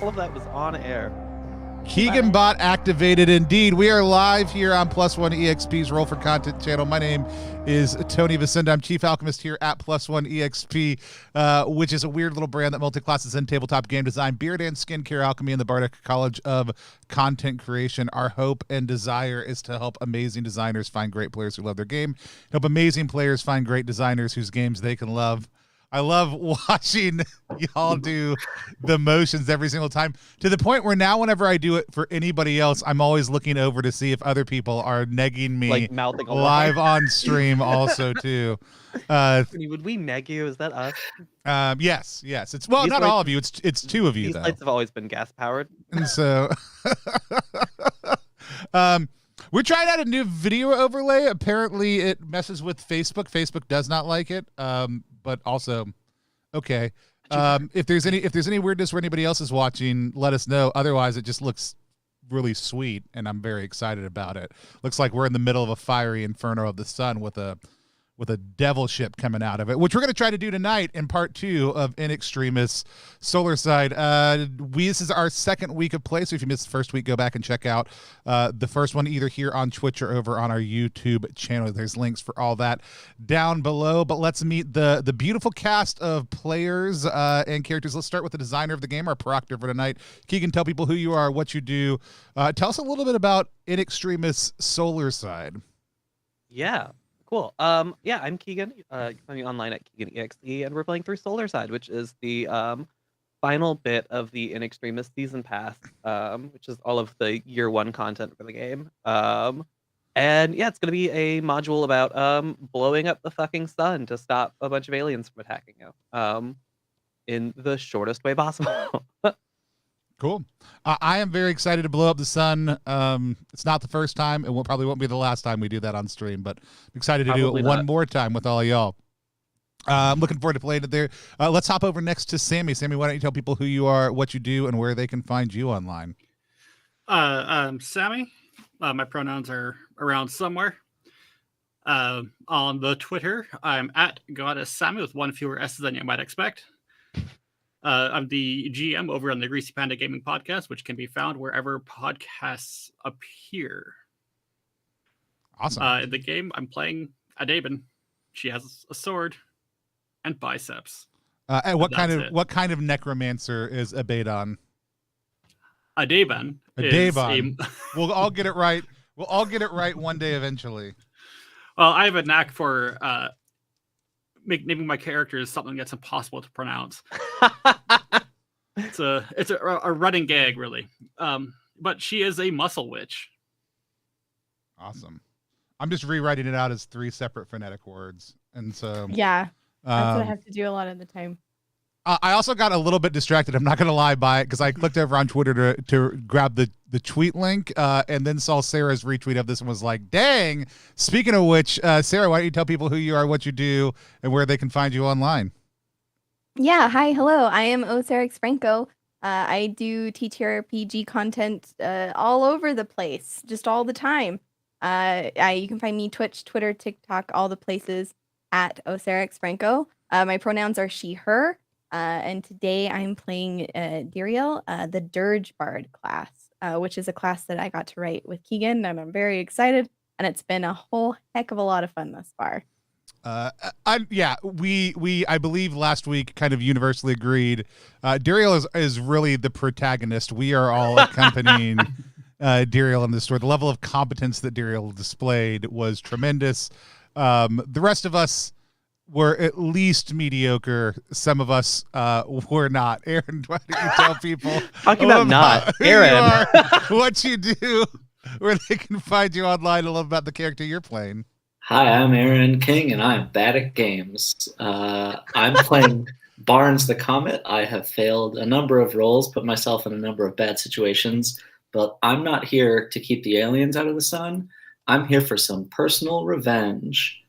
all of that was on air. Keegan bot activated indeed. We are live here on Plus One EXP's Roll for Content channel. My name is Tony Vicenda. I'm Chief Alchemist here at Plus One EXP, which is a weird little brand that multi-classes in tabletop game design, beard and skincare alchemy in the Bardic College of Content Creation. Our hope and desire is to help amazing designers find great players who love their game, help amazing players find great designers whose games they can love. I love watching y'all do the motions every single time, to the point where now whenever I do it for anybody else, I'm always looking over to see if other people are negging me, like mouthing live on stream also too. Would we neg you? Is that us? Yes. It's not lights, all of you. It's two of you. These though. lights have always been gas powered. And so we're trying out a new video overlay. Apparently it messes with Facebook. Facebook does not like it. But also, okay. If there's any weirdness where anybody else is watching, let us know. Otherwise, it just looks really sweet, and I'm very excited about it. Looks like we're in the middle of a fiery inferno of the sun with a devil ship coming out of it, which we're going to try to do tonight in part 2 of In Extremis Solacide. This is our second week of play, so if you missed the first week, go back and check out the first one either here on Twitch or over on our YouTube channel. There's links for all that down below, but let's meet the beautiful cast of players and characters. Let's start with the designer of the game, our proctor for tonight. Keegan, tell people who you are, what you do. Tell us a little bit about In Extremis Solacide. Yeah. Cool. Yeah, I'm Keegan. You can find me online at KeeganEXE, and we're playing through Solarcide, which is the final bit of the In Extremis season pass, which is all of the year 1 content for the game. And yeah, it's gonna be a module about blowing up the fucking sun to stop a bunch of aliens from attacking you. In the shortest way possible. Cool. I am very excited to blow up the sun. It's not the first time. It probably won't be the last time we do that on stream, but I'm excited to do it one more time with all of y'all. I'm looking forward to playing it there. Let's hop over next to Sammy. Sammy, why don't you tell people who you are, what you do, and where they can find you online? I'm Sammy. My pronouns are around somewhere. On the Twitter, I'm at Goddess Sammy with one fewer S's than you might expect. I'm the GM over on the Greasy Panda Gaming Podcast, which can be found wherever podcasts appear. Awesome. In the game, I'm playing Adaban. She has a sword and biceps. And what kind of necromancer is Abaddon? Adaban. We'll all get it right. We'll all get it right one day eventually. Well, I have a knack for naming my characters something that's impossible to pronounce. It's a running gag, really. But she is a muscle witch. Awesome. I'm just rewriting it out as 3 separate phonetic words, and so yeah, that's what I have to do a lot of the time. I also got a little bit distracted. I'm not going to lie by it, because I clicked over on Twitter to grab the tweet link, and then saw Sarah's retweet of this and was like, dang. Speaking of which, Sarah, why don't you tell people who you are, what you do, and where they can find you online? Yeah, hi, hello. I am Osarix Franco. I do ttrpg content all over the place, just all the time. You can find me Twitch, Twitter, TikTok, all the places at Osarix Franco. My pronouns are she, her. And today I'm playing Diriel, the Dirge Bard class, which is a class that I got to write with Keegan, and I'm very excited, and it's been a whole heck of a lot of fun thus far. We I believe last week kind of universally agreed Diriel is really the protagonist. We are all accompanying Diriel in this story. The level of competence that Diriel displayed was tremendous. The rest of us were at least mediocre. Some of us were not. Aaron, why don't you tell people talking about not Aaron what you do, where they can find you online, a little about the character you're playing? Hi, I'm Aaron King, and I'm bad at games. I'm playing Barnes the Comet. I have failed a number of roles, put myself in a number of bad situations, but I'm not here to keep the aliens out of the sun. I'm here for some personal revenge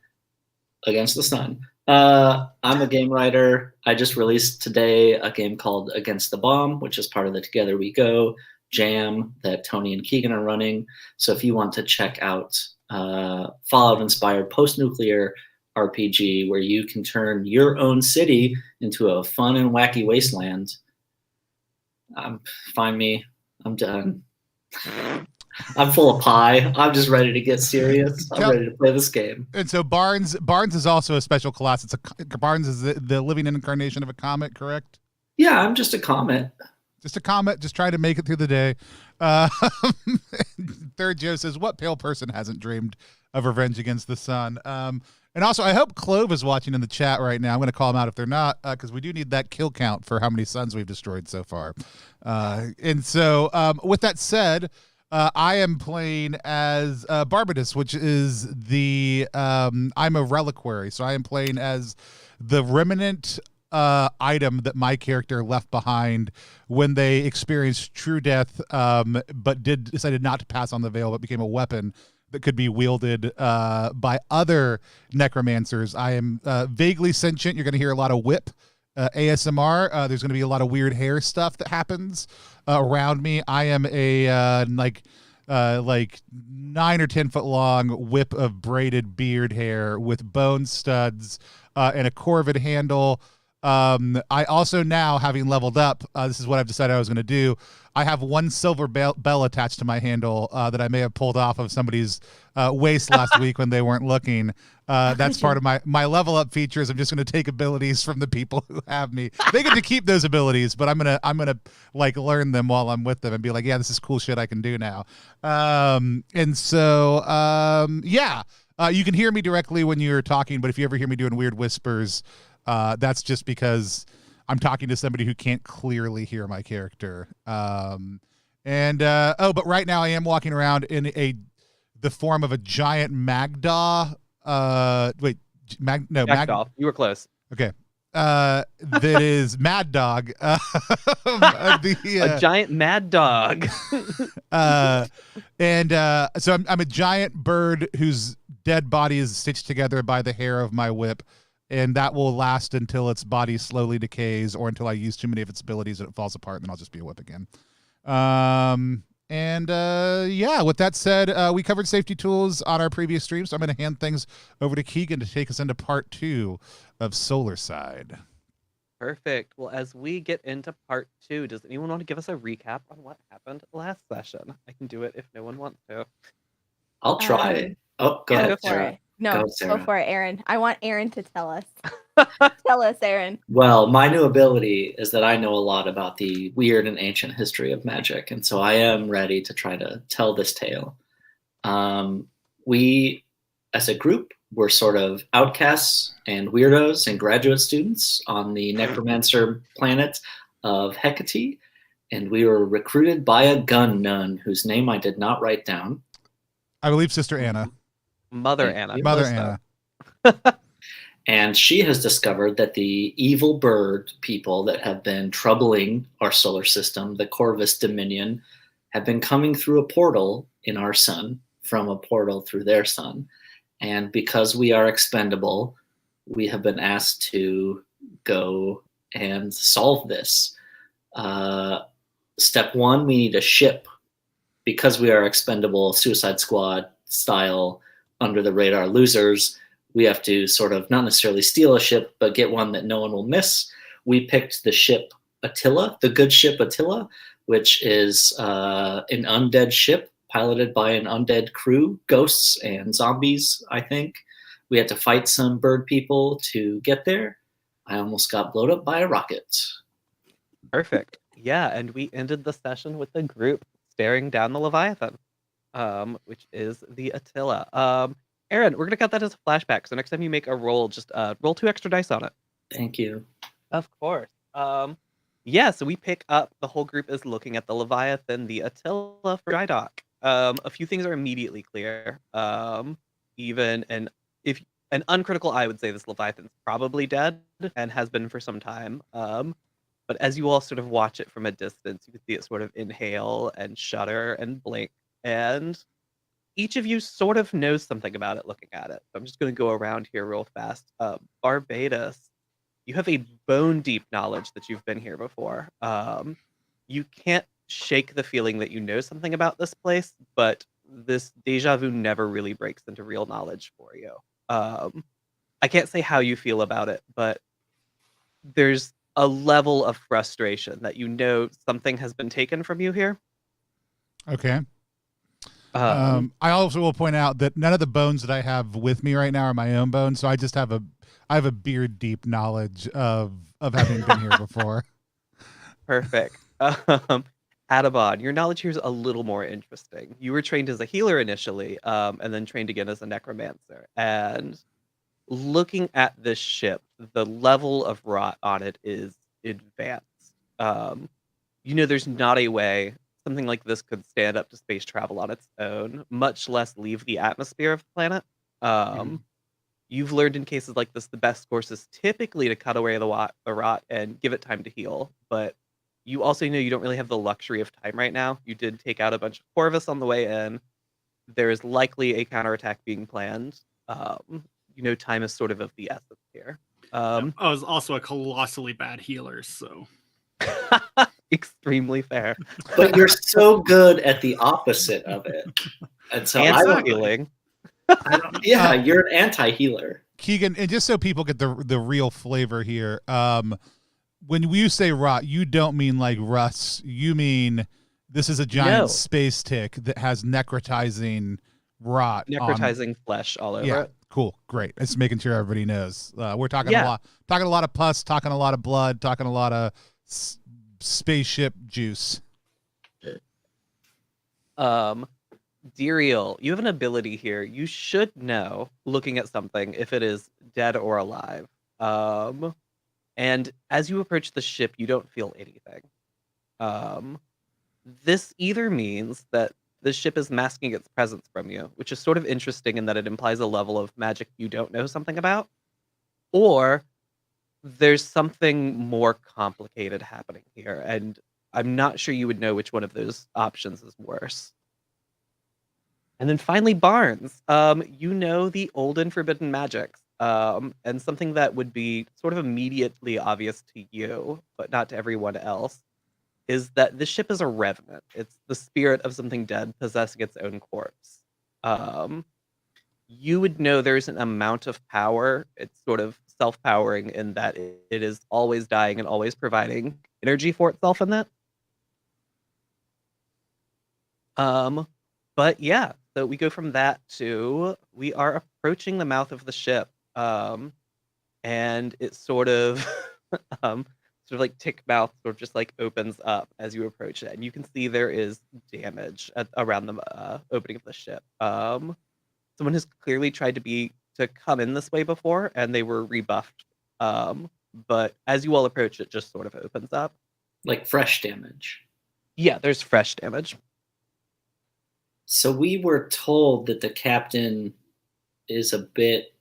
against the sun. I'm a game writer. I just released today a game called Against the Bomb, which is part of the Together We Go jam that Tony and Keegan are running. So if you want to check out Fallout-inspired post-nuclear RPG where you can turn your own city into a fun and wacky wasteland, Find me. I'm done. I'm full of pie. I'm just ready to get serious. I'm ready to play this game. And so Barnes is also a special class. Barnes is the living incarnation of a comet, correct? Yeah, I'm just a comet. Just a comet, just trying to make it through the day. Third Joe says, what pale person hasn't dreamed of revenge against the sun? And also, I hope Clove is watching in the chat right now. I'm going to call them out if they're not, because we do need that kill count for how many suns we've destroyed so far. And so, with that said, I am playing as Barbatus, which is the I'm a reliquary, so I am playing as the remnant item that my character left behind when they experienced true death, but decided not to pass on the veil, but became a weapon that could be wielded by other necromancers. I am vaguely sentient. You're going to hear a lot of whip ASMR. There's going to be a lot of weird hair stuff that happens around me. I am a like 9 or 10 foot long whip of braided beard hair with bone studs and a corvid handle. I also now, having leveled up, this is what I've decided I was going to do. I have one silver bell attached to my handle that I may have pulled off of somebody's waist last week when they weren't looking. That's part of my level up features. I'm just going to take abilities from the people who have me. They get to keep those abilities, but I'm gonna like learn them while I'm with them and be like, yeah, this is cool shit I can do now. And so yeah, you can hear me directly when you're talking, but if you ever hear me doing weird whispers, that's just because I'm talking to somebody who can't clearly hear my character. But right now I am walking around in the form of a giant Magdaw. Magdaw. You were close. Okay. That is Mad Dog. A giant mad dog. So I'm a giant bird whose dead body is stitched together by the hair of my whip. And that will last until its body slowly decays or until I use too many of its abilities and it falls apart, and then I'll just be a whip again. Yeah, with that said, we covered safety tools on our previous stream, so I'm going to hand things over to Keegan to take us into part 2 of Solarcide. Perfect. Well, as we get into part 2, does anyone want to give us a recap on what happened last session? I can do it if no one wants to. I'll try. Go ahead, Sarah. No, go for it, Aaron. I want Aaron to tell us. Tell us, Aaron. Well, my new ability is that I know a lot about the weird and ancient history of magic, and so I am ready to try to tell this tale. We, as a group, were sort of outcasts and weirdos and graduate students on the necromancer planet of Hecate, and we were recruited by a gun nun whose name I did not write down. I believe Sister Anna. Mother Anna. Mother Anna. And she has discovered that the evil bird people that have been troubling our solar system, the Corvus Dominion, have been coming through a portal in our sun, from a portal through their sun. And because we are expendable, we have been asked to go and solve this. Step 1, we need a ship. Because we are expendable, Suicide Squad style, under the radar losers, we have to sort of not necessarily steal a ship, but get one that no one will miss. We picked the ship Attila, the good ship Attila, which is an undead ship piloted by an undead crew, ghosts and zombies, I think. We had to fight some bird people to get there. I almost got blown up by a rocket. Perfect. Yeah, and we ended the session with the group staring down the Leviathan, which is the Attila. Aaron, we're going to cut that as a flashback, so next time you make a roll, just roll 2 extra dice on it. Thank you. Of course. Yeah, so we pick up, the whole group is looking at the Leviathan, the Attila for dry dock. A few things are immediately clear. Even an uncritical eye would say this Leviathan's probably dead and has been for some time. But as you all sort of watch it from a distance, you can see it sort of inhale and shudder and blink. And each of you sort of knows something about it looking at it. So I'm just going to go around here real fast. Barbatus, you have a bone deep knowledge that you've been here before. You can't shake the feeling that you know something about this place, but this deja vu never really breaks into real knowledge for you. I can't say how you feel about it, but there's a level of frustration that you know something has been taken from you here. Okay. Um, I also will point out that none of the bones that I have with me right now are my own bones, so I just have a beard deep knowledge of having been here before. Perfect. Adabon, your knowledge here is a little more interesting. You were trained as a healer initially, and then trained again as a necromancer. And looking at this ship, the level of rot on it is advanced. You know, there's not a way something like this could stand up to space travel on its own, much less leave the atmosphere of the planet. You've learned in cases like this, the best course is typically to cut away the rot and give it time to heal. But you also know you don't really have the luxury of time right now. You did take out a bunch of Corvus on the way in. There is likely a counterattack being planned. You know, time is sort of the essence here. I was also a colossally bad healer, so Extremely fair. But you're so good at the opposite of it. And so Anti-healing. Yeah, you're an anti-healer. Keegan, and just so people get the real flavor here, when you say rot, you don't mean like rust. You mean this is a giant space tick that has necrotizing rot, necrotizing flesh all over it. Cool, great. Just making sure everybody knows. We're talking a lot of pus, talking a lot of blood, talking a lot of spaceship juice. Diriel, you have an ability here. You should know, looking at something, if it is dead or alive. And as you approach the ship, you don't feel anything. This either means that the ship is masking its presence from you, which is sort of interesting in that it implies a level of magic you don't know something about, or there's something more complicated happening here, and I'm not sure you would know which one of those options is worse. And then finally, Barnes, you know the old and forbidden magics, and something that would be sort of immediately obvious to you, but not to everyone else, is that this ship is a revenant. It's the spirit of something dead possessing its own corpse. You would know there's an amount of power. It's sort of self-powering in that it is always dying and always providing energy for itself in that. But yeah, so we go from that to we are approaching the mouth of the ship. And it sort of like tick mouth sort of just like opens up as you approach it, and you can see there is damage around the opening of the ship. Someone has clearly tried to come in this way before, and they were rebuffed. But as you all approach, it just sort of opens up. Like fresh damage. Yeah, there's fresh damage. So we were told that the captain is a bit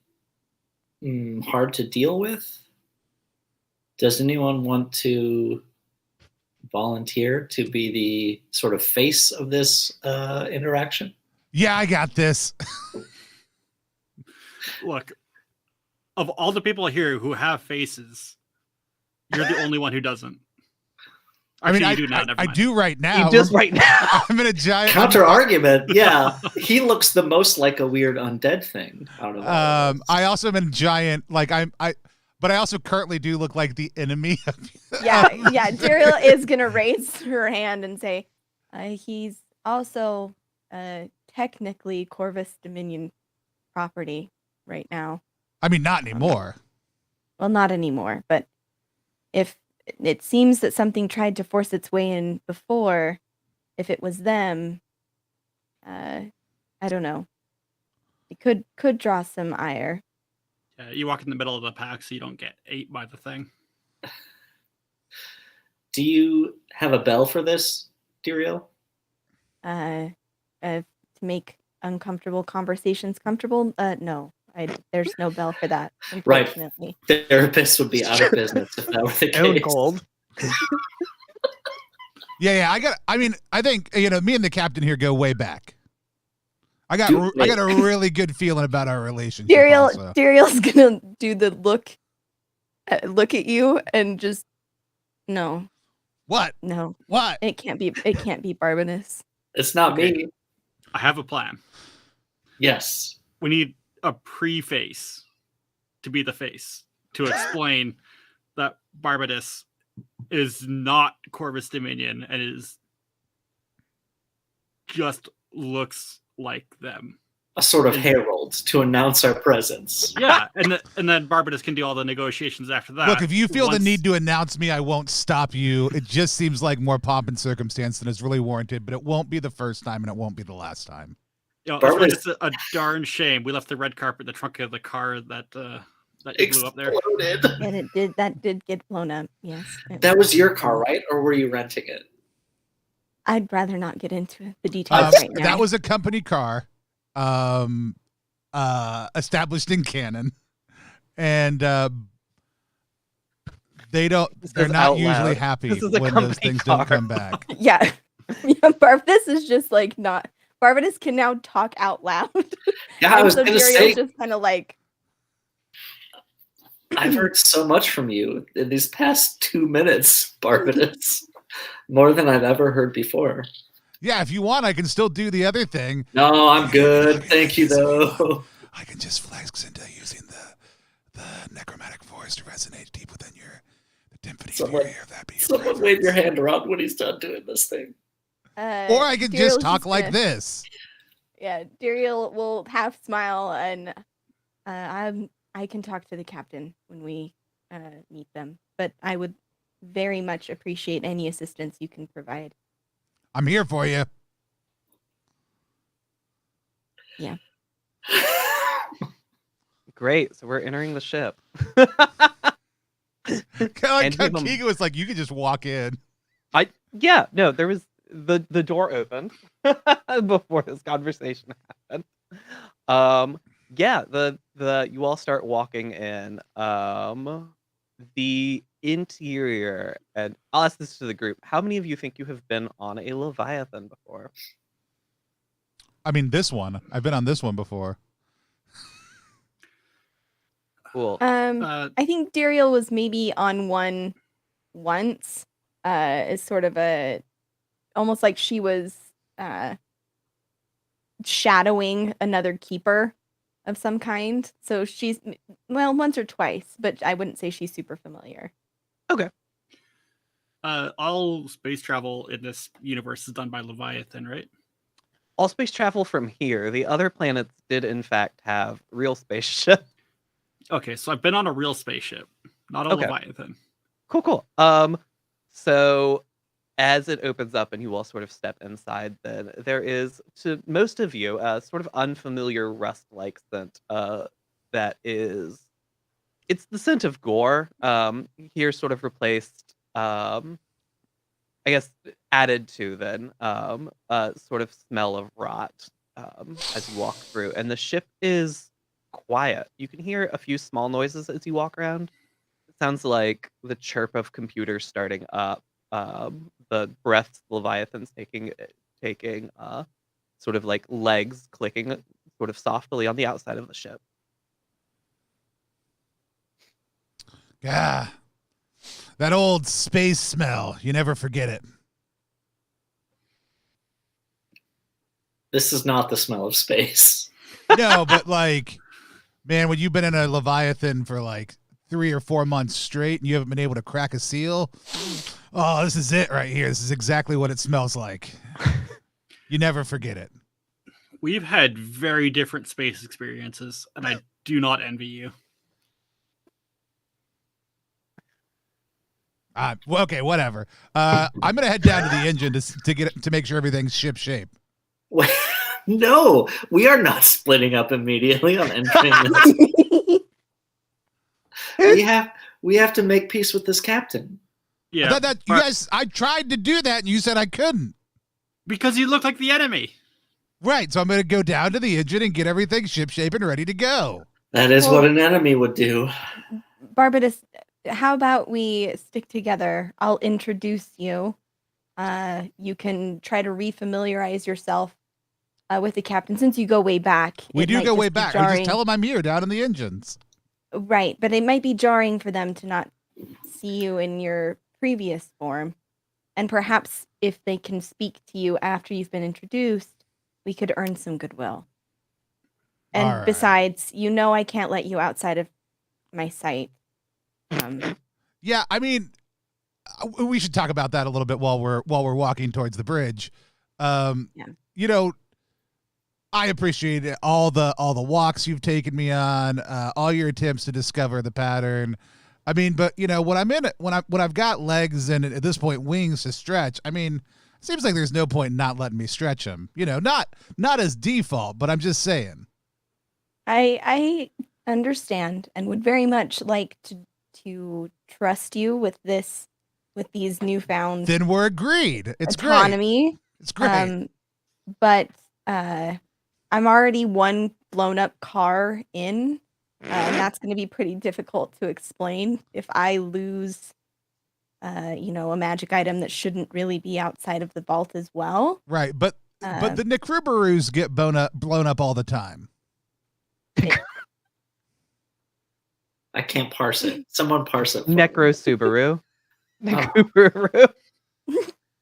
hard to deal with. Does anyone want to volunteer to be the sort of face of this interaction? Yeah, I got this. Look, of all the people here who have faces, you're the only one who doesn't. Actually, I you do now. Never I mind. do right now. You just right now. I'm in a giant counter argument. Yeah, he looks the most like a weird undead thing out of all of us. I also am in giant but I also currently do look like the enemy. Yeah. Diriel is gonna raise her hand and say, he's also technically Corvus Dominion property right now. I mean, not anymore. Well, not anymore, but if it seems that something tried to force its way in before, if it was them, I don't know. It could draw some ire. Yeah, you walk in the middle of the pack so you don't get ate by the thing. Do you have a bell for this, Diriel? To make uncomfortable conversations comfortable? No. There's no bell for that, unfortunately. Right. Therapists would be out of business if that were the case. Cold. Yeah. I think me and the captain here go way back. I got a really good feeling about our relationship. Diriel's gonna do the look at you and just no. What? No. What? It can't be Barbanus. It's not me. I have a plan. Yes. We need a pre-face to be the face to explain that Barbatus is not Corvus Dominion and is just looks like them. A sort of And- herald to announce our presence. Yeah, and then Barbatus can do all the negotiations after that. Look, if you feel the Once- need to announce me, I won't stop you. It just seems like more pomp and circumstance than is really warranted, but it won't be the first time and it won't be the last time. You know, Barbatus- it's a darn shame. We left the red carpet in the trunk of the car that you blew up there. Exploded. And that did get blown up. Yes. That was your car, right? Or were you renting it? I'd rather not get into the details right now. That was a company car, established in canon, and they're not usually loud. happy This is a when those company things car. don't come back. Yeah. Barbatus is just like not. Barbatus can now talk out loud. Yeah, I And was so going to Dariel's say, just kind of like, I've heard so much from you in these past 2 minutes, Barbatus. More than I've ever heard before. Yeah, if you want, I can still do the other thing. No, I'm good. Thank you, though. I can just flex into using the necromantic force to resonate deep within the tympany Someone- of your ear. That'd be your Someone preference. wave your hand around when he's done doing this thing. Or I can Dariel's just talk like gonna- this. Yeah, Dariel will half smile and I can talk to the captain when we meet them, but I would very much appreciate any assistance you can provide. I'm here for you. Great. So we're entering the ship. Kind of like And how give 'em- Keegan was like, you could just walk in. Yeah, no, there was the door opened before this conversation happened. Yeah, the you all start walking in. The interior, and I'll ask this to the group. How many of you think you have been on a Leviathan before? I mean, this one. I've been on this one before. Cool. I think Dariel was maybe on one once, as sort of almost like she was shadowing another keeper of some kind. So she's, well, once or twice, but I wouldn't say she's super familiar. All space travel in this universe is done by Leviathan, right? All space travel from here. The other planets did in fact have real spaceships. Okay, so I've been on a real spaceship, not a Okay. Leviathan. Cool. So as it opens up and you all sort of step inside, then there is, to most of you, a sort of unfamiliar rust-like scent. That is, it's the scent of gore. Here, sort of replaced. I guess added to then sort of smell of rot as you walk through, and the ship is quiet. You can hear a few small noises as you walk around. It sounds like the chirp of computers starting up, the breaths Leviathan's taking sort of like legs clicking sort of softly on the outside of the ship. Yeah. That old space smell. You never forget it. This is not the smell of space. No, but like, man, when you've been in a Leviathan for like 3 or 4 months straight and you haven't been able to crack a seal, oh, this is it right here. This is exactly what it smells like. You never forget it. We've had very different space experiences, and I do not envy you. Well, okay, whatever. I'm gonna head down to the engine to make sure everything's ship shape. Wait, no, we are not splitting up immediately on entering this. We have to make peace with this captain. Yeah, I thought that you guys. I tried to do that, and you said I couldn't. because you look like the enemy. Right, so I'm gonna go down to the engine and get everything ship shape and ready to go. That is Well- what an enemy would do. Barbatus, how about we stick together? I'll introduce you. You can try to refamiliarize yourself with the captain since you go way back. We It do might go just way be back. We jarring. just tell them I'm here down in the engines. Right, but it might be jarring for them to not see you in your previous form. And perhaps if they can speak to you after you've been introduced, we could earn some goodwill. And All right. besides, you know I can't let you outside of my sight. Yeah, I mean, we should talk about that a little bit while we're walking towards the bridge. You know, I appreciate it, all the walks you've taken me on, all your attempts to discover the pattern. I mean, but you know, when I've got legs and at this point wings to stretch, I mean, it seems like there's no point in not letting me stretch them. You know, not as default, but I'm just saying. I understand and would very much like to trust you with these newfound Then we're agreed. It's autonomy. Great. It's great. But I'm already one blown up car in, and that's going to be pretty difficult to explain if I lose, you know, a magic item that shouldn't really be outside of the vault as well. Right, but the Necrubarus get blown up all the time. I can't parse it. Someone parse it. Necro Subaru. Necrubaru.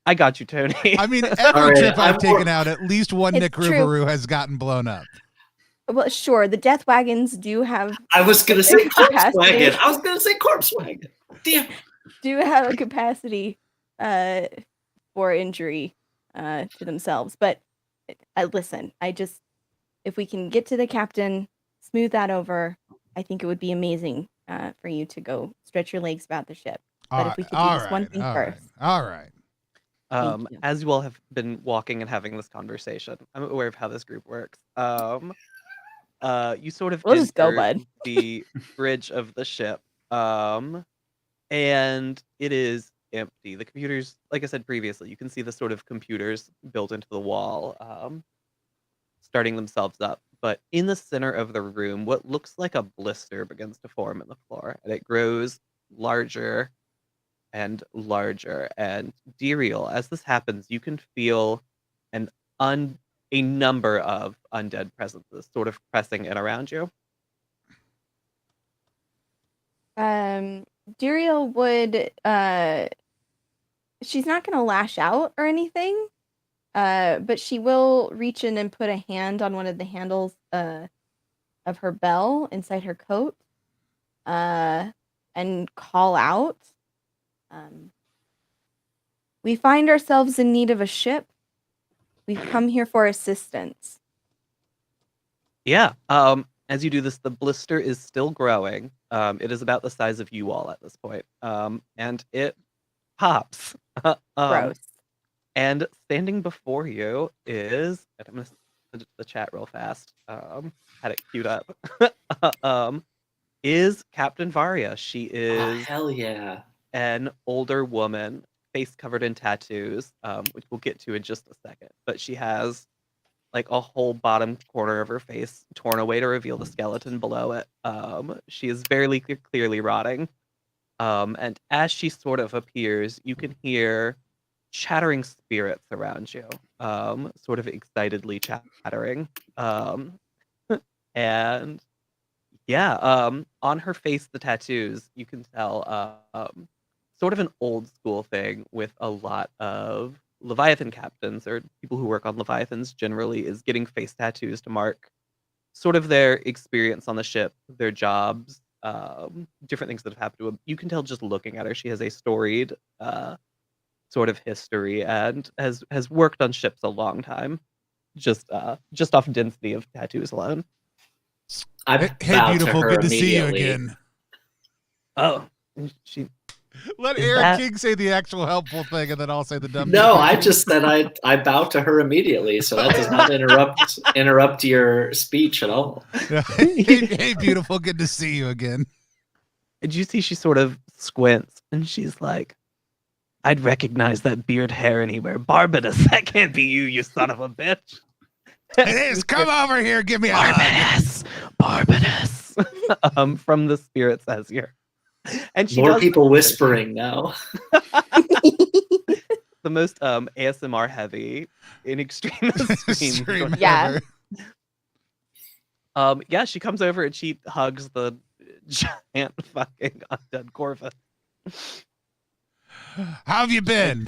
I got you, Tony. I mean, every trip I've taken out, at least one Necrubaru has gotten blown up. Well, sure. The Death Wagons do have. I was gonna say Corpse Wagon. I was gonna say Corpse Wagon. Damn. Do have a capacity for injury to themselves, but listen. If we can get to the captain, smooth that over, I think it would be amazing for you to go stretch your legs about the ship. But if we could do this one thing first. All right. As you all have been walking and having this conversation, I'm aware of how this group works. You sort of we'll just go, bud. The bridge of the ship, and it is empty. The computers, like I said previously, you can see the sort of computers built into the wall, starting themselves up. But in the center of the room, what looks like a blister begins to form in the floor, and it grows larger and larger. And Diriel, as this happens, you can feel a number of undead presences sort of pressing in around you. Diriel would she's not gonna lash out or anything, but she will reach in and put a hand on one of the handles of her bell inside her coat, and call out. We find ourselves in need of a ship. We've come here for assistance. Yeah. As you do this, the blister is still growing. It is about the size of you all at this point. And it pops. Gross. And standing before you is, and I'm going to send it to the chat real fast. Had it queued up. Is Captain Varia. She is hell yeah. An older woman, face covered in tattoos, which we'll get to in just a second. But she has like a whole bottom corner of her face torn away to reveal the skeleton below it. She is very clearly rotting. And as she sort of appears, you can hear chattering spirits around you, sort of excitedly chattering. And yeah, on her face, the tattoos, you can tell sort of an old school thing with a lot of Leviathan captains or people who work on Leviathans generally is getting face tattoos to mark sort of their experience on the ship, their jobs, different things that have happened to them. You can tell just looking at her, she has a storied sort of history and has worked on ships a long time, just off density of tattoos alone. Hey, beautiful, good to see you again. Oh, let Eric King say the actual helpful thing, and then I'll say the dumb. No, I just said I bow to her immediately, so that does not interrupt your speech at all. Hey, beautiful, good to see you again. Did you see she sort of squints and she's like, "I'd recognize that beard hair anywhere. Barbados, that can't be you, you son of a bitch." It is. Come over here, give me a Barbados. From the spirits as here. And she more people whispering now. The most ASMR heavy In Extremis stream. Yeah. Yeah, she comes over and she hugs the giant fucking undead Corvus. How have you been?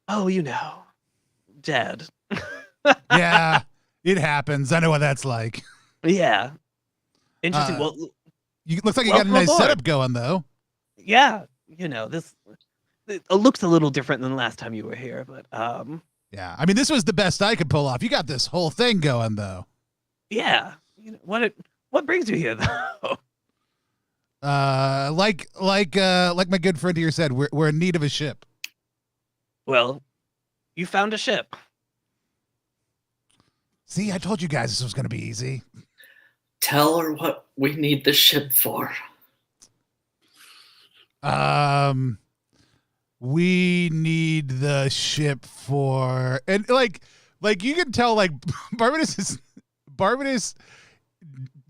Oh, you know, dead. Yeah, it happens. I know what that's like. Yeah. Interesting. Looks like you got a nice setup going, though. Yeah. you know, it looks a little different than the last time you were here, but Yeah, I mean, this was the best I could pull off. You got this whole thing going, though. yeah. You know, what brings you here though? Like my good friend here said, we're in need of a ship. Well, you found a ship. See, I told you guys this was gonna be easy. Tell her what we need the ship for. We need the ship for, and like you can tell, like Barbatus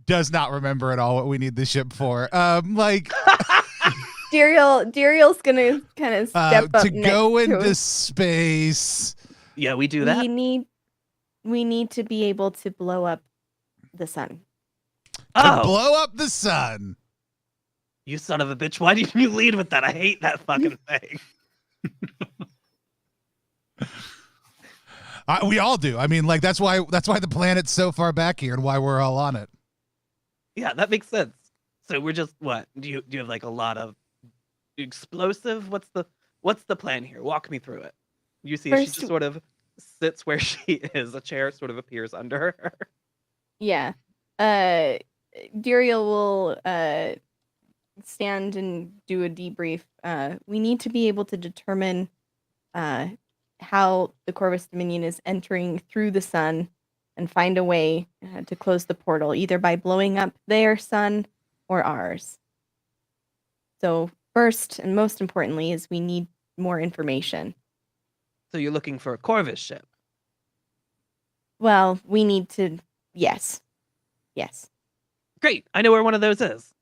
does not remember at all what we need the ship for. Like Duriel's gonna kind of step up to go next to into him. Yeah, space. we do that. We need to be able to blow up the sun. To blow up the sun. You son of a bitch! Why didn't you lead with that? I hate that fucking thing. We all do. I mean, like that's why the planet's so far back here and why we're all on it. Yeah, that makes sense. So we're just what? Do you have like a lot of explosive? What's the plan here? Walk me through it. You see, she First- just sort of sits where she is. A chair sort of appears under her. Yeah. Duriel will stand and do a debrief. We need to be able to determine how the Corvus Dominion is entering through the sun and find a way to close the portal, either by blowing up their sun or ours. So first and most importantly is we need more information. So you're looking for a Corvus ship. Well, we need to, yes. Great. I know where one of those is.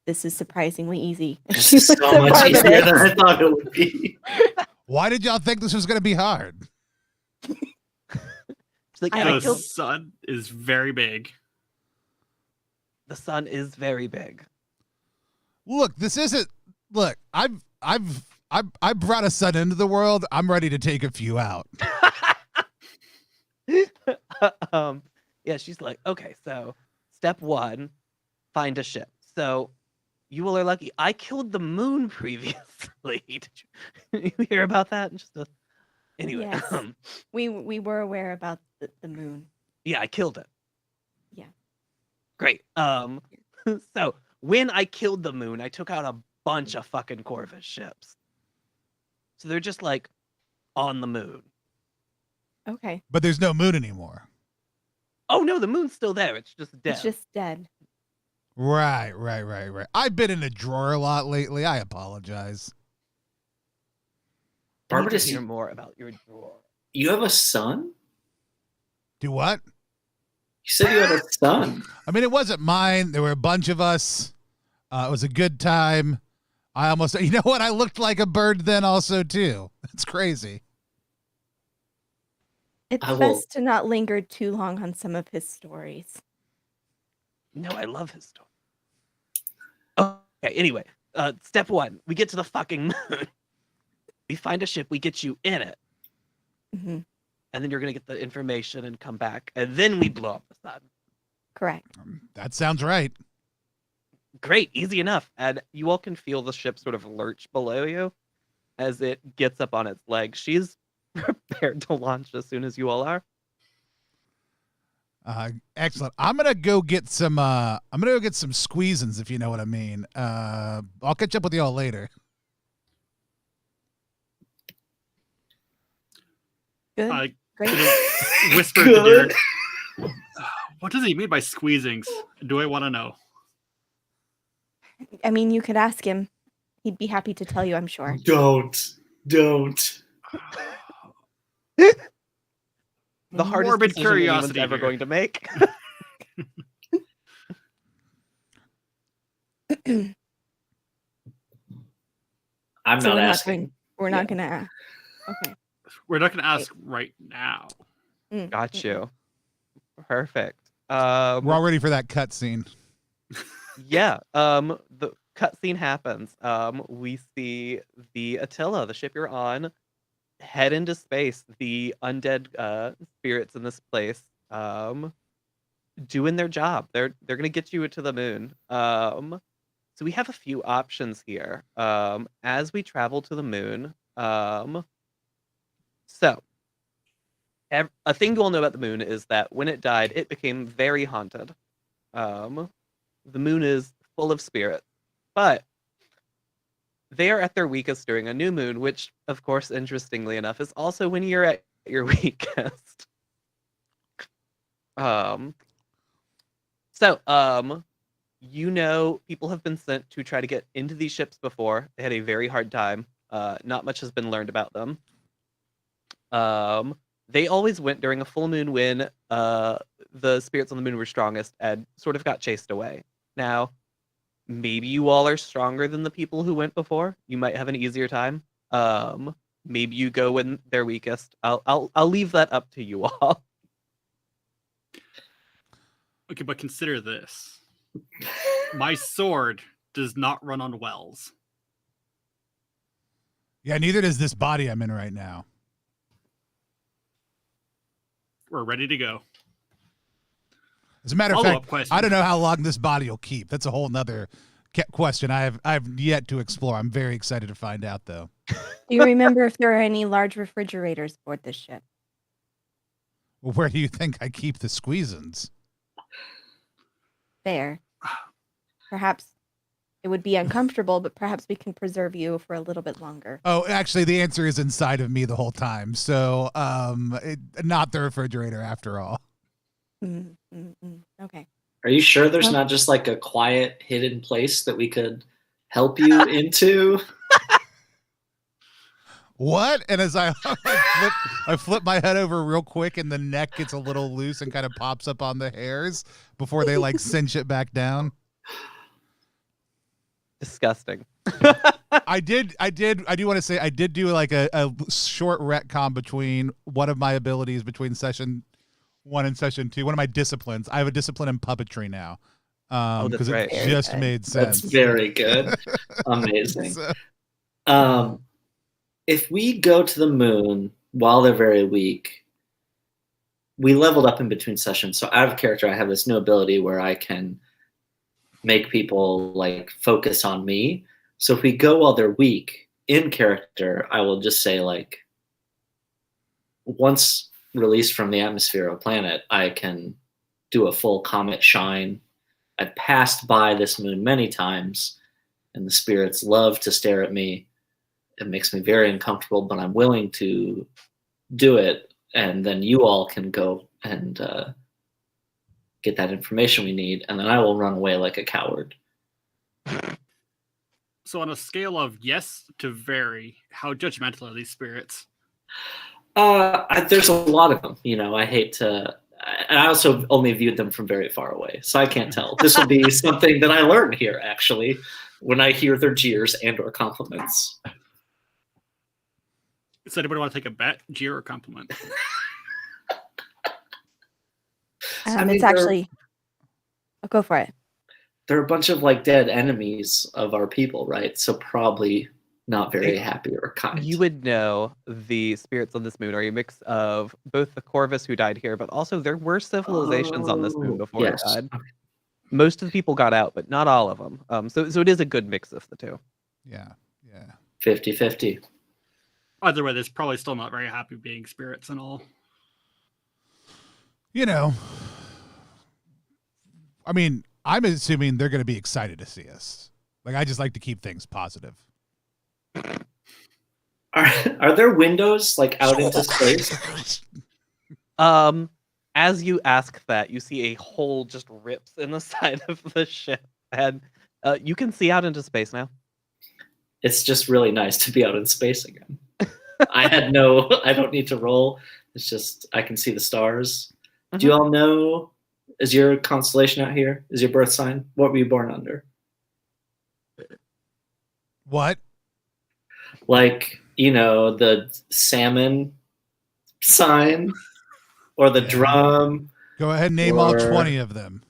This is surprisingly easy. This is so much easier than I thought it would be. Why did y'all think this was going to be hard? She's like, I "Yeah, The killed- sun is very big. the sun is very big. Look, this isn't. Look, I brought a son into the world. I'm ready to take a few out. Yeah, she's like, okay, so step 1, find a ship. So you all are lucky. I killed the moon previously. Did you hear about that? Anyway, Yes. We were aware about the moon. yeah, I killed it. Yeah. Great. So when I killed the moon, I took out a bunch of fucking Corvus ships. So they're just like on the moon. Okay. But there's no moon anymore. Oh no, the moon's still there. It's just dead. It's just dead. Right. I've been in a drawer a lot lately. I apologize. I need to Barbatus, hear more about your drawer. you have a son? Do what? You said you had a son. I mean, it wasn't mine. There were a bunch of us. It was a good time. I almost, you know what? I looked like a bird then also too. It's crazy. It's I will- best to not linger too long on some of his stories. No, I love his story. Okay, anyway, step 1, we get to the fucking moon. We find a ship, we get you in it, Hmm. and then you're gonna get the information and come back, and then we blow up the sun. Correct. That sounds right. Great, easy enough. And you all can feel the ship sort of lurch below you as it gets up on its legs. She's prepared to launch as soon as you all are. Excellent. I'm gonna go get some squeezins, if you know what I mean. I'll catch up with y'all later. Good. I Great. whispered to Good. Derek, what does he mean by squeezings? Do I want to know? I mean, you could ask him. He'd be happy to tell you, I'm sure. Don't. The hardest Morbid decision anyone's curiosity ever here. going to make. I'm So not we're asking. We're Yeah. not gonna ask. Okay. We're not going to ask right now. Mm, Got mm, you. Perfect. We're all ready for that cutscene. Yeah. The cutscene happens. We see the Attila, the ship you're on, head into space. The undead spirits in this place, doing their job. They're gonna get you to the moon. So we have a few options here as we travel to the moon. So a thing you all know about the moon is that when it died, it became very haunted. The moon is full of spirits, but they are at their weakest during a new moon, which, of course, interestingly enough, is also when you're at your weakest. People have been sent to try to get into these ships before. They had a very hard time. Not much has been learned about them. They always went during a full moon when the spirits on the moon were strongest and sort of got chased away. Now, maybe you all are stronger than the people who went before. You might have an easier time. Maybe you go when they're weakest. I'll leave that up to you all. Okay, but consider this. My sword does not run on wells. Yeah, neither does this body I'm in right now. We're ready to go. As a matter of Follow-up fact, question. I don't know how long this body will keep. That's a whole nother question I've yet to explore. I'm very excited to find out, though. Do you remember if there are any large refrigerators aboard this ship? Well, where do you think I keep the squeezins? There. Perhaps it would be uncomfortable, but perhaps we can preserve you for a little bit longer. Oh, actually, the answer is inside of me the whole time. So, not the refrigerator after all. Okay. Are you sure there's Well- not just like a quiet hidden place that we could help you into? What? And as I flip my head over real quick, and the neck gets a little loose and kind of pops up on the hairs before they like cinch it back down. Disgusting. I do want to say I did do like a short retcon between one of my abilities between session 1 and session 2. One of my disciplines. I have a discipline in puppetry now. That's Because right. it just made sense. That's very good. Amazing. So, If we go to the moon while they're very weak, we leveled up in between sessions. So out of character, I have this new ability where I can make people like focus on me. So if we go while they're weak, in character, I will just say like, once released from the atmosphere of a planet, I can do a full comet shine. I've passed by this moon many times, and the spirits love to stare at me. It makes me very uncomfortable, but I'm willing to do it. And then you all can go and get that information we need, and then I will run away like a coward. So on a scale of yes to very, how judgmental are these spirits? There's a lot of them. I hate to... And I also only viewed them from very far away, so I can't tell. This will be something that I learn here, actually, when I hear their jeers and or compliments. Does anybody want to take a bet, jeer or compliment? It's actually... I'll go for it. They're a bunch of like dead enemies of our people, right? So probably not very happy or kind. You would know the spirits on this moon are a mix of both the Corvus who died here, but also there were civilizations on this moon before yes. it died. Most of the people got out, but not all of them. So it is a good mix of the two. yeah. 50-50. Either way, there's probably still not very happy being spirits and all. I mean, I'm assuming they're going to be excited to see us. Like, I just like to keep things positive. Are there windows like out into space? As you ask that, you see a hole just rips in the side of the ship, and you can see out into space now. It's just really nice to be out in space again. I don't need to roll. It's just, I can see the stars. Mm-hmm. Do you all know, is your constellation out here? Is your birth sign? What were you born under? What? Like, the salmon sign or the drum. Go ahead and name all 20 of them.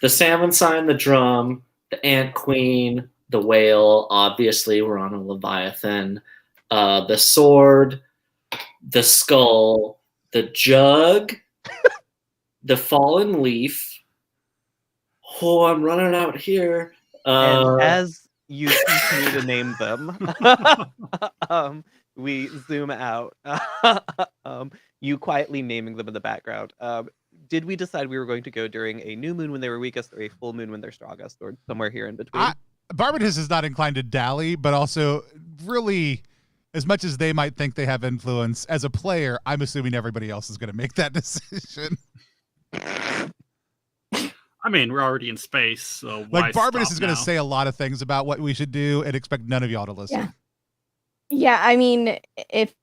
The salmon sign, the drum, the ant queen, the whale. Obviously, we're on a Leviathan. The sword, the skull, the jug, the fallen leaf. Oh, I'm running out here. And as you continue to name them, we zoom out. You quietly naming them in the background. Did we decide we were going to go during a new moon when they were weakest, or a full moon when they're strongest, or somewhere here in between? Barbatus is not inclined to dally, but also really, as much as they might think they have influence, as a player, I'm assuming everybody else is going to make that decision. I mean, we're already in space, so why Like, Barbatus stop is going to now? say a lot of things about what we should do and expect none of y'all to listen. Yeah, I mean, if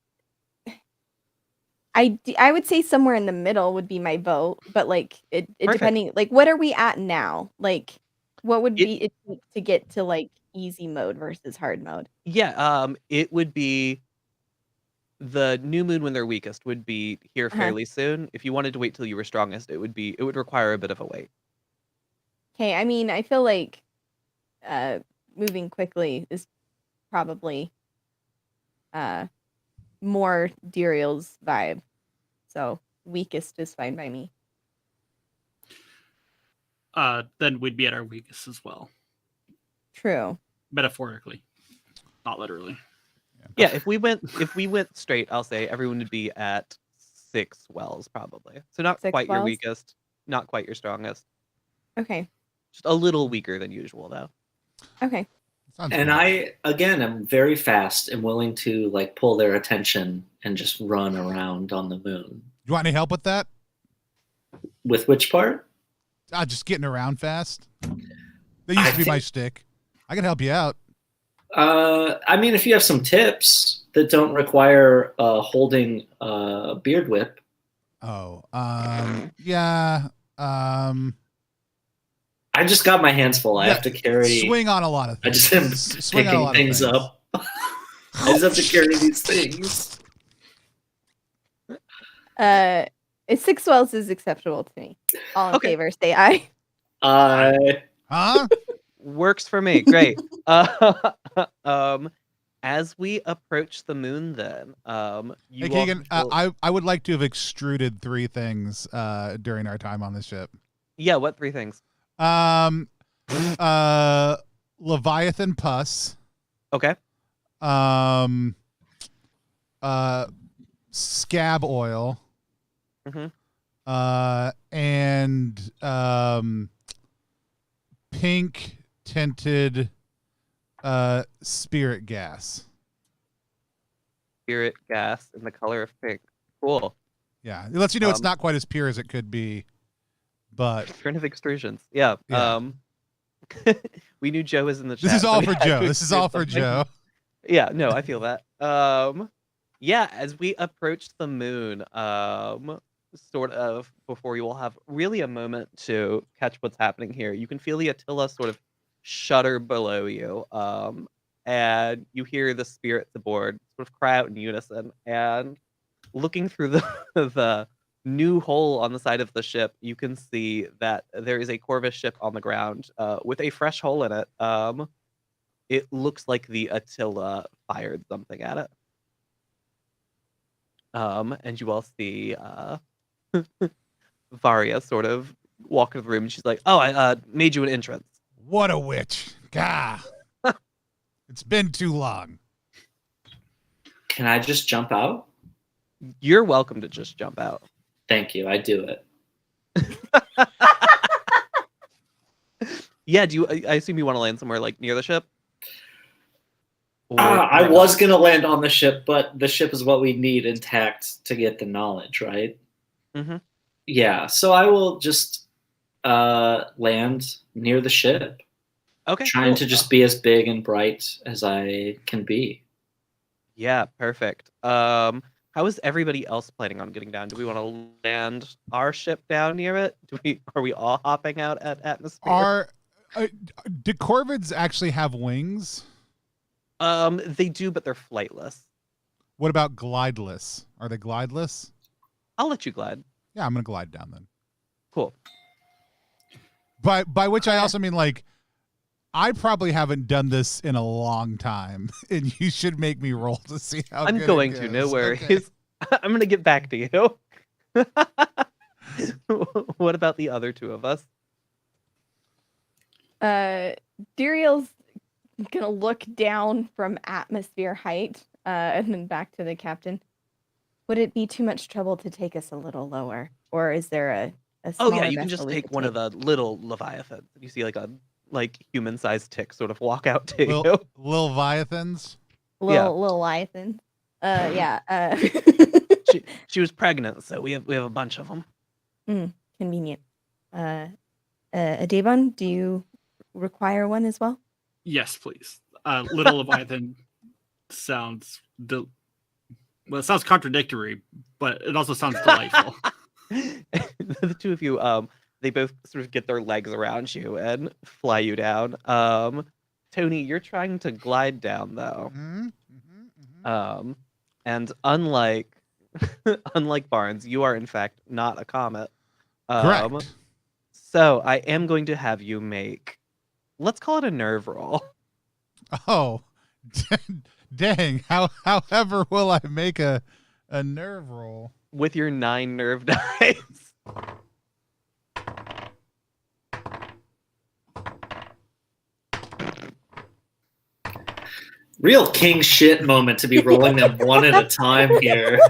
I would say somewhere in the middle would be my vote, but like it Perfect. depending, like what are we at now? Like what would be it take to get to like easy mode versus hard mode? Yeah, it would be the new moon when they're weakest would be here fairly soon. If you wanted to wait till you were strongest, it would require a bit of a wait. Okay, I mean, I feel like moving quickly is probably more Duriel's vibe. So weakest is fine by me. Then we'd be at our weakest as well, True. metaphorically, not literally. Yeah, if we went straight, I'll say everyone would be at 6 wells probably. So not 6 quite your wells? weakest, not quite your strongest. Okay. Just a little weaker than usual though. Okay. Sounds And good. I, again, am very fast and willing to like pull their attention and just run around on the moon. You want any help with that? With which part? Just getting around fast. That used to be my shtick. I can help you out. I mean, if you have some tips that don't require holding a beard whip. Oh, yeah. I just got my hands full. I have to carry. Swing on a lot of I things. just am Swing on a picking lot of things up. I just have to carry these things. 6 wells is acceptable to me. All in Okay. favor, say aye. Huh? Works for me. Great. As we approach the moon, then you Hey, all Keegan, control- I would like to have extruded 3 things during our time on the ship. Yeah, what 3 things? Leviathan pus. Okay. Scab oil. Mhm. And pink tinted spirit gas. Spirit gas in the color of pink. Cool. Yeah, it lets you know it's not quite as pure as it could be, but Primitive extrusions. Yeah. Yeah. We knew Joe was in the chat. this is so all we for had to Joe. This is all for extrude something. Joe. Yeah, no, I feel that. Yeah, as we approach the moon, sort of before you will have really a moment to catch what's happening here. You can feel the Attila sort of shudder below you, and you hear the spirits aboard sort of cry out in unison. And looking through the new hole on the side of the ship, you can see that there is a Corvus ship on the ground with a fresh hole in it. It looks like the Attila fired something at it. And you all see Varia sort of walk into the room, and she's like, "Oh, I made you an entrance." What a witch. Gah. It's been too long. Can I just jump out? You're welcome to just jump out. Thank you. I do it. Yeah, I assume you want to land somewhere like near the ship? I was going to land on the ship, but the ship is what we need intact to get the knowledge, right? Mm-hmm. Yeah, so I will just land near the ship. Okay. Trying cool. to just be as big and bright as I can be. Yeah, perfect. How is everybody else planning on getting down? Do we want to land our ship down near it? Are we all hopping out at atmosphere? Do corvids actually have wings? They do, but they're flightless. What about glideless? Are they glideless? I'll let you glide. Yeah, I'm gonna glide down then. Cool. By which I also mean, like, I probably haven't done this in a long time, and you should make me roll to see how I'm good going it to. goes. No worries. Okay. I'm gonna get back to you. What about the other 2 of us? Duriel's gonna look down from atmosphere height, and then back to the captain. Would it be too much trouble to take us a little lower, or is there a Oh smaller yeah, you can vessel just we take could one of the little leviathans. You see like a human-sized tick sort of walk out to you. Lil Leviathans. Little Leviathan. Yeah. She was pregnant, so we have a bunch of them. Convenient. Devon, do you require one as well? Yes, please. Little Leviathan sounds well, it sounds contradictory, but it also sounds delightful. The two of you, they both sort of get their legs around you and fly you down. Tony, you're trying to glide down though. And unlike Barnes, you are in fact not a comet. Correct. So I am going to have you make, let's call it a nerve roll. Oh, dang! However, will I make a nerve roll with your 9 nerve dice? Real king shit moment to be rolling them one at a time here.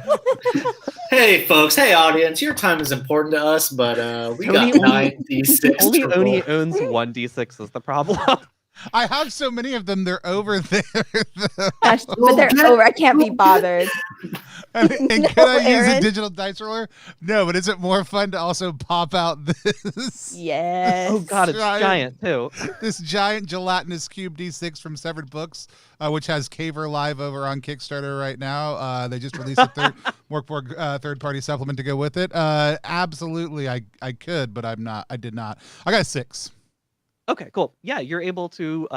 Hey, folks. Hey, audience. Your time is important to us, but we Tony got 9d6 only to roll. owns 1d6 is the problem. I have so many of them. They're over there. Gosh, but they're over. I can't be bothered. And No, can I use a Aaron. digital dice roller? No, but is it more fun to also pop out this? Yes. Oh god, it's giant too. This giant gelatinous cube D6 from Severed Books, which has Caver live over on Kickstarter right now. They just released a third-party supplement to go with it. Absolutely, I could, but I'm not. I did not. I got a 6. Okay, cool. Yeah, you're able to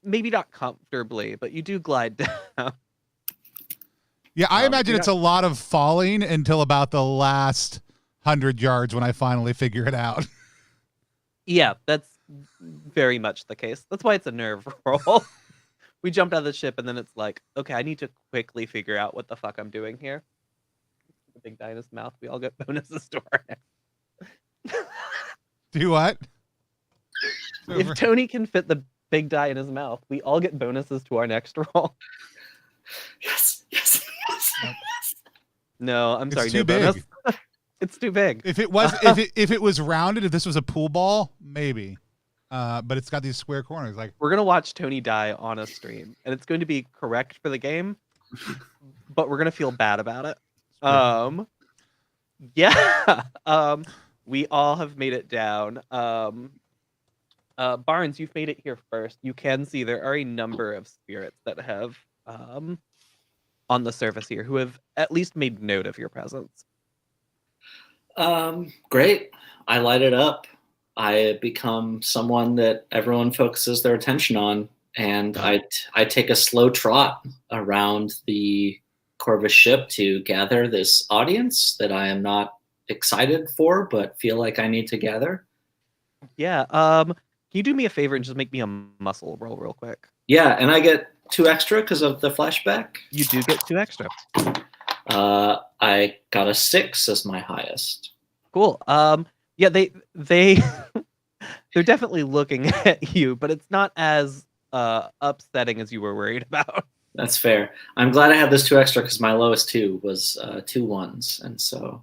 maybe not comfortably, but you do glide down. Yeah, I imagine it's a lot of falling until about the last 100 yards when I finally figure it out. Yeah, that's very much the case. That's why it's a nerve roll. We jumped out of the ship and then it's like, okay, I need to quickly figure out what the fuck I'm doing here. The big die in his mouth. We all get bonuses to our next. Do what? If Tony can fit the big die in his mouth, we all get bonuses to our next roll. Yes. No, I'm sorry, It's too no big. bonus. It's too big. If it was, if it was rounded, if this was a pool ball, maybe. But it's got these square corners. Like, We're gonna watch Tony die on a stream, and it's going to be correct for the game, but we're gonna feel bad about it. Yeah. We all have made it down. Barnes, you've made it here first. You can see there are a number of spirits that have on the surface here who have at least made note of your presence. Great. I light it up. I become someone that everyone focuses their attention on, and I take a slow trot around the Corvus ship to gather this audience that I am not excited for, but feel like I need to gather. Yeah. Can you do me a favor and just make me a muscle roll real quick? Yeah, and I get 2 extra because of the flashback. You do get 2 extra. I got a 6 as my highest. Cool. Yeah, they they're definitely looking at you, but it's not as upsetting as you were worried about. That's fair. I'm glad I had this 2 extra because my lowest 2 was 2 1s, and so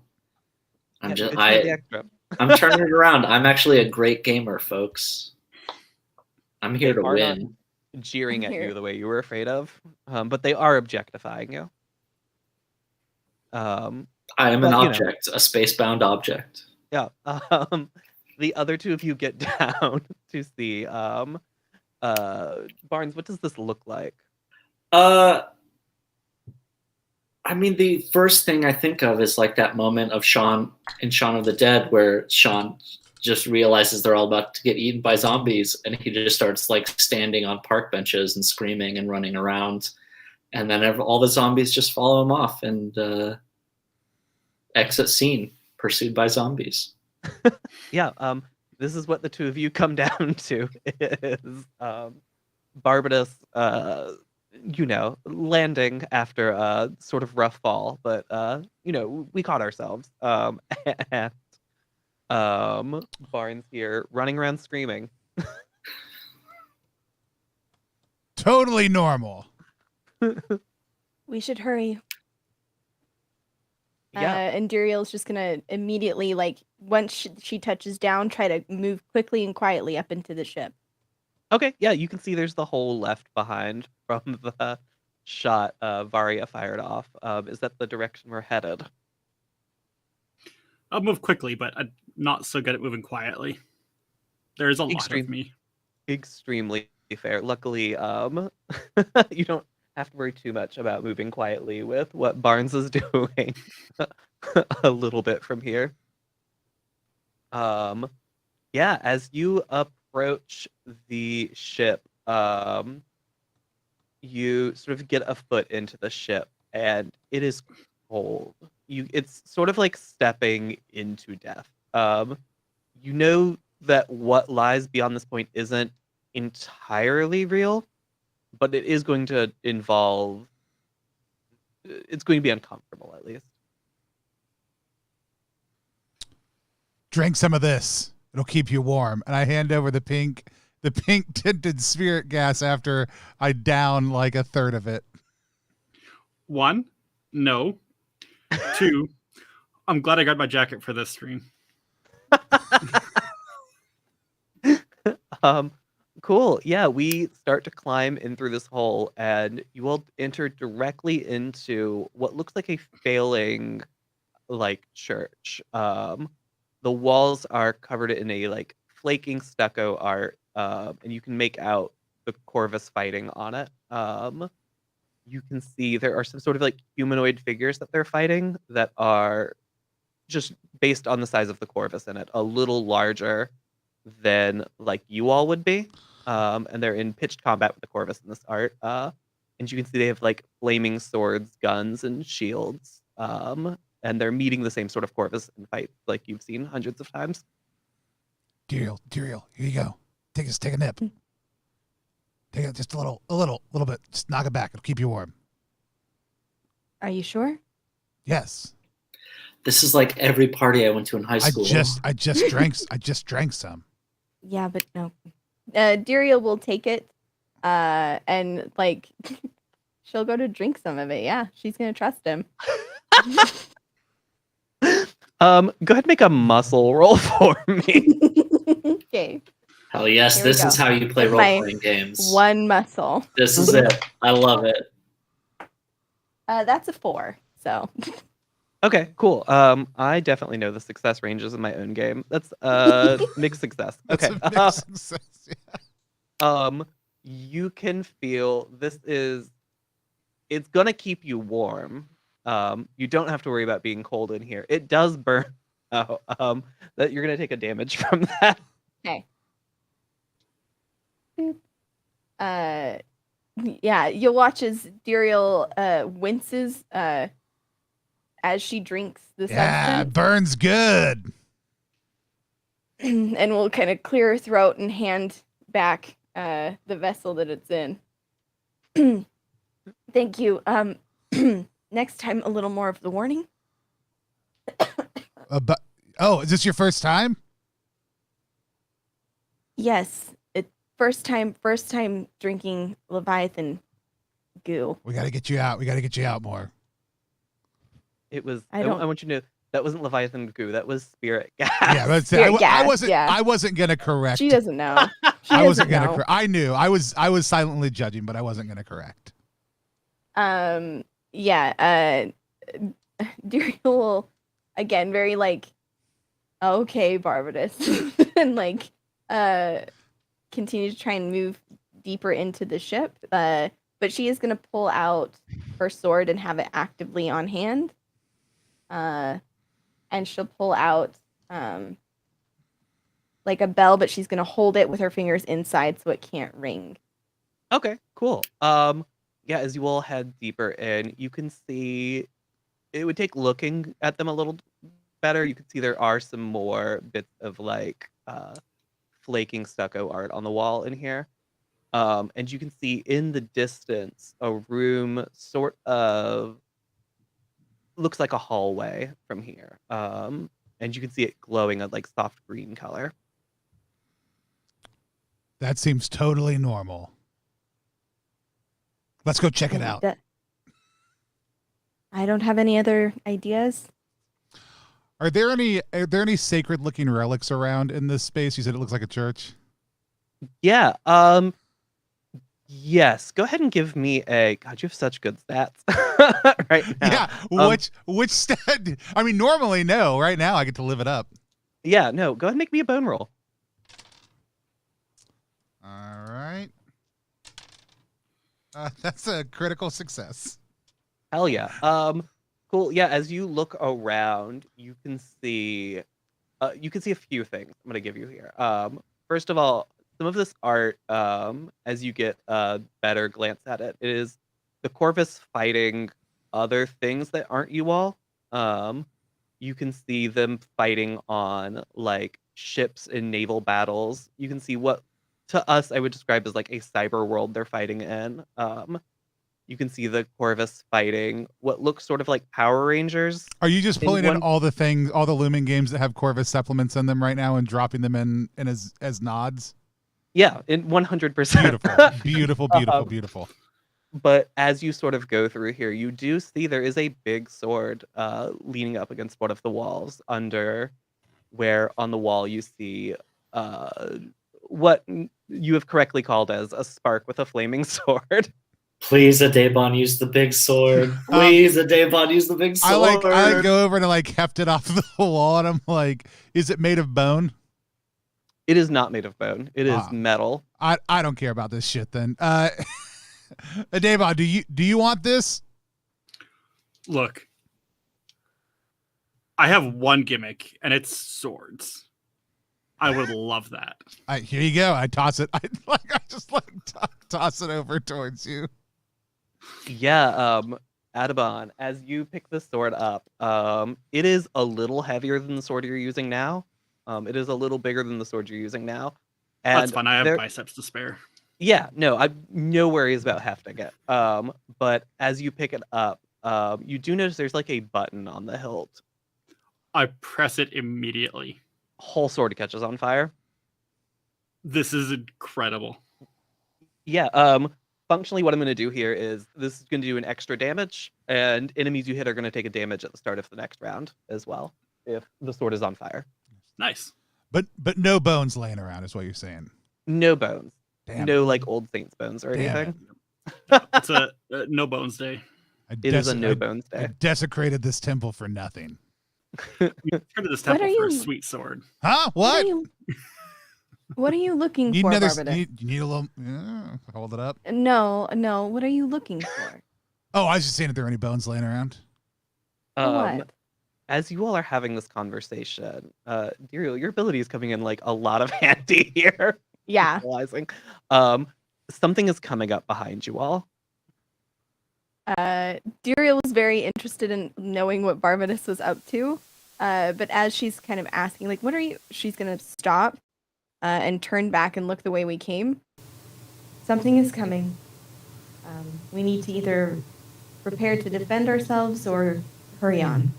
I'm Yeah, just it's not the extra. I'm turning it around. I'm actually a great gamer, folks. I'm here They to are not win. jeering I'm at here. you the way you were afraid of, but they are objectifying you. I am but, an you know. object, a space-bound object. Yeah. The other two of you get down to see Barnes. What does this look like? I mean, the first thing I think of is like that moment of Shaun in Shaun of the Dead where Shaun just realizes they're all about to get eaten by zombies, and he just starts like standing on park benches and screaming and running around, and then all the zombies just follow him off and exit scene, pursued by zombies. Yeah. This is what the two of you come down to is Barbados landing after a sort of rough fall, but we caught ourselves. And Barnes here running around screaming. Totally normal. We should hurry. Yeah. And Duriel's just gonna immediately, like, once she touches down, try to move quickly and quietly up into the ship. Okay. Yeah, you can see there's the hole left behind from the shot Varia fired off. Is that the direction we're headed? I'll move quickly, but I'm not so good at moving quietly. There's a lot of me. Extremely fair. Luckily, you don't have to worry too much about moving quietly with what Barnes is doing a little bit from here. Yeah, as you approach the ship, you sort of get a foot into the ship, and it is cold. It's sort of like stepping into death. You know that what lies beyond this point isn't entirely real, but it is going to involve. It's going to be uncomfortable, at least. Drink some of this. It'll keep you warm. And I hand over the pink tinted spirit gas after I down like a third of it. 1, no. 2, I'm glad I got my jacket for this stream. Cool. Yeah, we start to climb in through this hole, and you will enter directly into what looks like a failing, like, church. The walls are covered in a like flaking stucco art, and you can make out the Corvus fighting on it. You can see there are some sort of like humanoid figures that they're fighting that are just based on the size of the Corvus in it, a little larger than like you all would be. And they're in pitched combat with the Corvus in this art. And you can see they have like flaming swords, guns, and shields. And they're meeting the same sort of Corvus in fight like you've seen hundreds of times. Duriel, here you go. Take a nip. Take it just a little bit. Just knock it back. It'll keep you warm. Are you sure? Yes. This is like every party I went to in high school. I just drank some. Yeah, but no. Duriel will take it, and like she'll go to drink some of it. Yeah, she's gonna trust him. Go ahead and make a muscle roll for me. Okay. Hell yes, this is how you play role-playing games. 1 muscle. This is it. I love it. That's a 4. So. Okay, cool. I definitely know the success ranges in my own game. That's mixed success. Okay. That's a mixed success, yeah. You can feel it's gonna keep you warm. You don't have to worry about being cold in here. It does burn out. That you're gonna take a damage from that. Okay. Yeah, you'll watch as Duriel winces as she drinks the Yeah, substance. it burns good. And we'll kind of clear her throat and hand back the vessel that it's in. Thank you. Next time, a little more of the warning. Is this your first time? Yes, it's first time drinking Leviathan goo. We got to get you out. We got to get you out more. It was. I want you to know that wasn't Leviathan goo. That was spirit gas. Yeah, but I wasn't gonna correct. She doesn't know. I wasn't gonna. I knew. I was silently judging, but I wasn't gonna correct. Yeah. Duriel will, again, very like, okay, Barbatus, and like, continue to try and move deeper into the ship. But she is gonna pull out her sword and have it actively on hand. And she'll pull out like a bell, but she's gonna hold it with her fingers inside so it can't ring. Okay, cool. Yeah, as you all head deeper in, you can see it would take looking at them a little better. You can see there are some more bits of like flaking stucco art on the wall in here. And you can see in the distance a room sort of looks like a hallway from here. And you can see it glowing a like soft green color. That seems totally normal. Let's go check it out. I don't have any other ideas. Are there any sacred looking relics around in this space? You said it looks like a church. Yeah. Yes. Go ahead and give me a. God, you have such good stats right now. Yeah. Which stat? I mean, normally no. Right now, I get to live it up. Yeah. No. Go ahead and make me a bone roll. All right. That's a critical success. Hell yeah. Cool. Yeah. As you look around, you can see a few things I'm gonna give you here. First of all, some of this art, as you get a better glance at it, is the Corvus fighting other things that aren't you all. You can see them fighting on like ships in naval battles. You can see what to us I would describe as like a cyber world they're fighting in. You can see the Corvus fighting what looks sort of like Power Rangers. Are you just pulling in all the looming games that have Corvus supplements in them right now and dropping them in as nods? Yeah, in 100%. Beautiful. But as you sort of go through here, you do see there is a big sword leaning up against one of the walls under where on the wall you see what you have correctly called as a spark with a flaming sword. Please, Adebon, use the big sword. Please, Adebon, use the big sword. I go over and like heft it off the wall, and I'm like, is it made of bone? It is not made of bone. It is metal. I don't care about this shit then. Adebon, do you want this? Look, I have one gimmick, and it's swords. I would love that. Here you go. I toss it. I just toss it over towards you. Yeah, Adabon, as you pick the sword up, it is a little heavier than the sword you're using now. It is a little bigger than the sword you're using now. And that's fine. I have biceps to spare. Yeah, no, I'm no worries about hefting it. But as you pick it up, you do notice there's like a button on the hilt. I press it immediately. Whole sword catches on fire. This is incredible. Yeah, functionally what I'm going to do here is this is going to do an extra damage, and enemies you hit are going to take a damage at the start of the next round as well, if the sword is on fire. Nice. But no bones laying around is what you're saying. No bones. Damn. No like old saints bones or anything. It's a no bones day. It is a no bones day. I desecrated this temple for nothing. You turned this temple for a sweet sword. Huh? What? What are you looking for, Barbados? You need a little... hold it up. No. What are you looking for? Oh, I was just saying if there are any bones laying around. What? As you all are having this conversation, Diriel, your ability is coming in like a lot of handy here. Yeah. Realizing. Something is coming up behind you all. Diriel was very interested in knowing what Barbados was up to. But as she's kind of asking, like, what are you... She's going to stop and turn back and look the way we came. Something is coming. We need to either prepare to defend ourselves or hurry on.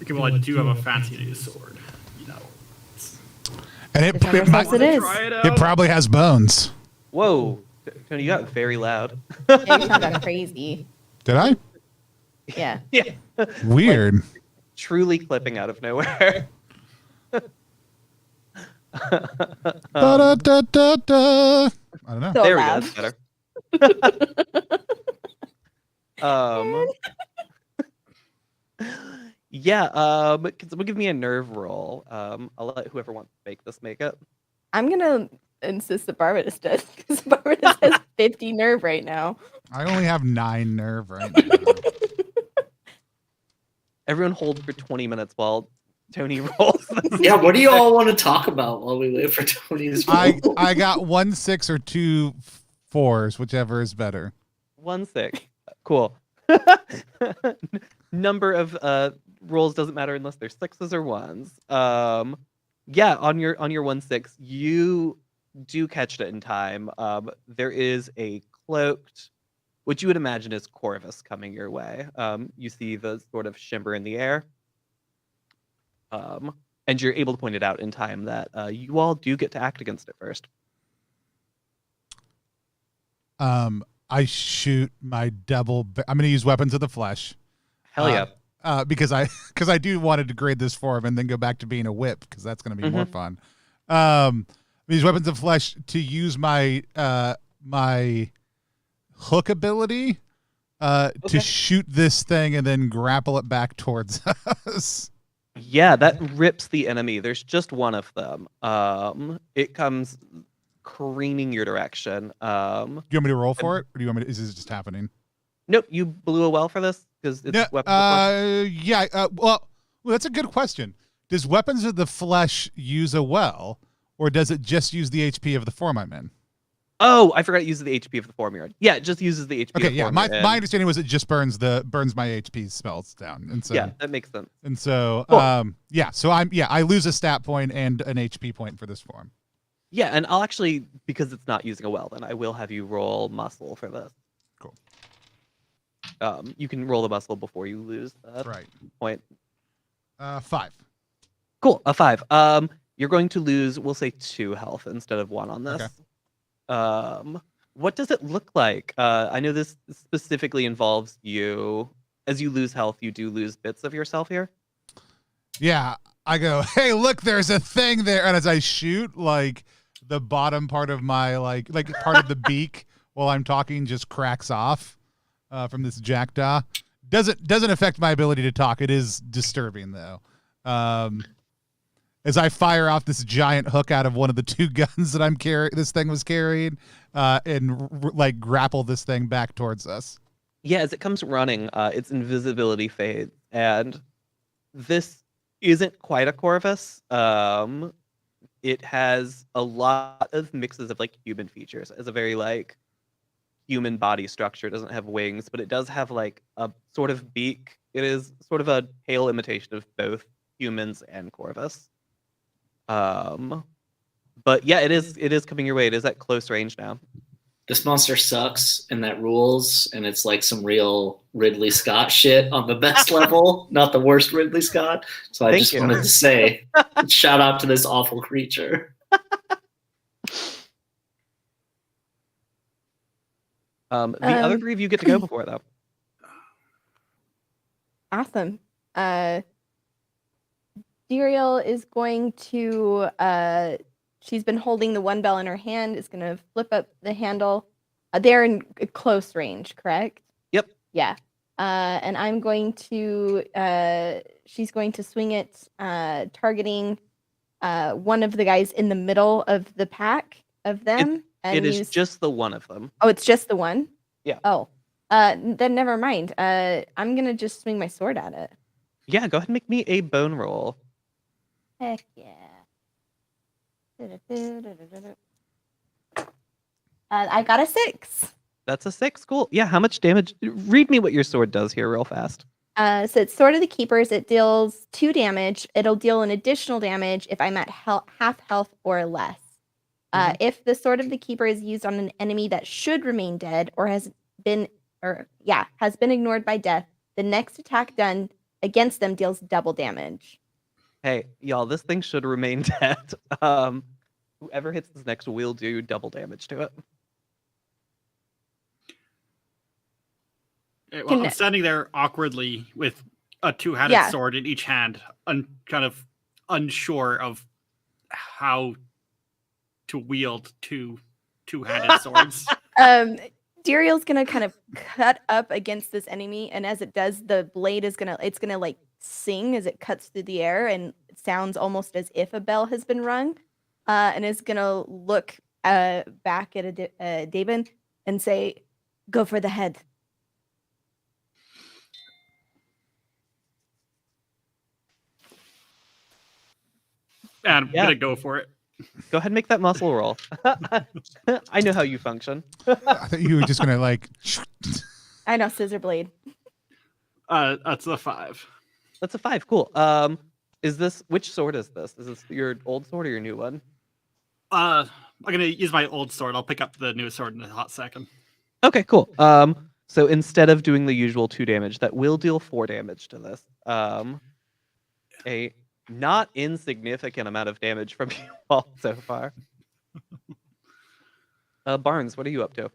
Okay, well, I do have a fancy new sword. You know. And it probably has bones. Whoa. Tony, you got very loud. Yeah, you sound crazy. Did I? Yeah. Yeah. Weird. Like, truly clipping out of nowhere. Da, da, da, da. I don't know. So there loud. we go. That's better. Yeah. Can someone give me a nerve roll? I'll let whoever wants to make it. I'm gonna insist that Barbados does, because Barbados has 50 nerve right now. I only have 9 nerve right now. Everyone hold for 20 minutes while Tony rolls. Yeah, what do you all want to talk about while we wait for Tony's roll? I got 1 6 or 2 4s, whichever is better. 1 6. Cool. Number of rolls doesn't matter unless they're 6s or 1s. Yeah, on your 1 6, you do catch it in time. There is a cloaked, what you would imagine is Corvus coming your way. You see the sort of shimmer in the air. And you're able to point it out in time that you all do get to act against it first. I shoot my double. I'm going to use Weapons of the Flesh. Hell yeah. Because I do want to degrade this form and then go back to being a whip because that's going to be more fun. These Weapons of Flesh to use my my hook ability to shoot this thing and then grapple it back towards us. Yeah, that rips the enemy. There's just one of them. It comes careening your direction. Do you want me to roll for it, or do you want me to, is this just happening? Nope, you blew a well for this because it's No, Weapons of Flesh. yeah. Well, that's a good question. Does Weapons of the Flesh use a well, or does it just use the HP of the form I'm in? Oh, I forgot it uses the HP of the form you're in. Yeah, it just uses the HP. Okay, of the yeah. form My you're in. understanding was it just burns my HP spells down, and so Yeah, that makes sense. and so Cool. yeah. So I lose a stat point and an HP point for this form. Yeah, and I'll actually, because it's not using a well, then I will have you roll muscle for this. Cool. You can roll the muscle before you lose that Right. point. 5. Cool, a 5. You're going to lose, we'll say 2 health instead of 1 on this. Okay. What does it look like? I know this specifically involves you. As you lose health, you do lose bits of yourself here. Yeah, I go, hey, look, there's a thing there, and as I shoot, like the bottom part of my like part of the beak while I'm talking just cracks off from this jackdaw. Doesn't affect my ability to talk. It is disturbing though. As I fire off this giant hook out of one of the 2 guns that this thing was carrying, and like grapple this thing back towards us. Yeah, as it comes running, its invisibility fades, and this isn't quite a Corvus. It has a lot of mixes of like human features. It's a very like human body structure. It doesn't have wings, but it does have like a sort of beak. It is sort of a pale imitation of both humans and Corvus. But yeah, it is coming your way. It is at close range now. This monster sucks and that rules, and it's like some real Ridley Scott shit on the best level, not the worst Ridley Scott. So I Thank just you. wanted to say, shout out to this awful creature. The other 3 of you get to go before though. Awesome. Duriel is going to she's been holding the one bell in her hand, is going to flip up the handle. They're in close range, correct? Yep. Yeah. And I'm going to she's going to swing it targeting one of the guys in the middle of the pack of them. It is just the one of them. Oh, it's just the one? Yeah. Oh. Then never mind. I'm going to just swing my sword at it. Yeah, go ahead and make me a bone roll. Heck yeah. I got a 6. That's a 6. Cool. Yeah, how much damage? Read me what your sword does here real fast. So it's Sword of the Keepers. It deals 2 damage. It'll deal an additional damage if I'm at half health or less. If the Sword of the Keeper is used on an enemy that should remain dead or has been ignored by death, the next attack done against them deals double damage. Hey, y'all, this thing should remain dead. Whoever hits this next will do double damage to it. Well, I'm standing there awkwardly with a 2-handed sword in each hand, kind of unsure of how to wield two-handed swords. Duriel's gonna kind of cut up against this enemy, and as it does, the blade is gonna like sing as it cuts through the air, and it sounds almost as if a bell has been rung, and is gonna look back at Daven and say, "Go for the head." And I'm gonna go for it. Go ahead and make that muscle roll. I know how you function. I thought you were just gonna like. I know, scissor blade. That's a 5. That's a 5. Cool. Which sword is this? Is this your old sword or your new one? I'm gonna use my old sword. I'll pick up the new sword in a hot second. Okay, cool. So instead of doing the usual 2 damage, that will deal 4 damage to this. A not insignificant amount of damage from you all so far. Barnes, what are you up to?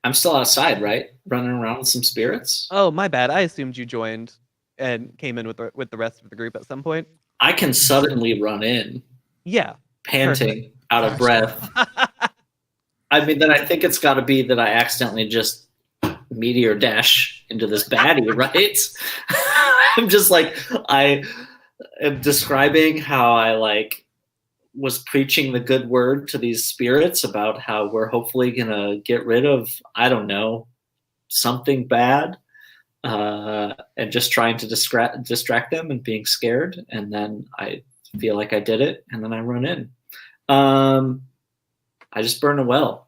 I'm still outside, right? Running around with some spirits. Oh, my bad. I assumed you joined and came in with the rest of the group at some point. I can suddenly run in, Yeah. panting, out of Fast breath. I mean, then I think it's got to be that I accidentally just meteor dash into this baddie, right? I'm just like, I am describing how I like was preaching the good word to these spirits about how we're hopefully gonna get rid of, I don't know, something bad, and just trying to distract them and being scared. And then I feel like I did it, and then I run in. I just burn a well,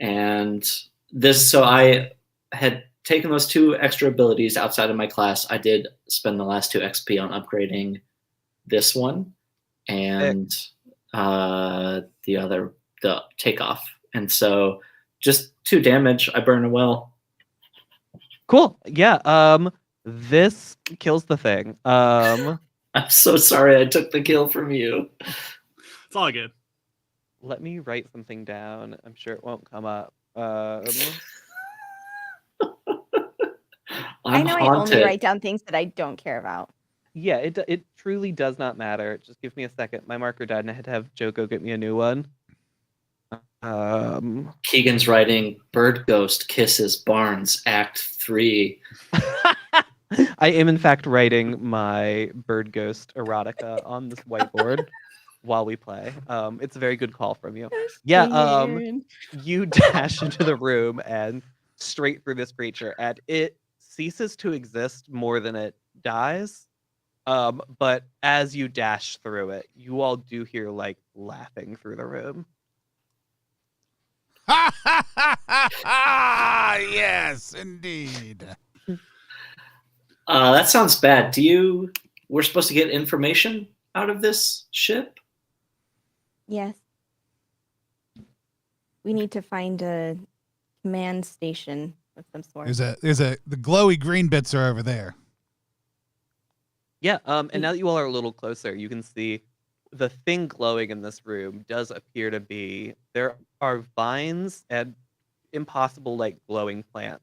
and so I had taken those 2 extra abilities outside of my class. I did spend the last 2 XP on upgrading this one and the takeoff. And so just 2 damage, I burn a well. Cool. Yeah. This kills the thing. I'm so sorry I took the kill from you. It's all good. Let me write something down. I'm sure it won't come up. I I'm know I haunted. only write down things that I don't care about. Yeah, it truly does not matter. Just give me a second. My marker died and I had to have Joe go get me a new one. Keegan's writing Bird Ghost Kisses Barnes Act 3. I am in fact writing my bird ghost erotica on this whiteboard while we play. It's a very good call from you. Yeah, you dash into the room and straight through this creature, and it ceases to exist more than it dies. But as you dash through it, you all do hear like laughing through the room. Yes, indeed. That sounds bad. We're supposed to get information out of this ship? Yes. We need to find a command station of some sort. The glowy green bits are over there. Yeah, and now that you all are a little closer, you can see the thing glowing in this room does appear to be, there are vines and impossible like glowing plants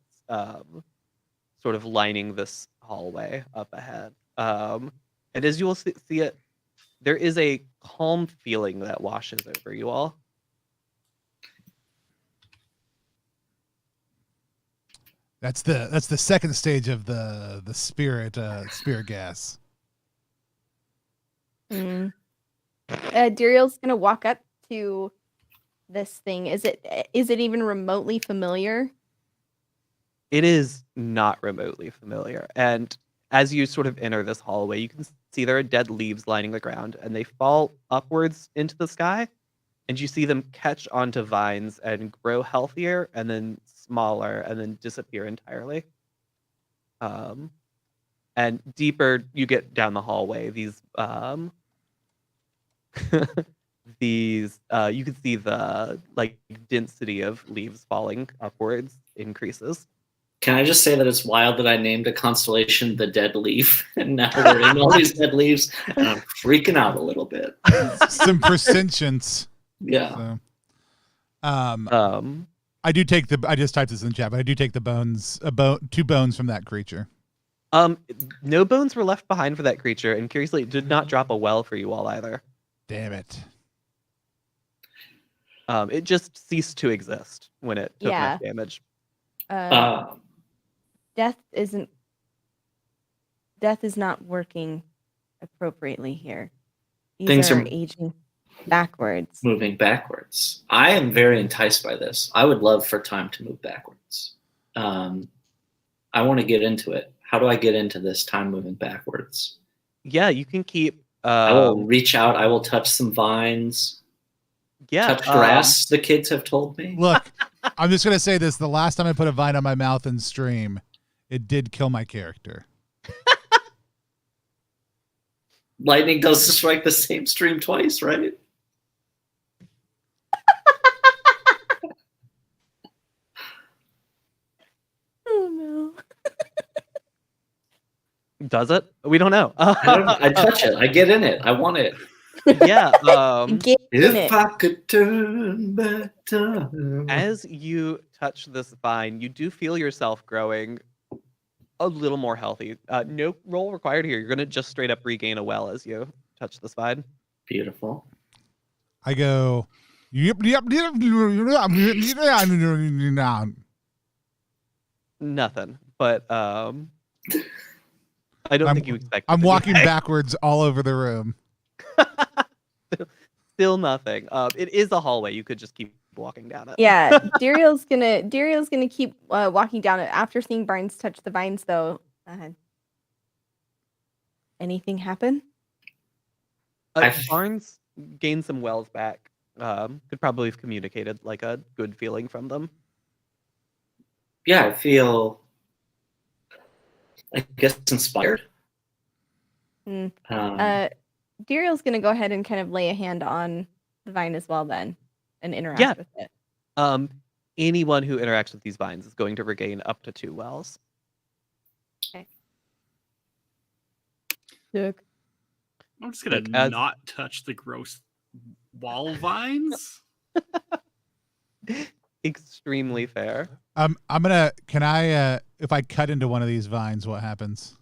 sort of lining this hallway up ahead. And as you will see it, there is a calm feeling that washes over you all. That's the second stage of the spirit gas. Duriel's gonna walk up to this thing. Is it even remotely familiar? It is not remotely familiar. And as you sort of enter this hallway, you can see there are dead leaves lining the ground, and they fall upwards into the sky. And you see them catch onto vines and grow healthier, and then smaller, and then disappear entirely. And deeper you get down the hallway, these you can see the like density of leaves falling upwards increases. Can I just say that it's wild that I named a constellation the Dead Leaf, and now we're in all these dead leaves, and I'm freaking out a little bit. Some presentience. Yeah. So, I do take I just typed this in the chat, but I do take the bones, 2 bones from that creature. No bones were left behind for that creature, and curiously, it did not drop a well for you all either. Damn it. It just ceased to exist when it took enough damage. Death is not working appropriately here. Things are aging backwards. Moving backwards. I am very enticed by this. I would love for time to move backwards. I want to get into it. How do I get into this time moving backwards? Yeah, you can keep... I will reach out. I will touch some vines. Yeah. Touch grass, the kids have told me. Look, I'm just going to say this. The last time I put a vine on my mouth in stream, it did kill my character. Lightning does strike the same stream twice, right? Oh no. Does it? We don't know. I touch it. I get in it. I want it. Yeah. Get in If it. I could turn back time. As you touch this vine, you do feel yourself growing a little more healthy. No roll required here. You're gonna just straight up regain a well as you touch this vine. Beautiful. I go, yep. Nothing. But I don't think you expect. I'm walking backwards all over the room. Still nothing. It is a hallway. You could just keep walking down it. Yeah, Dariel's gonna keep walking down it after seeing Barnes touch the vines. Though, anything happen? Barnes gained some wells back. Could probably have communicated like a good feeling from them. Yeah, I feel, I guess, inspired. Dariel's gonna go ahead and kind of lay a hand on the vine as well, then, and interact with it. Anyone who interacts with these vines is going to regain up to 2 wells. Okay. I'm just gonna not touch the gross wall vines. Extremely fair. I'm gonna. Can I? If I cut into one of these vines, what happens?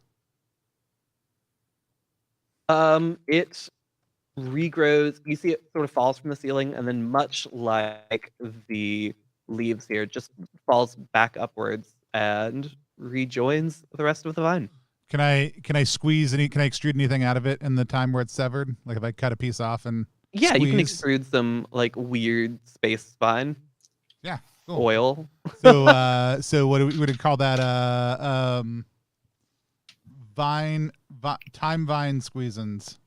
It regrows. You see it sort of falls from the ceiling, and then much like the leaves here, just falls back upwards and rejoins the rest of the vine. Can I squeeze any? Can I extrude anything out of it in the time where it's severed? Like if I cut a piece off and Yeah, squeeze? You can extrude some like weird space vine. Yeah, cool. Oil. So what do we call that? Time vine squeezins.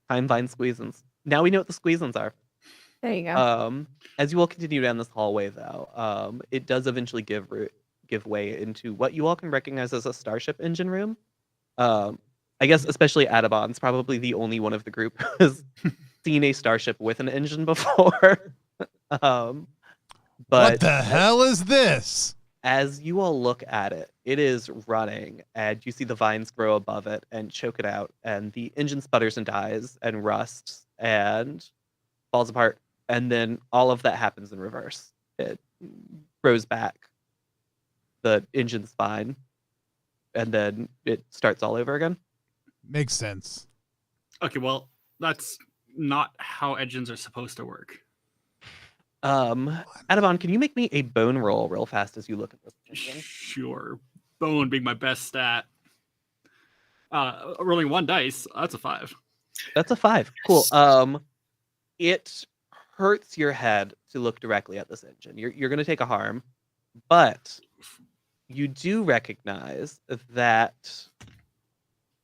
Time vine squeezins. Now we know what the squeezins are. There you go. As you all continue down this hallway, though, it does eventually give way into what you all can recognize as a starship engine room. I guess especially Adabon's probably the only one of the group who has seen a starship with an engine before. But what the hell is this? As you all look at it, it is running, and you see the vines grow above it and choke it out, and the engine sputters and dies and rusts and falls apart, and then all of that happens in reverse. It grows back, the engine's fine, and then it starts all over again. Makes sense. Okay, well, that's not how engines are supposed to work. Adabon, can you make me a bone roll real fast as you look at this engine? Sure. Bone being my best stat. Rolling 1 dice, that's a 5. That's a 5. Cool. It hurts your head to look directly at this engine. You're going to take a harm, but you do recognize that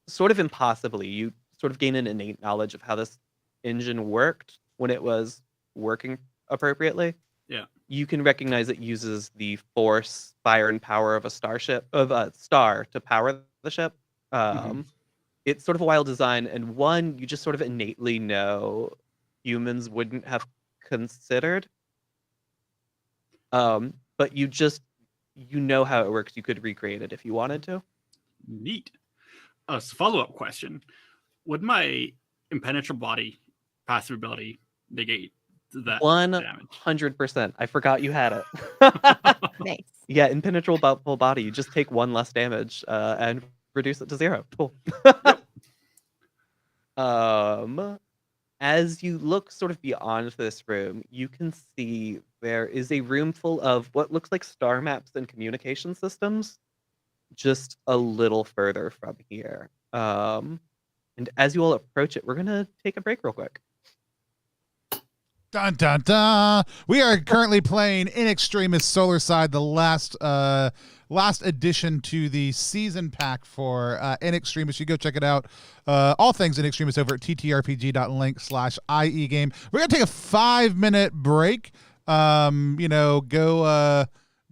sort of impossibly, you sort of gain an innate knowledge of how this engine worked when it was working appropriately. Yeah. You can recognize it uses the force, fire, and power of a star to power the ship. It's sort of a wild design, and one you just sort of innately know humans wouldn't have considered. But you know how it works. You could recreate it if you wanted to. Neat. Follow-up question. Would my impenetrable body passive ability negate that 100%. I forgot you had it. Nice. Yeah, impenetrable body. You just take 1 less damage and reduce it to 0. Cool. As you look sort of beyond this room, you can see there is a room full of what looks like star maps and communication systems, just a little further from here. And as you all approach it, we're gonna take a break real quick. Dun dun dun! We are currently playing In Extremis Solacide, the last addition to the season pack for In Extremis. You go check it out. All things In Extremis over at ttrpg.link/IEGame. We're gonna take a 5-minute break.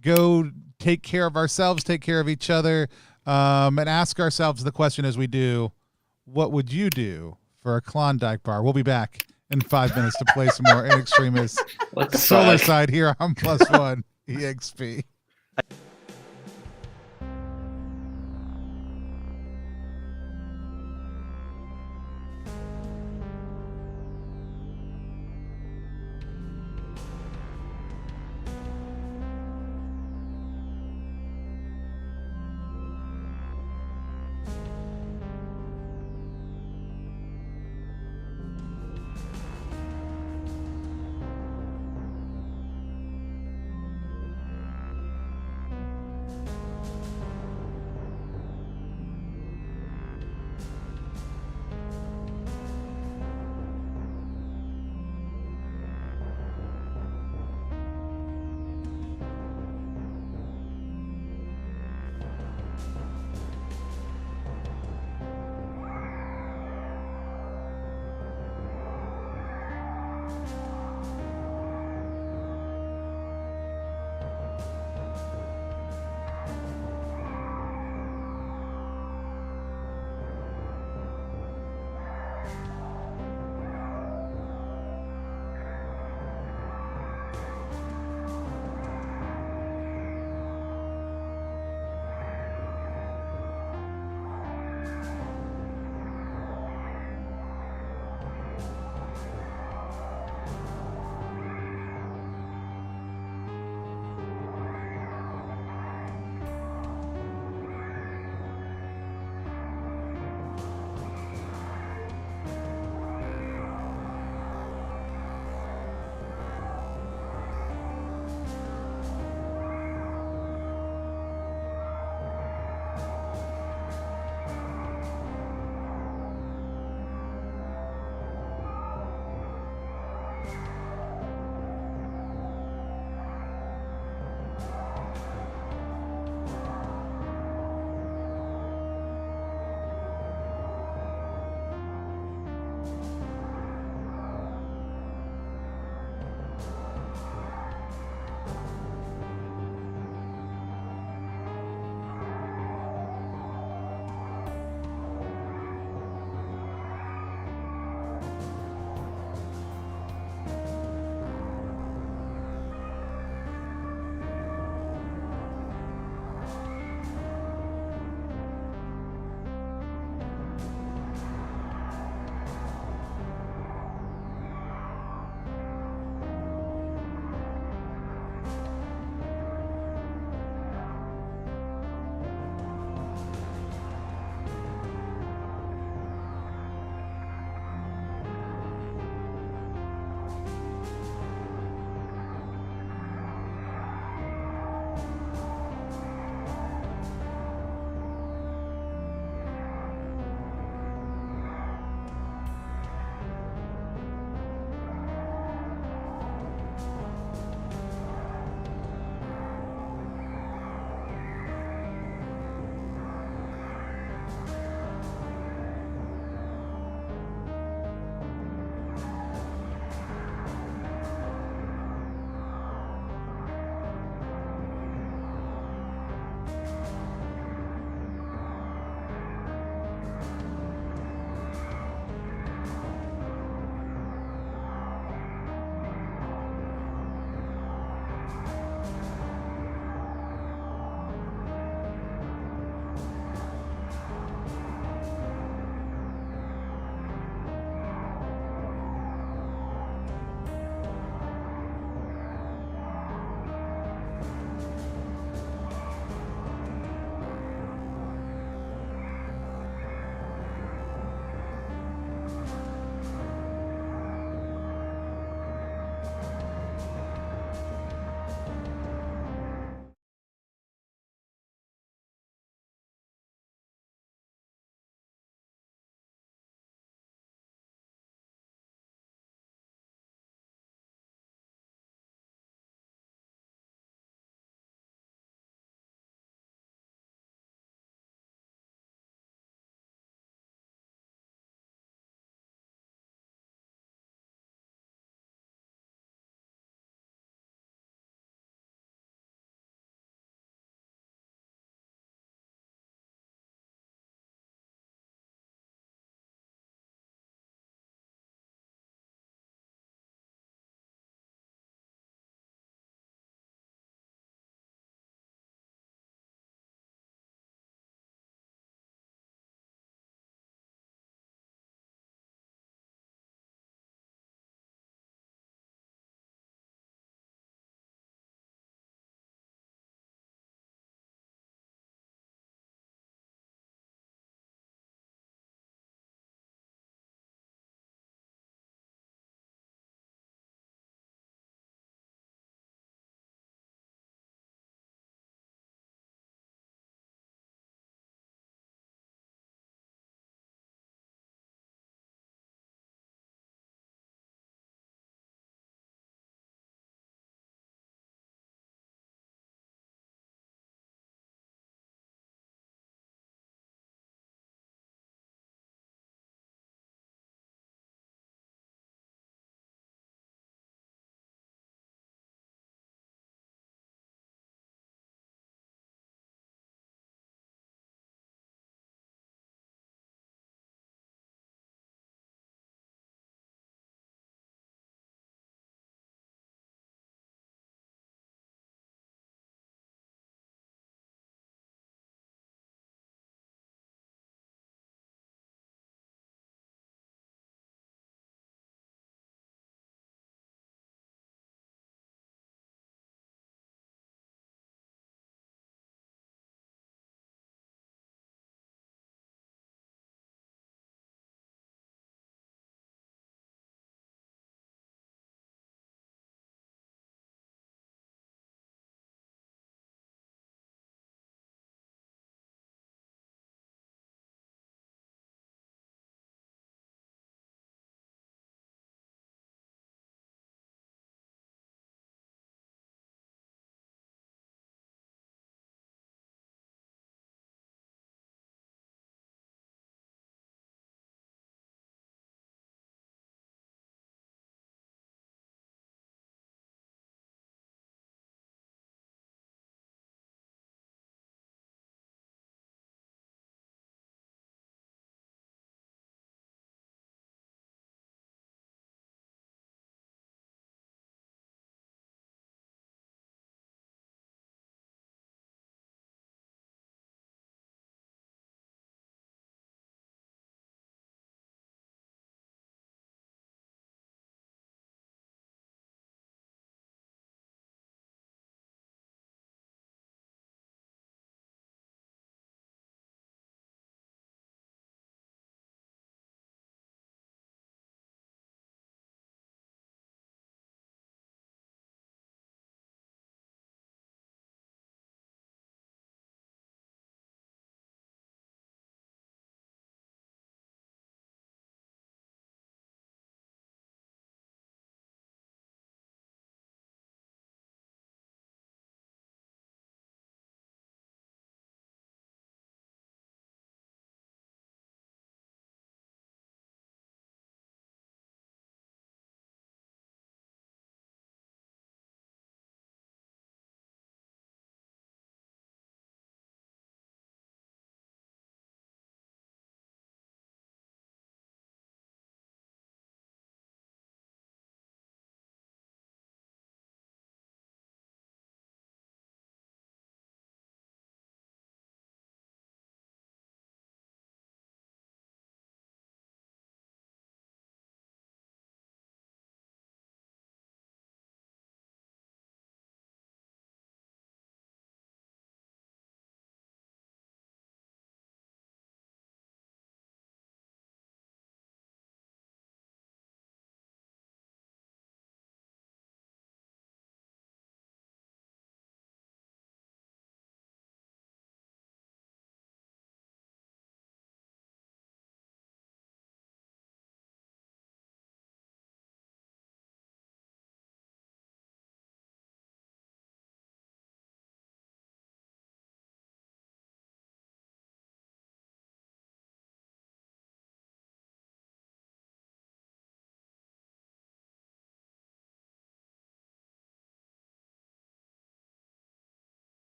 Go take care of ourselves, take care of each other, and ask ourselves the question as we do: what would you do for a Klondike bar? We'll be back in 5 minutes to play some more In Extremis Solacide here on +1 EXP.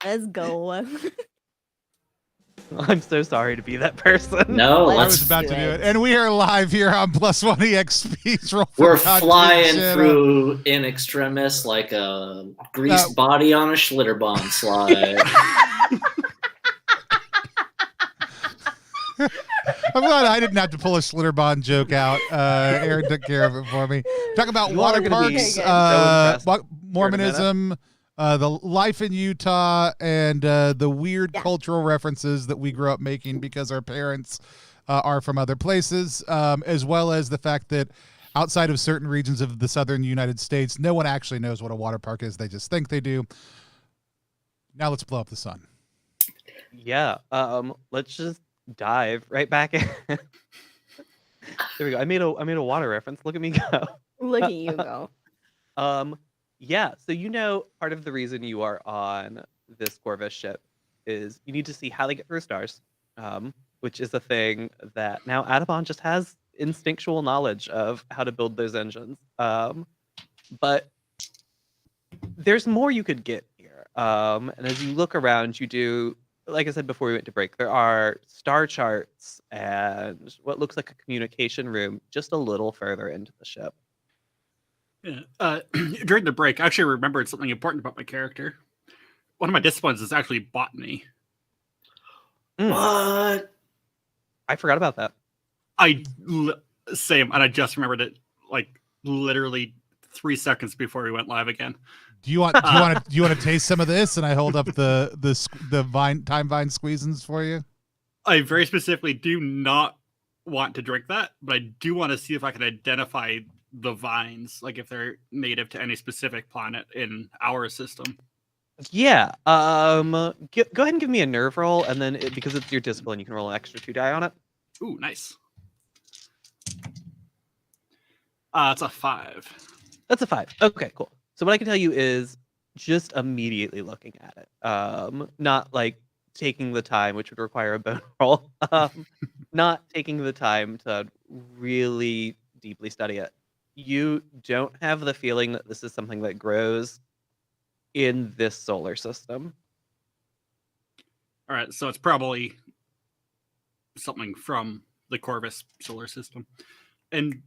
Let's go. I'm so sorry to be that person. No, Let's I was let's. about to do do it. it. And we are live here on Plus One EXP's Roll for We're Content flying channel. through In Extremis like a greased body on a Schlitterbahn slide. I'm glad I didn't have to pull a Schlitterbahn joke out. Aaron took care of it for me. Talk about You all are water gonna be parks, so impressed Mormonism, the life in Utah, and the weird cultural references that we grew up making because our parents are from other places, as well as the fact that outside of certain regions of the southern United States, no one actually knows what a water park is. They just think they do. Now let's blow up the sun. Yeah. Let's just dive right back in. There we go. I made a water reference. Look at me go. Look at you go. Yeah, so part of the reason you are on this Corvus ship is you need to see how they get through stars, which is a thing that now Adabon just has instinctual knowledge of how to build those engines. But there's more you could get here. And as you look around, you do, like I said before we went to break, there are star charts and what looks like a communication room just a little further into the ship. Yeah. During the break, I actually remembered something important about my character. One of my disciplines is actually botany. What? I forgot about that. Same, and I just remembered it like literally 3 seconds before we went live again. Do you want to taste some of this? And I hold up the time vine squeezins for you. I very specifically do not want to drink that, but I do want to see if I can identify the vines, like if they're native to any specific planet in our system. Yeah. Go ahead and give me a nerve roll, and then because it's your discipline, you can roll an extra 2 die on it. Ooh, nice. It's a 5. That's a 5. Okay, cool. So what I can tell you is just immediately looking at it, not like taking the time, which would require a bone roll, not taking the time to really deeply study it. You don't have the feeling that this is something that grows in this solar system. All right, so it's probably something from the Corvus solar system. And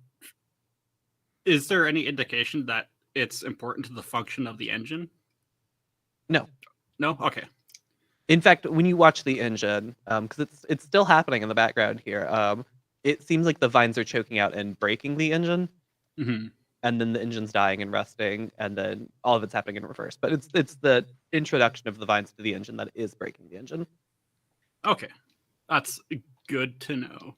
is there any indication that it's important to the function of the engine? No. No? Okay. In fact, when you watch the engine, because it's still happening in the background here, it seems like the vines are choking out and breaking the engine. Mm-hmm. And then the engine's dying and resting, and then all of it's happening in reverse. But it's the introduction of the vines to the engine that is breaking the engine. Okay. That's good to know.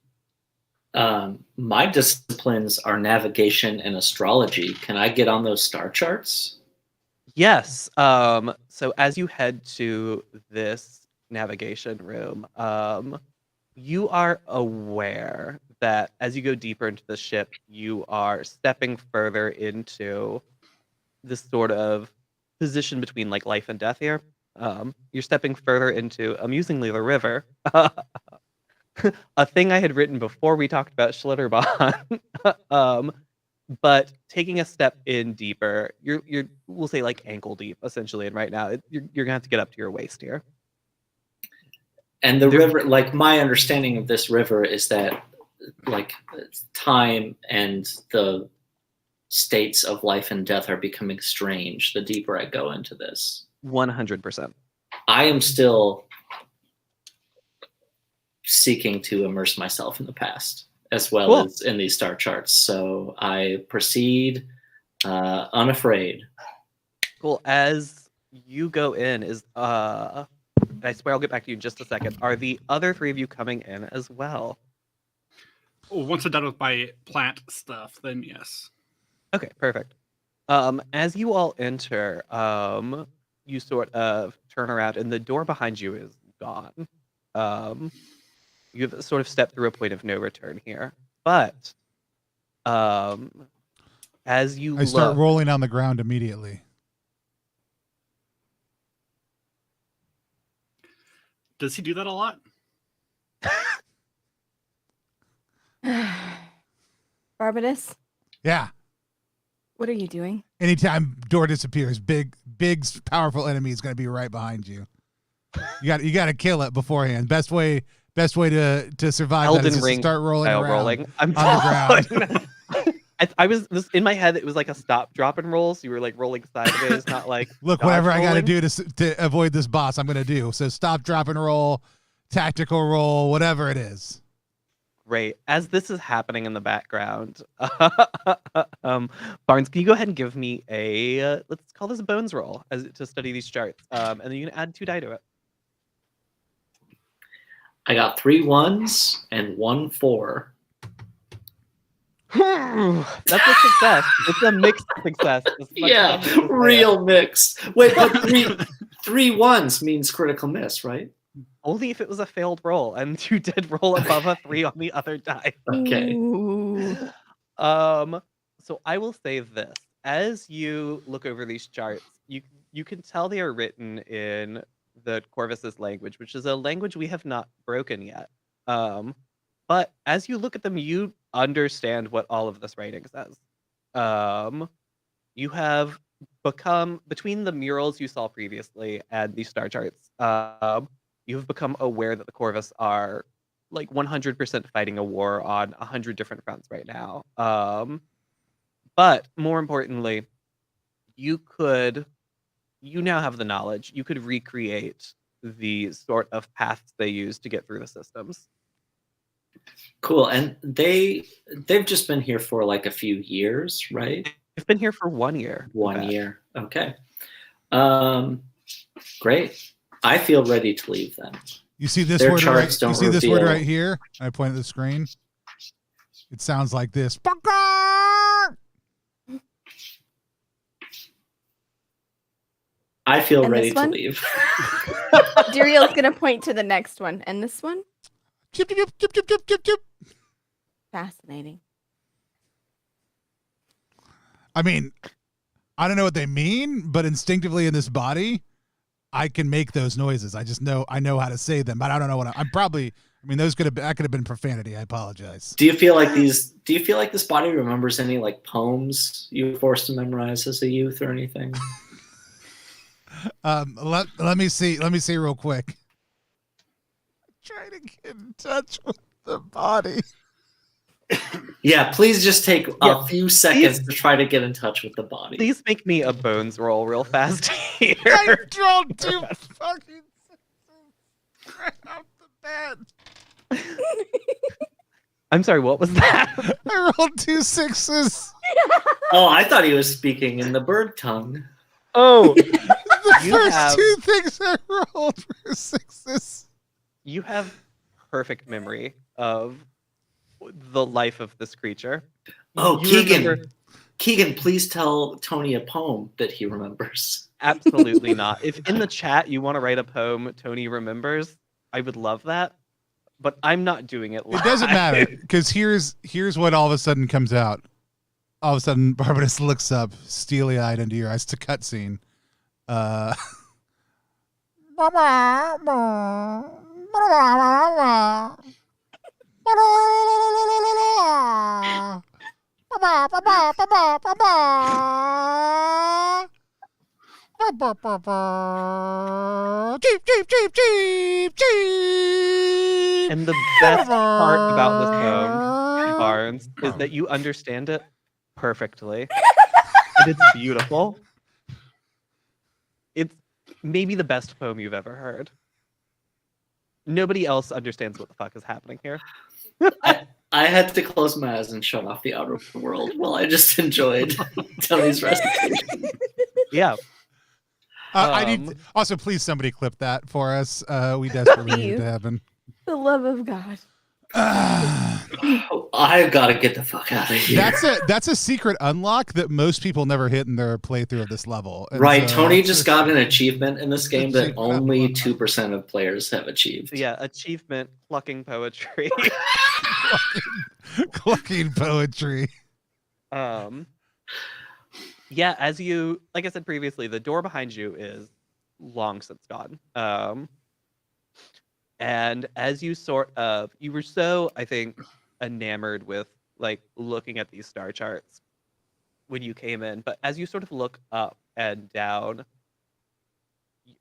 My disciplines are navigation and astrology. Can I get on those star charts? Yes. So as you head to this navigation room, you are aware that as you go deeper into the ship, you are stepping further into this sort of position between like life and death here. You're stepping further into, amusingly, the river. A thing I had written before we talked about Schlitterbahn. But taking a step in deeper, you're we'll say like ankle deep essentially, and right now you're gonna have to get up to your waist here. And the river, like my understanding of this river is that like time and the states of life and death are becoming strange the deeper I go into this. 100%. I am still seeking to immerse myself in the past as well as in these star charts. So I proceed unafraid. Cool. As you go in, I swear I'll get back to you in just a second. Are the other 3 of you coming in as well? Once I'm done with my plant stuff, then yes. Okay, perfect. As you all enter, you sort of turn around and the door behind you is gone. You've sort of stepped through a point of no return here. But as you start rolling on the ground immediately. Does he do that a lot? Barbatus, Yeah. what are you doing? Anytime door disappears, big, powerful enemy is going to be right behind you. You got to kill it beforehand. Best way to survive that Elden is just to Ring start rolling style around rolling. I'm on the ground. I was this in my head. It was like a stop, drop, and roll. So you were like rolling sideways, not like Look, dodge whatever I got to rolling. do to avoid this boss, I'm going to do. So stop, drop, and roll, tactical roll, whatever it is. Great. As this is happening in the background, Barnes, can you go ahead and give me a let's call this a bones roll as to study these charts, and then you can add 2 die to it. I got 3 1s and 1 4. That's a success. It's a mixed success. As much as I Yeah, hate to say it. real mixed. Wait, but 3 1s means critical miss, right? Only if it was a failed roll, and you did roll above a 3 on the other die. Okay. Ooh. So I will say this: as you look over these charts, you can tell they are written in the Corvus's language, which is a language we have not broken yet. But as you look at them, you understand what all of this writing says. You have become, between the murals you saw previously and the star charts, you've become aware that the Corvus are like 100% fighting a war on 100 different fronts right now. But more importantly, you now have the knowledge. You could recreate the sort of paths they use to get through the systems. Cool. And they've just been here for like a few years, right? They've been here for 1 year. 1 year. Okay. Great. I feel ready to leave then. You see this Their word charts right? don't You see this word reveal- right here? I point at the screen. It sounds like this. I feel And ready this to one? leave. Duriel's gonna point to the next one, and this one. Chip, chip, chip, chip, chip, chip, chip. Fascinating. I mean, I don't know what they mean, but instinctively in this body, I can make those noises. I know how to say them, but I don't know what I'm probably. I mean, that could have been profanity. I apologize. Do you feel like this body remembers any like poems you were forced to memorize as a youth or anything? Let me see real quick. Try to get in touch with the body. Yeah, please just take Yeah, a few seconds to try to get in touch with the body. Please make me a bones roll real fast here. I rolled 2 fucking sixes right off the bat. I'm sorry, what was that? I rolled 2 6s. Oh, I thought he was speaking in the bird tongue. Oh, The You first have- 2 things I rolled were 6s. you have perfect memory of the life of this creature. Oh, You remember- Keegan, please tell Tony a poem that he remembers. Absolutely not. If in the chat you want to write a poem Tony remembers, I would love that. But I'm not doing it live. It doesn't matter because here's what all of a sudden comes out. All of a sudden, Barbatus looks up, steely-eyed into your eyes. It's a cutscene. Cheep, cheep, cheep, cheep, cheep. And the best part about this poem, Barnes, is that you understand it perfectly. And it's beautiful. It's maybe the best poem you've ever heard. Nobody else understands what the fuck is happening here. I had to close my eyes and shut off the outer world while I just enjoyed Tony's recitation. Yeah. I need also please somebody clip that for us. We desperately need it to happen. The love of God. I've got to get the fuck out of here. That's a secret unlock that most people never hit in their playthrough of this level. And Right, so Tony it's just got an achievement in this game that Achievement only unlocked. 2% of players have achieved. Yeah, achievement, plucking poetry. clucking poetry. Yeah, as you, like I said previously, the door behind you is long since gone. And as you you were so, I think, enamored with like looking at these star charts when you came in, but as you sort of look up and down,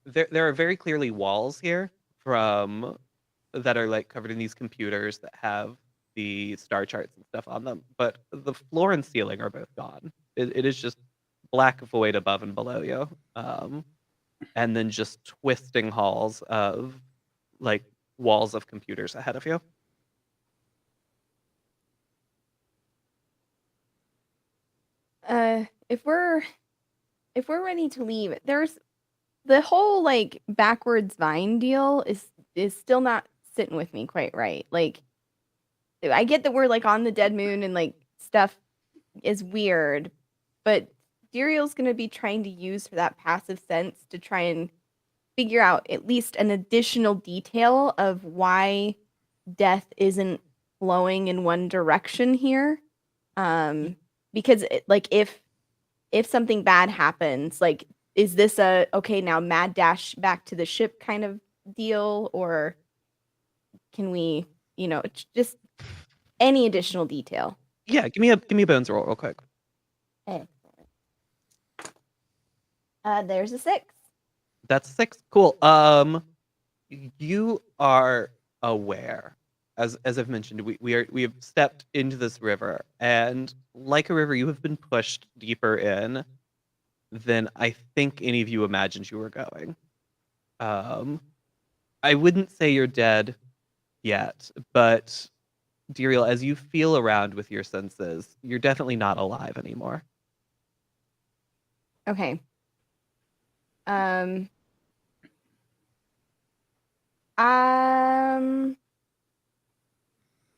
there are very clearly walls here from that are like covered in these computers that have the star charts and stuff on them, but the floor and ceiling are both gone. It is just black void above and below you, and then just twisting halls of like walls of computers ahead of you. If we're ready to leave, there's the whole like backwards vine deal is still not sitting with me quite right. Like, I get that we're like on the dead moon and like stuff is weird, but Duriel's gonna be trying to use that passive sense to try and figure out at least an additional detail of why death isn't flowing in one direction here. Because like if something bad happens, like is this a okay now mad dash back to the ship kind of deal, or can we, just any additional detail? Yeah, give me a bones roll real quick. Excellent. There's a 6. That's 6. Cool. You are aware, as I've mentioned, we have stepped into this river, and like a river, you have been pushed deeper in than I think any of you imagined you were going. I wouldn't say you're dead yet, but Duriel, as you feel around with your senses, you're definitely not alive anymore. Okay.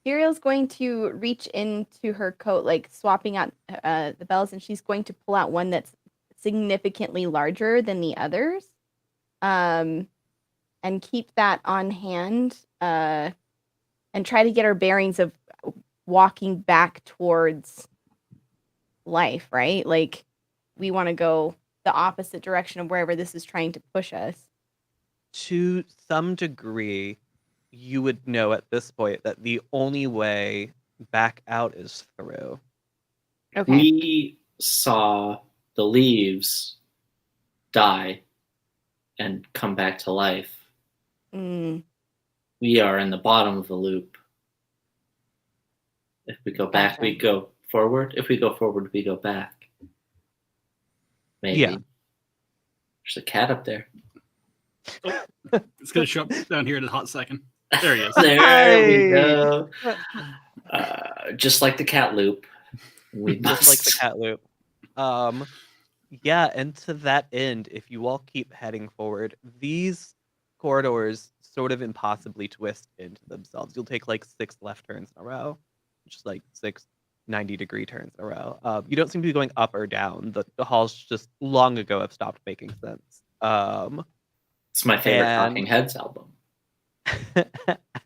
Duriel's going to reach into her coat, like swapping out the bells, and she's going to pull out one that's significantly larger than the others. And keep that on hand, and try to get our bearings of walking back towards life, right? Like, we want to go the opposite direction of wherever this is trying to push us. To some degree, you would know at this point that the only way back out is through. Okay. We saw the leaves die and come back to life. We are in the bottom of the loop. If we go back, Gotcha. we go forward. If we go forward, we go back. Maybe. Yeah. There's a cat up there. It's going to show up down here in a hot second. There he is. There we go. Just like the cat loop. Just like the cat loop. Yeah, and to that end, if you all keep heading forward, these corridors sort of impossibly twist into themselves. You'll take like 6 left turns in a row, which is like 6 90-degree turns in a row. You don't seem to be going up or down. The halls just long ago have stopped making sense. It's my favorite Talking Heads album.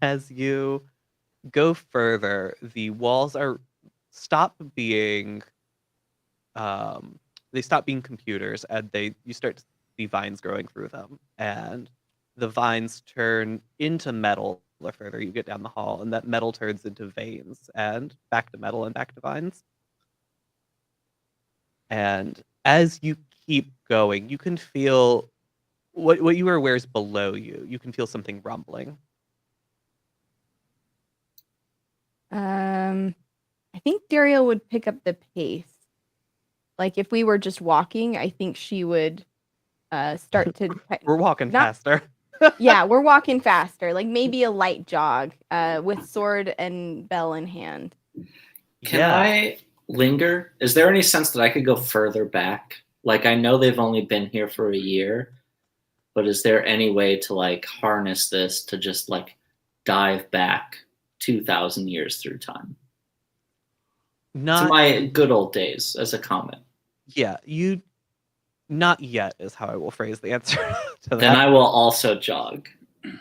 As you go further, the walls stop being computers, and you start to see vines growing through them, and the vines turn into metal the further you get down the hall, and that metal turns into veins, and back to metal, and back to vines. And as you keep going, you can feel what you are aware is below you. You can feel something rumbling. I think Duriel would pick up the pace. Like, if we were just walking, I think she would start to... We're walking faster. Yeah, we're walking faster. Like, maybe a light jog with sword and bell in hand. Can I linger? Is there any sense that I could go further back? Like, I know they've only been here for a year, but is there any way to, like, harness this to just, like, dive back 2,000 years through time? To my good old days as a comet. Yeah, not yet is how I will phrase the answer to that. Then I will also jog.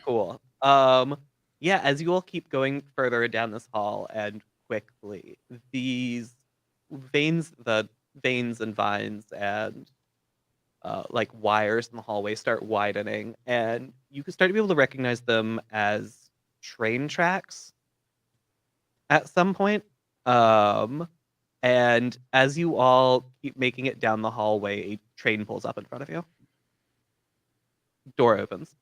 Cool. Yeah, as you all keep going further down this hall and quickly, these veins and vines and like wires in the hallway start widening, and you can start to be able to recognize them as train tracks at some point. And as you all keep making it down the hallway, a train pulls up in front of you. door opens.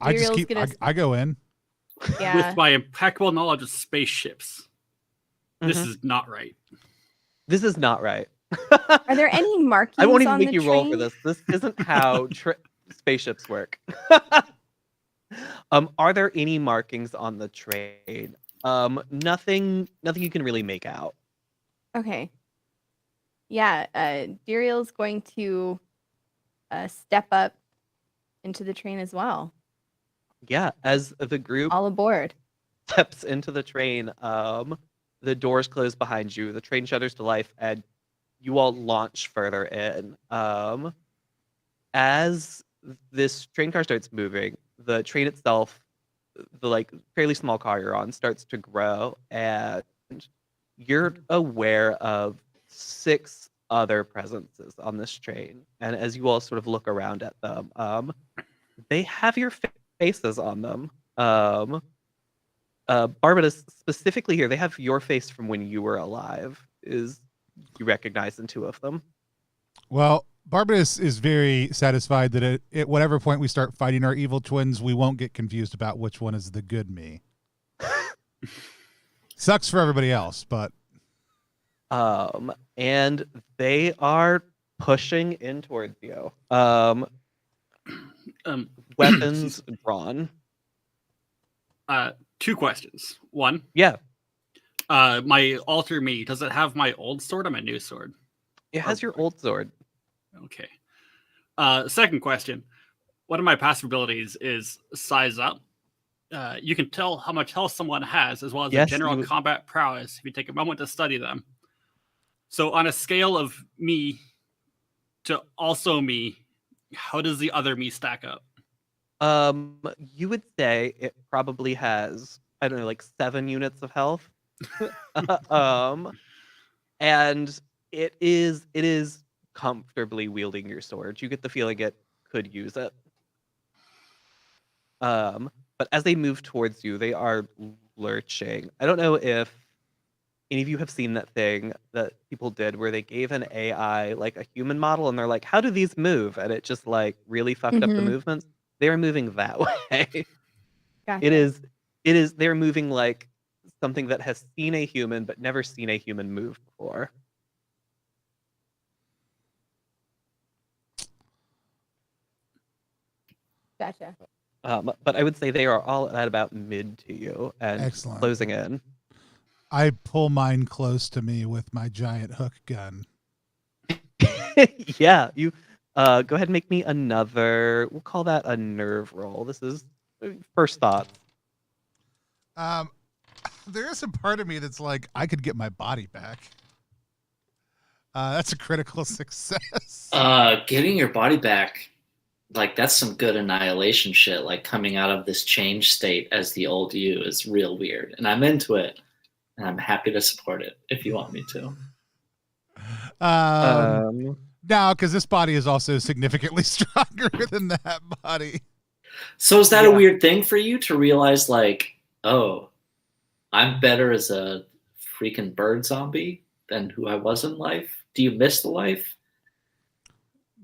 I just Muriel's keep. gonna- I go in. Yeah. With my impeccable knowledge of spaceships, this Mhm. is not right. This is not right. Are there any markings I won't even on make the you roll for train? this. This isn't how spaceships work. Are there any markings on the train? Nothing you can really make out. Okay. Yeah, Duriel's going to step up into the train as well. Yeah, as the group All aboard. steps into the train, the doors close behind you, the train shudders to life, and you all launch further in. As this train car starts moving, the train itself, the like fairly small car you're on, starts to grow, and you're aware of 6 other presences on this train. And as you all sort of look around at them, they have your faces on them. Barbados, specifically here, they have your face from when you were alive. You recognize in 2 of them. Well, Barbados is very satisfied that at whatever point we start fighting our evil twins, we won't get confused about which one is the good me. Sucks for everybody else, but and they are pushing in towards you. Weapons drawn. 2 questions. One, Yeah, my alter me, does it have my old sword or my new sword? it has your old sword. Okay. Second question. One of my passive abilities is size up. You can tell how much health someone has, as well as their Yes, general combat prowess, if you take a moment to study them. So on a scale of me to also me, how does the other me stack up? You would say it probably has, I don't know, like 7 units of health. And it is comfortably wielding your sword. You get the feeling it could use it. But as they move towards you, they are lurching. I don't know if any of you have seen that thing that people did where they gave an AI like a human model and they're like, how do these move? And it just like really fucked up the movements. They are moving that way. Gotcha. They're moving like something that has seen a human but never seen a human move before. Gotcha. But I would say they are all at about mid to you and Excellent. closing in. I pull mine close to me with my giant hook gun. Yeah, you go ahead and make me another. We'll call that a nerve roll. This is first thoughts. There is a part of me that's like, I could get my body back. That's a critical success. Getting your body back, like that's some good annihilation shit. Like coming out of this change state as the old you is real weird, and I'm into it, and I'm happy to support it if you want me to. No, because this body is also significantly stronger than that body. So is that a weird thing for you to realize, like, oh, I'm better as a freaking bird zombie than who I was in life? Do you miss the life?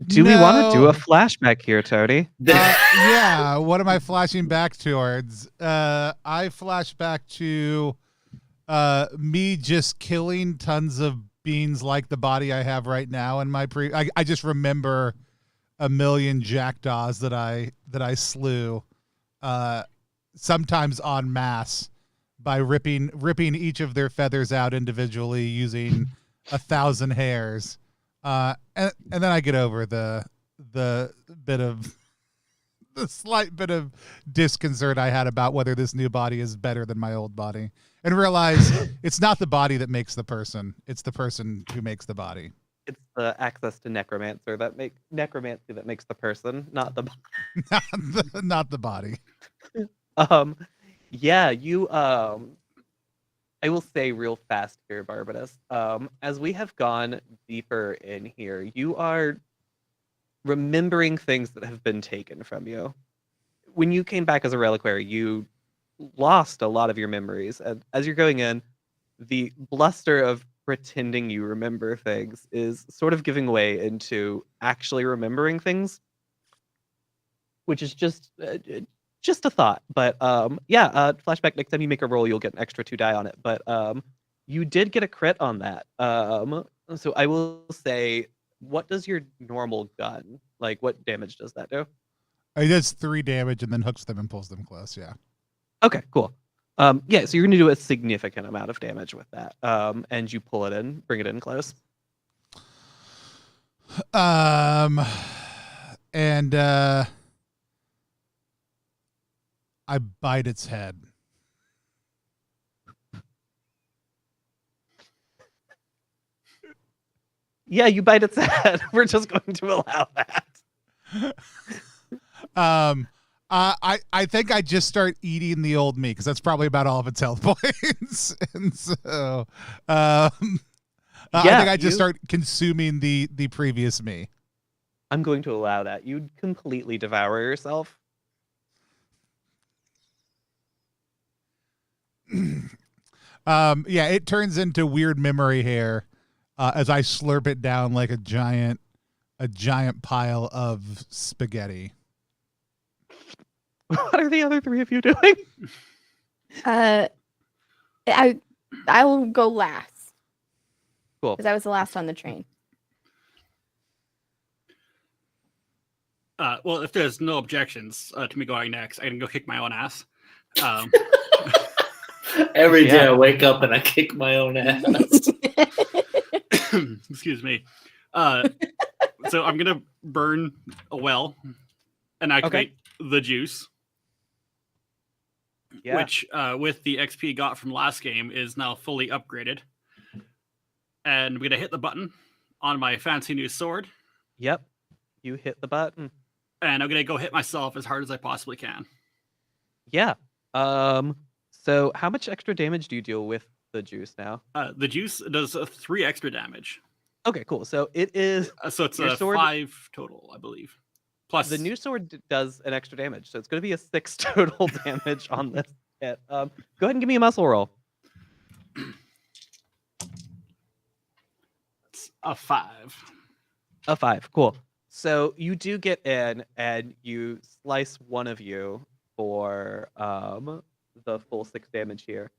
Do we want to do a flashback here, Tony? Yeah, what am I flashing back towards? I flash back to me just killing tons of beings like the body I have right now in my I just remember a million jackdaws that I slew, sometimes en masse, by ripping each of their feathers out individually using 1,000 hairs. And then I get over the slight bit of disconcert I had about whether this new body is better than my old body, and realize it's not the body that makes the person; it's the person who makes the body. It's the access to necromancy that makes the person, not the not the body. Yeah, you I will say real fast here, Barbados. As we have gone deeper in here, you are remembering things that have been taken from you. When you came back as a reliquary, you lost a lot of your memories. And as you're going in, the bluster of pretending you remember things is sort of giving way into actually remembering things, which is just a thought. But flashback, next time you make a roll, you'll get an extra 2 die on it. But you did get a crit on that. So I will say, what does your normal gun, like, what damage does that do? It does 3 damage and then hooks them and pulls them close. Yeah. Okay, cool. So you're gonna do a significant amount of damage with that. And you pull it in, bring it in close. And I bite its head. Yeah, you bite its head. We're just going to allow that. I think I just start eating the old me because that's probably about all of its health points. And so I think I just start consuming the previous me. I'm going to allow that. You'd completely devour yourself. It turns into weird memory hair as I slurp it down like a giant pile of spaghetti. What are the other 3 of you doing? I'll go last. Cool. Because I was the last on the train. Well, if there's no objections to me going next, I can go kick my own ass. Every day I wake up and I kick my own ass. Excuse me. So I'm gonna burn a well and activate the juice, which with the XP got from last game is now fully upgraded. And I'm gonna hit the button on my fancy new sword. Yep, you hit the button. And I'm gonna go hit myself as hard as I possibly can. Yeah. So how much extra damage do you deal with the juice now? The juice does 3 extra damage. Okay, cool. So it is. So it's a 5 total, I believe. Plus the new sword does an extra damage, so it's going to be a 6 total damage on this hit. Go ahead and give me a muscle roll. It's a 5. A 5, cool. So you do get in, and you slice one of you for the full 6 damage here.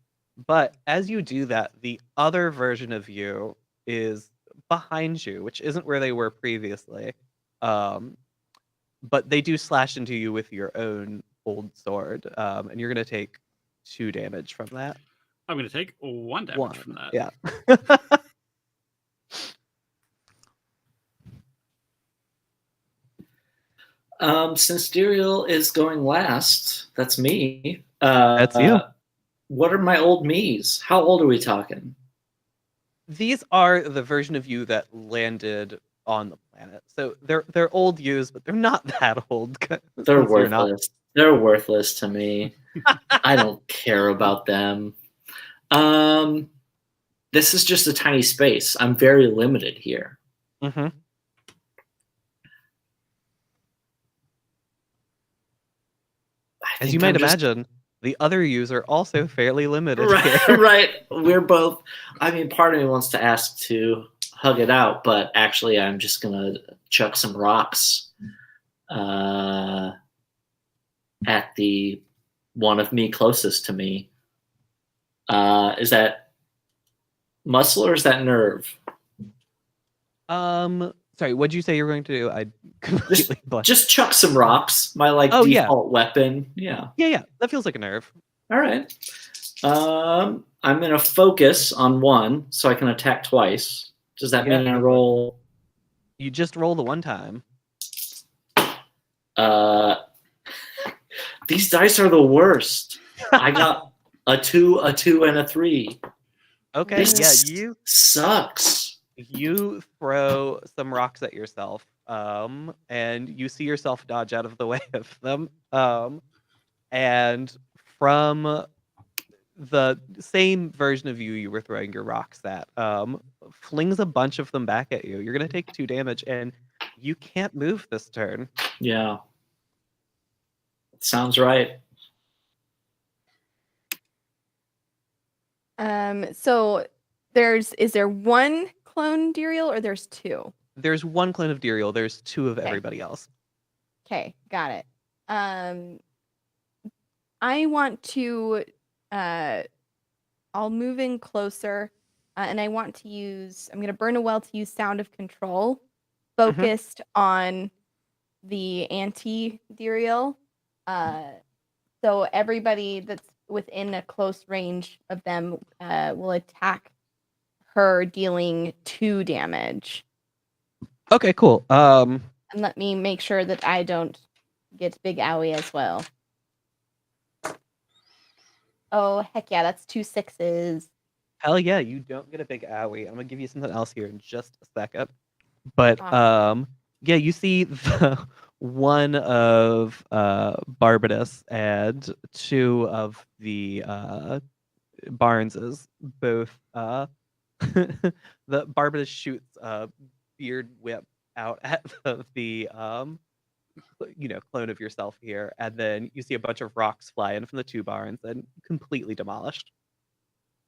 But as you do that, the other version of you is behind you, which isn't where they were previously. But they do slash into you with your own old sword, and you're going to take 2 damage from that. I'm going to take 1 damage from that. Yeah. Since Duriel is going last, that's me. That's you. What are my old me's? How old are we talking? These are the version of you that landed on the planet. So they're old yous, but they're not that old. They're worthless. They're worthless to me. I don't care about them. This is just a tiny space. I'm very limited here. Mm-hmm. As you might imagine, the other yous are also fairly limited. Right. We're both. I mean, part of me wants to ask to hug it out, but actually, I'm just gonna chuck some rocks at the one of me closest to me. Is that muscle or is that nerve? Sorry, what'd you say you were going to do? I completely blanked. Just chuck some rocks. My default weapon. Yeah. Yeah. That feels like a nerve. All right. I'm gonna focus on one so I can attack twice. Does that mean I roll? You just roll the one time. These dice are the worst. I got a 2, and a 3. Okay, this you sucks. You throw some rocks at yourself, and you see yourself dodge out of the way of them. And from the same version of you were throwing your rocks at, flings a bunch of them back at you. You're gonna take 2 damage, and you can't move this turn. Yeah. Sounds right. So Is there one clone Duriel or there's two? There's one clone of Duriel. There's two of Okay. everybody else. Okay, got it. I want to I'll move in closer, and I want to use I'm gonna burn a well to use sound of control, focused on the anti-Duriel. So everybody that's within a close range of them will attack her, dealing 2 damage. Okay, cool. And let me make sure that I don't get big owie as well. Oh, heck yeah, that's 2 6s. Hell yeah, you don't get a big owie. I'm gonna give you something else here in just a second. But Awesome. yeah, you see the one of Barbatus and 2 of the Barneses, both the Barbatus shoots a beard whip out at the clone of yourself here, and then you see a bunch of rocks fly in from the 2 barns and completely demolished.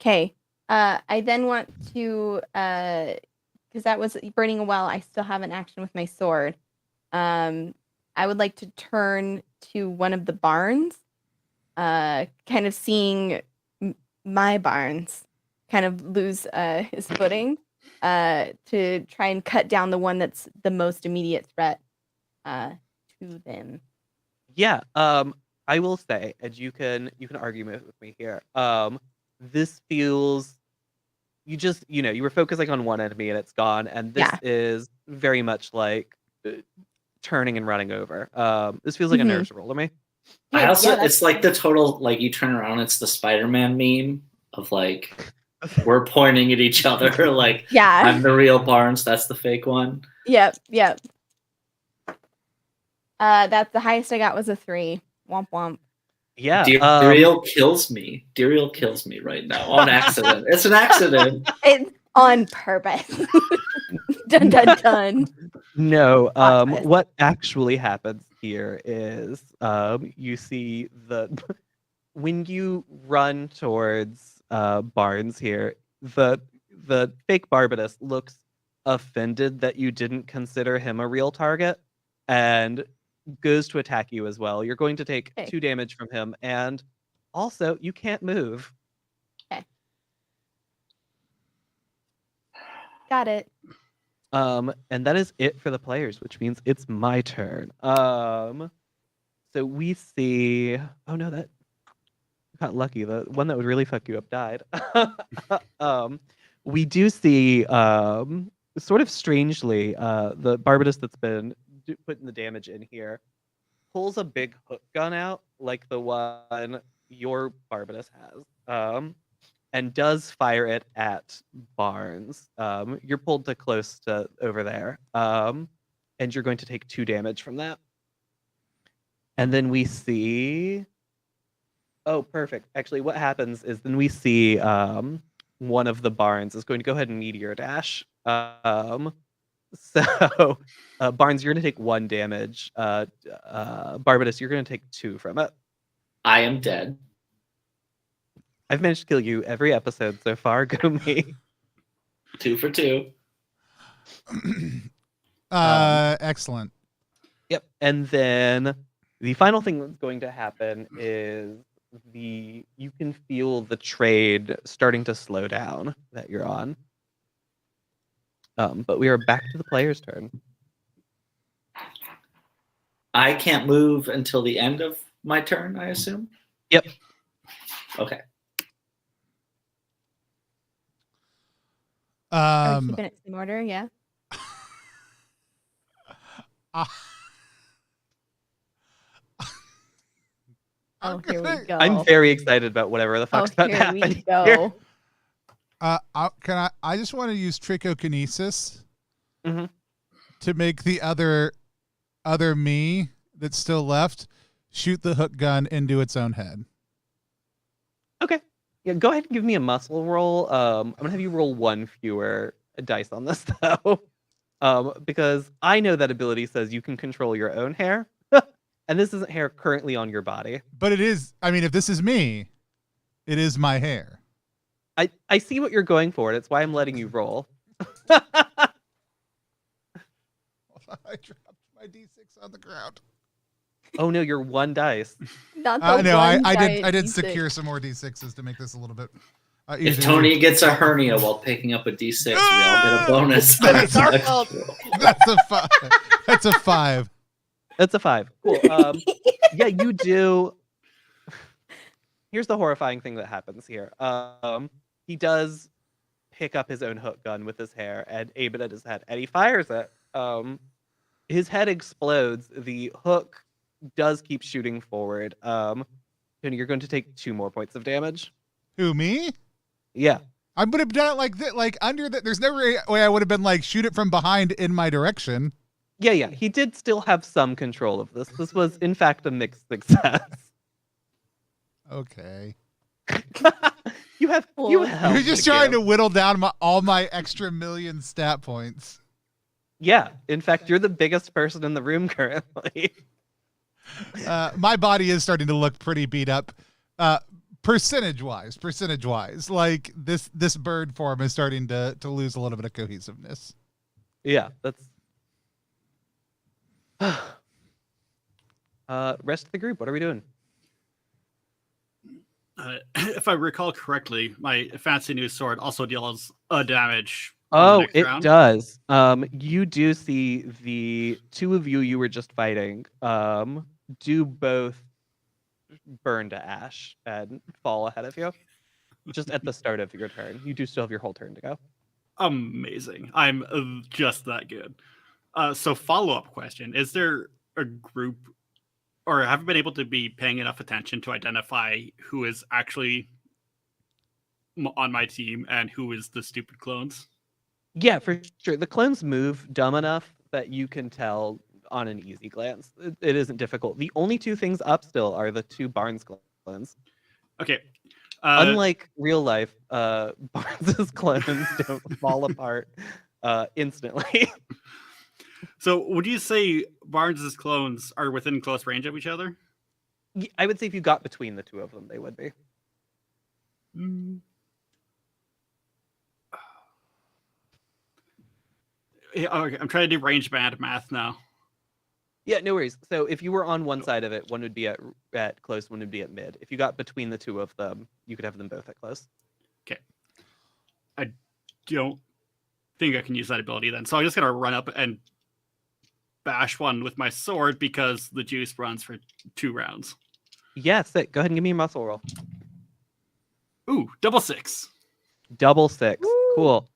Okay. I then want to because that was burning a well, I still have an action with my sword. I would like to turn to one of the barns, kind of seeing my barns kind of lose his footing, to try and cut down the one that's the most immediate threat to them. Yeah, I will say, and you can argue with me here. This feels you were focusing on one enemy and it's gone, and this is very much like turning and running over. This feels like a nerves roll to me. I also, it's like the total, like, you turn around, it's the Spider-Man meme of like, we're pointing at each other, like, I'm the real Barnes, that's the fake one. Yep. That's the highest I got was a 3. Womp womp. Yeah. Duriel kills me. Duriel kills me right now on accident. It's an accident. It's on purpose. Dun dun dun. No. What actually happens here is you see when you run towards Barnes here, the fake Barbatus looks offended that you didn't consider him a real target and goes to attack you as well. You're going to take 2 damage from him, and also you can't move. Okay. Got it. And that is it for the players, which means it's my turn. So we see. Oh no, that got lucky. The one that would really fuck you up died. We do see, sort of strangely, the Barbatus that's been putting the damage in here pulls a big hook gun out, like the one your Barbatus has, and does fire it at Barnes. You're pulled to close to over there, and you're going to take 2 damage from that. And then we see. Oh, perfect. Actually, what happens is then we see one of the Barnes is going to go ahead and meteor dash. So, Barnes, you're going to take 1 damage. Barbatus, you're going to take 2 from it. I am dead. I've managed to kill you every episode so far. Go me. 2 for 2. Excellent. Yep. And then the final thing that's going to happen is you can feel the trade starting to slow down that you're on. But we are back to the player's turn. I can't move until the end of my turn, I assume? Yep. Okay. Are we keeping it in order? Yeah. Here we go. I'm very excited about whatever the fuck's about to happen. Here we go. I just want to use trichokinesis to make the other me that's still left shoot the hook gun into its own head. Okay. Yeah, go ahead and give me a muscle roll. I'm gonna have you roll 1 fewer dice on this though. Because I know that ability says you can control your own hair. And this isn't hair currently on your body. But it is, I mean, if this is me, it is my hair. I see what you're going for. That's why I'm letting you roll. I dropped my D6 on the ground. Oh no, you're one dice. Not the No, one I giant did D6. secure some more D6s to make this a little bit. If Tony gets a hernia while picking up a D6, we all get a bonus. That's on our the next fault. roll. That's a 5. That's a 5. That's a 5. Cool. Yeah, you do. Here's the horrifying thing that happens here. He does pick up his own hook gun with his hair and aim it at his head, and he fires it. His head explodes. The hook does keep shooting forward. Tony, you're going to take 2 more points of damage. Who, me? Yeah. I would have done it like that, like under that. There's never a way I would have been like, shoot it from behind in my direction. Yeah. He did still have some control of this. This was, in fact, a mixed success. Okay. You have. You're just trying to whittle down all my extra million stat points. Yeah. In fact, you're the biggest person in the room currently. My body is starting to look pretty beat up. Percentage wise, like this bird form is starting to lose a little bit of cohesiveness. Yeah, that's. Rest of the group, what are we doing? If I recall correctly, my fancy new sword also deals a damage. Oh, it round. does. You do see the 2 of you were just fighting. Do both burn to ash and fall ahead of you. Just at the start of your turn. You do still have your whole turn to go. Amazing. I'm just that good. So follow-up question. Is there a group, or have you been able to be paying enough attention to identify who is actually on my team and who is the stupid clones? Yeah, for sure. The clones move dumb enough that you can tell on an easy glance. It isn't difficult. The only 2 things up still are the 2 Barnes clones. Okay. Unlike real life, Barnes' clones don't fall apart instantly. So would you say Barnes' clones are within close range of each other? I would say if you got between the 2 of them, they would be. Yeah, okay, I'm trying to do range band math now. Yeah, no worries. So if you were on one side of it, one would be at close, one would be at mid. If you got between the 2 of them, you could have them both at close. Okay. I don't think I can use that ability then. So I'm just going to run up and bash one with my sword because the juice runs for 2 rounds. Yeah, sick. Go ahead and give me a muscle roll. Ooh, double 6. Double 6. Woo. Cool.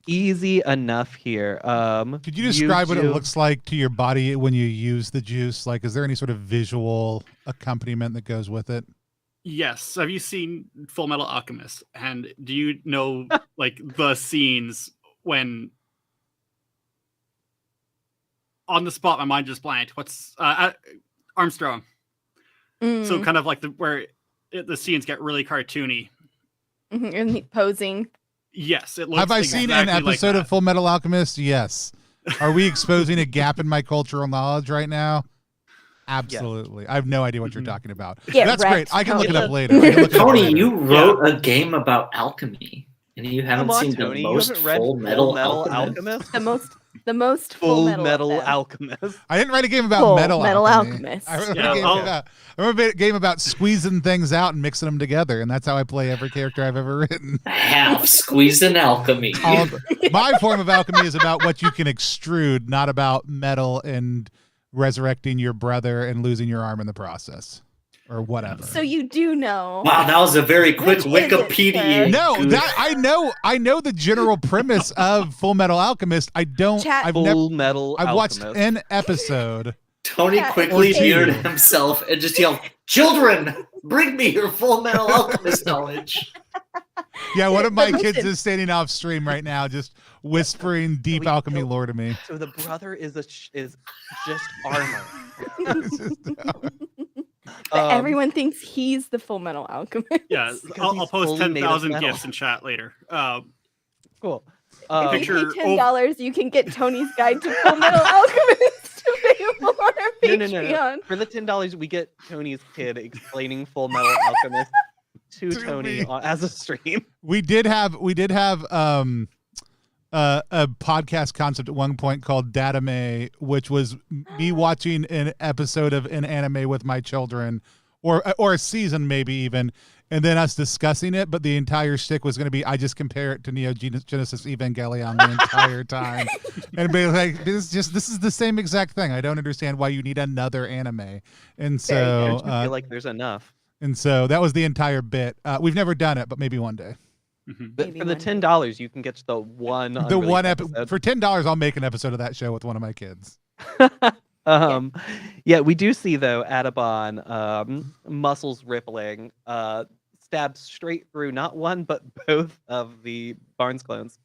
Easy enough here. Could you describe what it looks like to your body when you use the juice? Like, is there any sort of visual accompaniment that goes with it? Yes. Have you seen Full Metal Alchemist? And do you know like the scenes when on the spot my mind just blanked? What's Armstrong? So kind of like where the scenes get really cartoony. And posing. Yes, it looks. Have I seen an episode of Full Metal Alchemist? Yes. Are we exposing a gap in my cultural knowledge right now? Absolutely. Yes. I have no idea what you're talking about. That's great. I can look it up later. Tony, you wrote a game about alchemy, and you haven't seen Tony, the most Full Metal Alchemist. The most Full Metal Alchemist. I didn't write a game about metal alchemist. I wrote a game about squeezing things out and mixing them together, and that's how I play every character I've ever written. Half squeezing alchemy. My form of alchemy is about what you can extrude, not about metal and resurrecting your brother and losing your arm in the process. Or whatever. So you do know. Wow, that was a very quick Wikipedia. No, that I know the general premise of Full Metal Alchemist. I don't. I've watched an episode. Tony quickly muted himself and just yelled, "Children, bring me your Full Metal Alchemist knowledge." Yeah, one of my kids is standing off stream right now, just whispering deep alchemy lore to me. So the brother is just armor. But everyone thinks he's the Full Metal Alchemist. Yeah, I'll post 10,000 gifts in chat later. Cool. If you pay $10, you can get Tony's guide to Full Metal Alchemist available on our Patreon. No. For the $10, we get Tony's kid explaining Full Metal Alchemist to Tony as a stream. We did have a podcast concept at one point called Datame, which was me watching an episode of an anime with my children, or a season maybe even, and then us discussing it. But the entire shtick was going to be I just compare it to Neo Genesis Evangelion the entire time, and be like, this is the same exact thing. I don't understand why you need another anime, and so I feel like there's enough. And so that was the entire bit. We've never done it, but maybe one day. But for the $10, you can get the one. The one episode. For $10, I'll make an episode of that show with one of my kids. Yeah, we do see though Adabon muscles rippling, stabs straight through not one but both of the Barnes clones,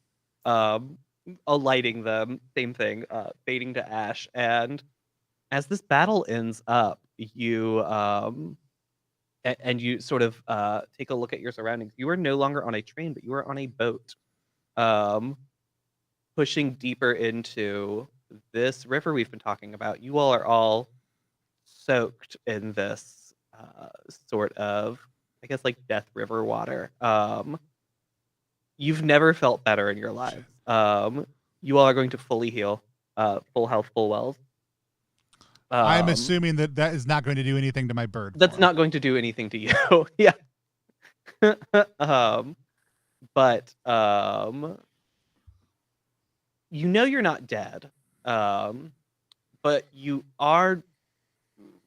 alighting them. Same thing, fading to ash. And as this battle ends up, you and you sort of take a look at your surroundings. You are no longer on a train, but you are on a boat, pushing deeper into this river we've been talking about. You all are all soaked in this sort of, I guess, like Death River water. You've never felt better in your lives. You all are going to fully heal, full health, full wells. I'm assuming that is not going to do anything to my bird. That's not going to do anything to you. Yeah. But you know you're not dead. But you are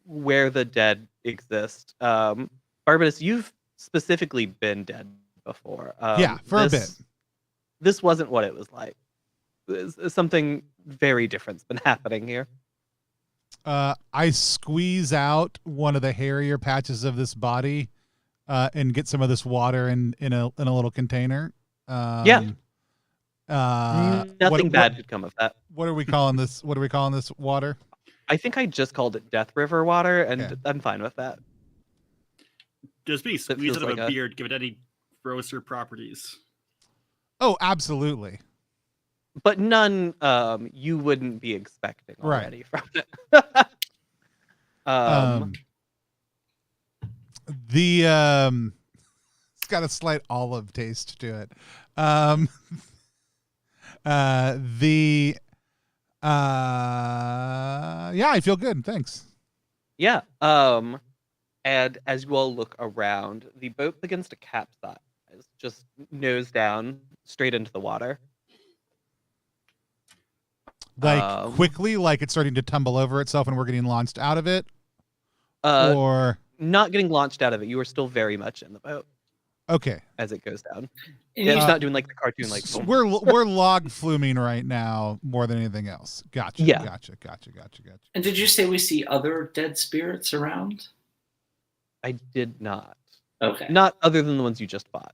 where the dead exist. Barbatus, you've specifically been dead before. Yeah, for a bit. This wasn't what it was like. Something very different's been happening here. I squeeze out one of the hairier patches of this body and get some of this water in a little container. Nothing bad could come of that. What are we calling this? What are we calling this water? I think I just called it Death River water, and Okay. I'm fine with that. Just be squeeze feels it out of like a beard, give it any grosser properties. Oh, absolutely. But none you wouldn't be expecting Right. already from it. It's got a slight olive taste to it. Yeah, I feel good. Thanks. Yeah. And as you all look around, the boat begins to capsize, just nose down, straight into the water. Like quickly, like it's starting to tumble over itself and we're getting launched out of it? Or not getting launched out of it. You are still very much in the boat. Okay. As it goes down. And It's not doing like the cartoon like we're log fluming right now more than anything else. Gotcha. Yeah. Gotcha. And did you say we see other dead spirits around? I did not. Okay. Not other than the ones you just fought.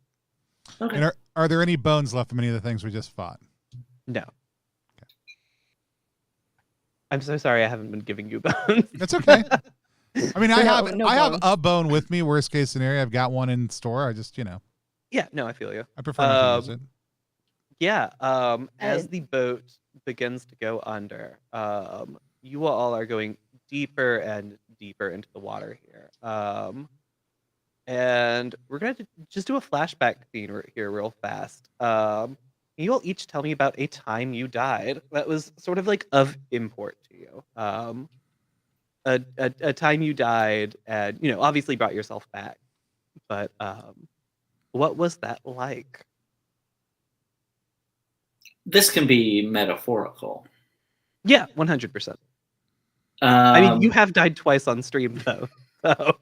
Okay. And are there any bones left from any of the things we just fought? No. I'm so sorry I haven't been giving you bones. That's okay. I mean, I have bones. a bone with me. Worst case scenario, I've got one in store. I just, Yeah, no, I feel you. I prefer not to use it. Yeah, as the boat begins to go under, you all are going deeper and deeper into the water here. And we're going to just do a flashback scene here real fast. You all each tell me about a time you died that was sort of like of import to you. A time you died and, obviously brought yourself back. But what was that like? This can be metaphorical. Yeah, 100%. I mean, you have died twice on stream, though. So.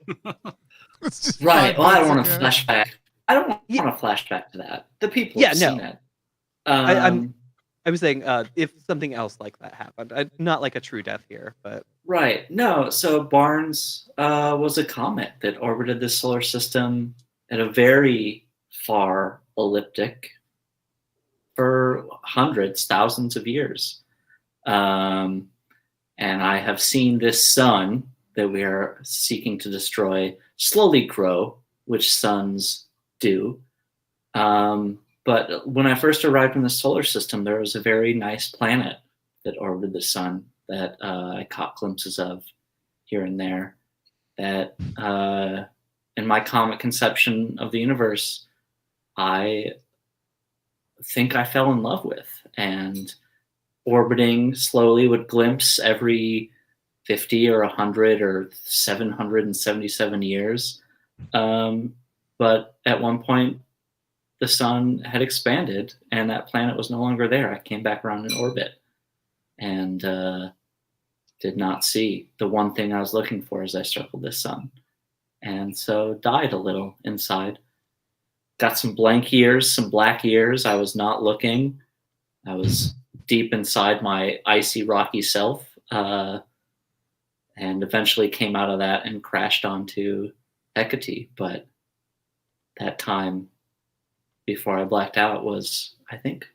It's just Right. Well, I don't want to to flashback. I don't want to flashback to that. The people have seen it. I was saying if something else like that happened, not like a true death here, but Right. No. So Barnes was a comet that orbited the solar system at a very far elliptic for hundreds, thousands of years. And I have seen this sun that we are seeking to destroy slowly grow, which suns do. But when I first arrived in the solar system, there was a very nice planet that orbited the sun that I caught glimpses of here and there. And in my comic conception of the universe, I think I fell in love with, and orbiting slowly with glimpse every 50 or 100 or 777 years. But at one point, the sun had expanded and that planet was no longer there. I came back around in orbit and did not see the one thing I was looking for as I circled the sun. And so died a little inside. Got some blank years, some black years. I was not looking. I was deep inside my icy, rocky self. And eventually came out of that and crashed onto Hecate. But that time before I blacked out was, I think,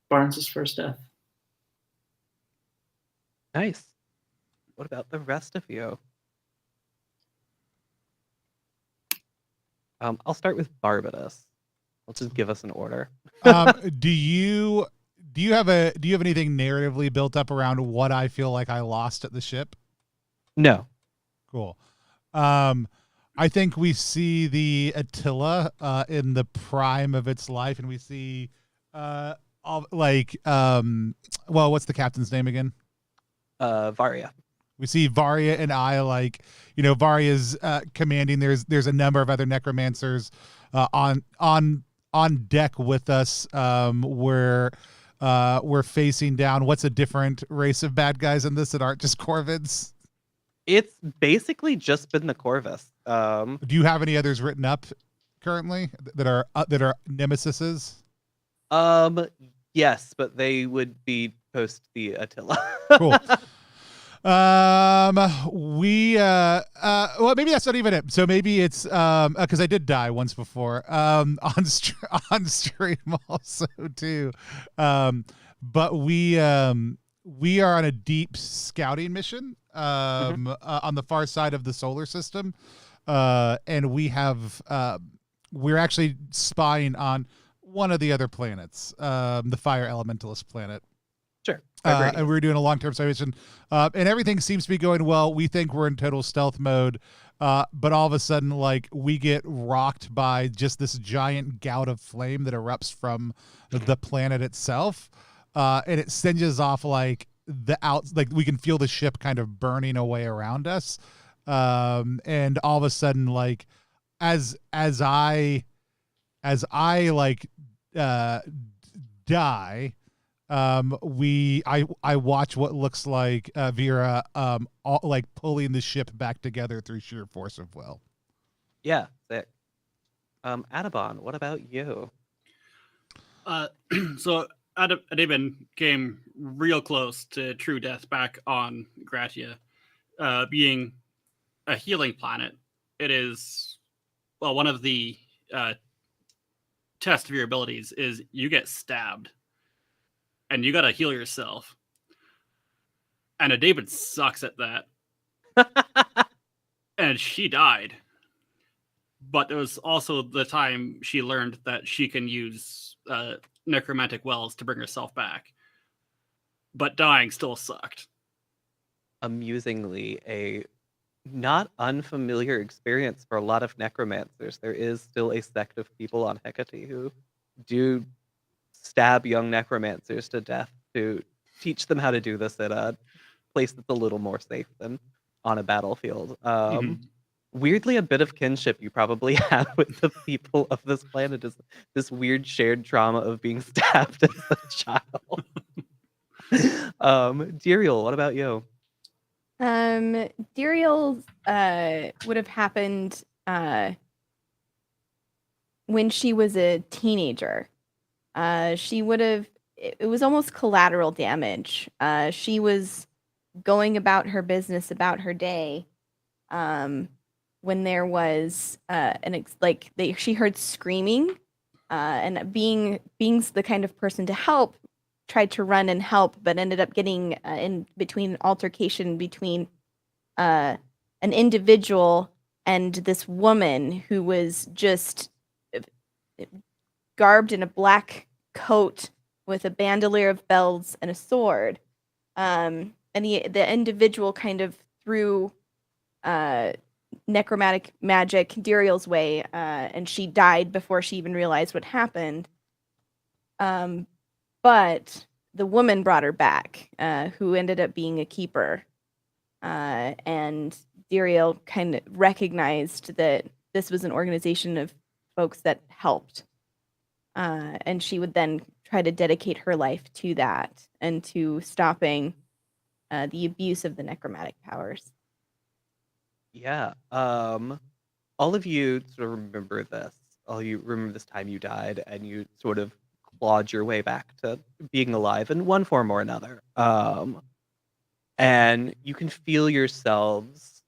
Barnes' first death. Nice. What about the rest of you? I'll start with Barbados. Let's just give us an order. Do you have anything narratively built up around what I feel like I lost at the ship? No. Cool. I think we see the Attila in the prime of its life, and we see what's the captain's name again? Varia. We see Varia and I, Varia's commanding. There's a number of other necromancers on deck with us. We're facing down. What's a different race of bad guys in this that aren't just Corvids? It's basically just been the Corvus. Do you have any others written up currently that are nemesises? Yes, but they would be post the Attila. Cool. Well, maybe that's not even it. So maybe it's because I did die once before on stream also too. But we are on a deep scouting mission on the far side of the solar system, and we're actually spying on one of the other planets, the fire elementalist planet. Sure. And we're doing a long-term spy mission, and everything seems to be going well. We think we're in total stealth mode, but all of a sudden, we get rocked by just this giant gout of flame that erupts from the planet itself, and it singes off we can feel the ship kind of burning away around us, and all of a sudden, as I die. I watch what looks like Vera pulling the ship back together through sheer force of will. Yeah, sick. Adabon, what about you? So Adabon came real close to true death back on Gratia. Being a healing planet, it is one of the tests of your abilities is you get stabbed. And you gotta heal yourself. And David sucks at that. And she died. But it was also the time she learned that she can use necromantic wells to bring herself back. But dying still sucked. Amusingly, a not unfamiliar experience for a lot of necromancers. There is still a sect of people on Hecate who do stab young necromancers to death to teach them how to do this at a place that's a little more safe than on a battlefield. Weirdly, a bit of kinship you probably have with the people of this planet is this weird shared trauma of being stabbed as a child. Diriel, what about you? Diriel would have happened when she was a teenager. She would have, it was almost collateral damage. She was going about her business, about her day, when there was she heard screaming, and being the kind of person to help, tried to run and help, but ended up getting in between altercation between an individual and this woman who was just garbed in a black coat with a bandolier of bells and a sword. And the individual kind of threw necromantic magic Diriel's way, and she died before she even realized what happened. But the woman brought her back, who ended up being a keeper. And Diriel kind of recognized that this was an organization of folks that helped. And she would then try to dedicate her life to that and to stopping the abuse of the necromantic powers. Yeah. All of you sort of remember this. All you remember this time you died, and you sort of clawed your way back to being alive in one form or another. And you can feel yourselves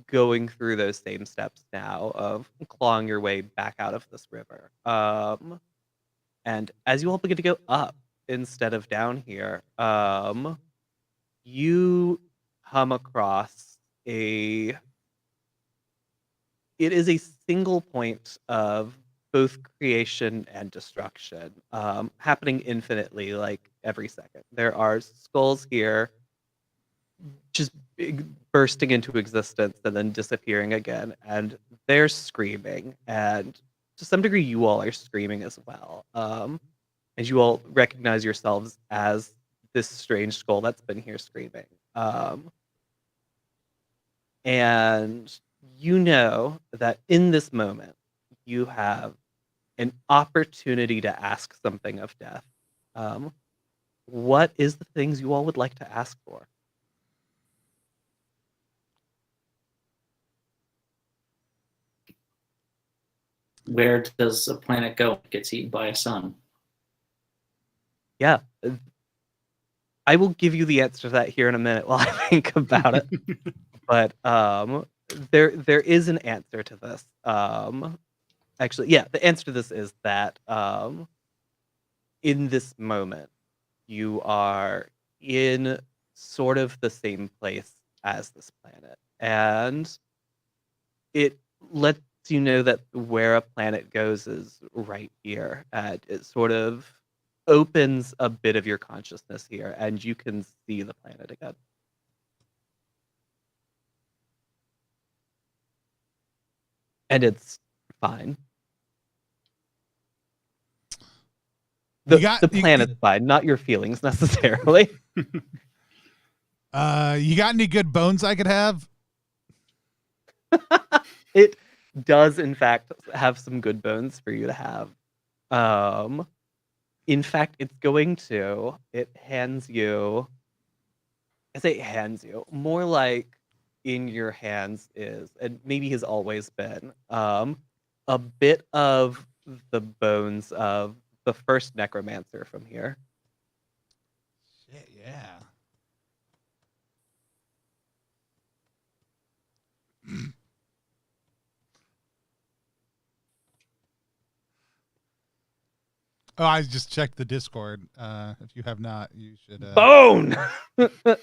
going through those same steps now of clawing your way back out of this river. And as you all begin to go up instead of down here, you come across it is a single point of both creation and destruction, happening infinitely, like every second. There are skulls here just bursting into existence and then disappearing again, and they're screaming, and to some degree you all are screaming as well, as you all recognize yourselves as this strange skull that's been here screaming, and you know that in this moment you have an opportunity to ask something of death. What is the things you all would like to ask for? Where does a planet go when it gets eaten by a sun? Yeah. I will give you the answer to that here in a minute while I think about it. But there is an answer to this. Actually, yeah, the answer to this is that in this moment, you are in sort of the same place as this planet. And it lets you know that where a planet goes is right here. And it sort of opens a bit of your consciousness here, and you can see the planet again. And it's fine. The planet's fine, not your feelings necessarily. You got any good bones I could have? It does, in fact, have some good bones for you to have. In fact, it hands you. I say hands you, more like in your hands is, and maybe has always been, a bit of the bones of the first necromancer from here. Shit, yeah. Oh, I just checked the Discord. If you have not, you should. Bone!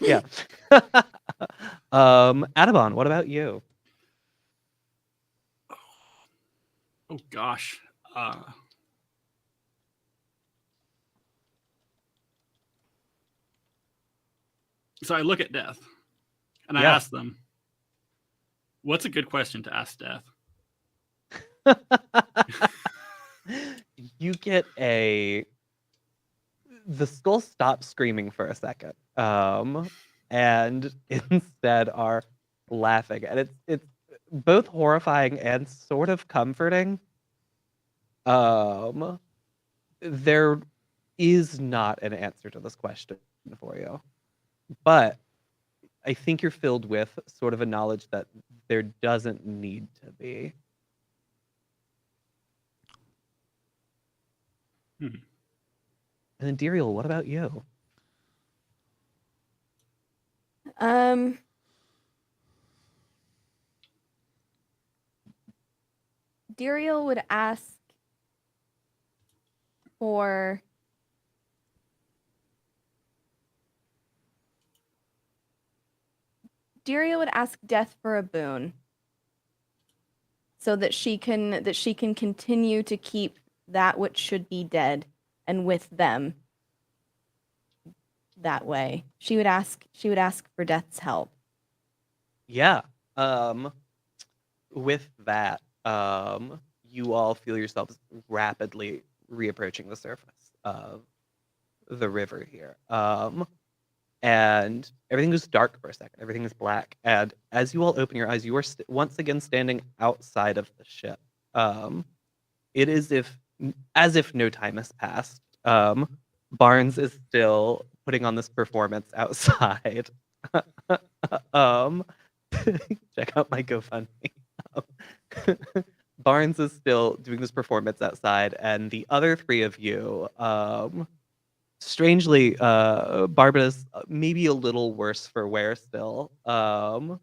Yeah. Adabon, what about you? Oh, gosh. So I look at Death, and I ask them, what's a good question to ask Death? You get the skull stops screaming for a second, and instead are laughing, and it's both horrifying and sort of comforting. There is not an answer to this question for you, but I think you're filled with sort of a knowledge that there doesn't need to be. And then Diriel, what about you? Diriel would ask for Death for a boon, so that she can continue to keep that which should be dead and with them. That way, she would ask for Death's help. Yeah. with that, you all feel yourselves rapidly reapproaching the surface of the river here. And everything goes dark for a second. Everything is black. And as you all open your eyes, you are once again standing outside of the ship. It is as if no time has passed. Barnes is still putting on this performance outside. Check out my GoFundMe. Barnes is still doing this performance outside, and the other three of you, strangely, Barbara's maybe a little worse for wear still. But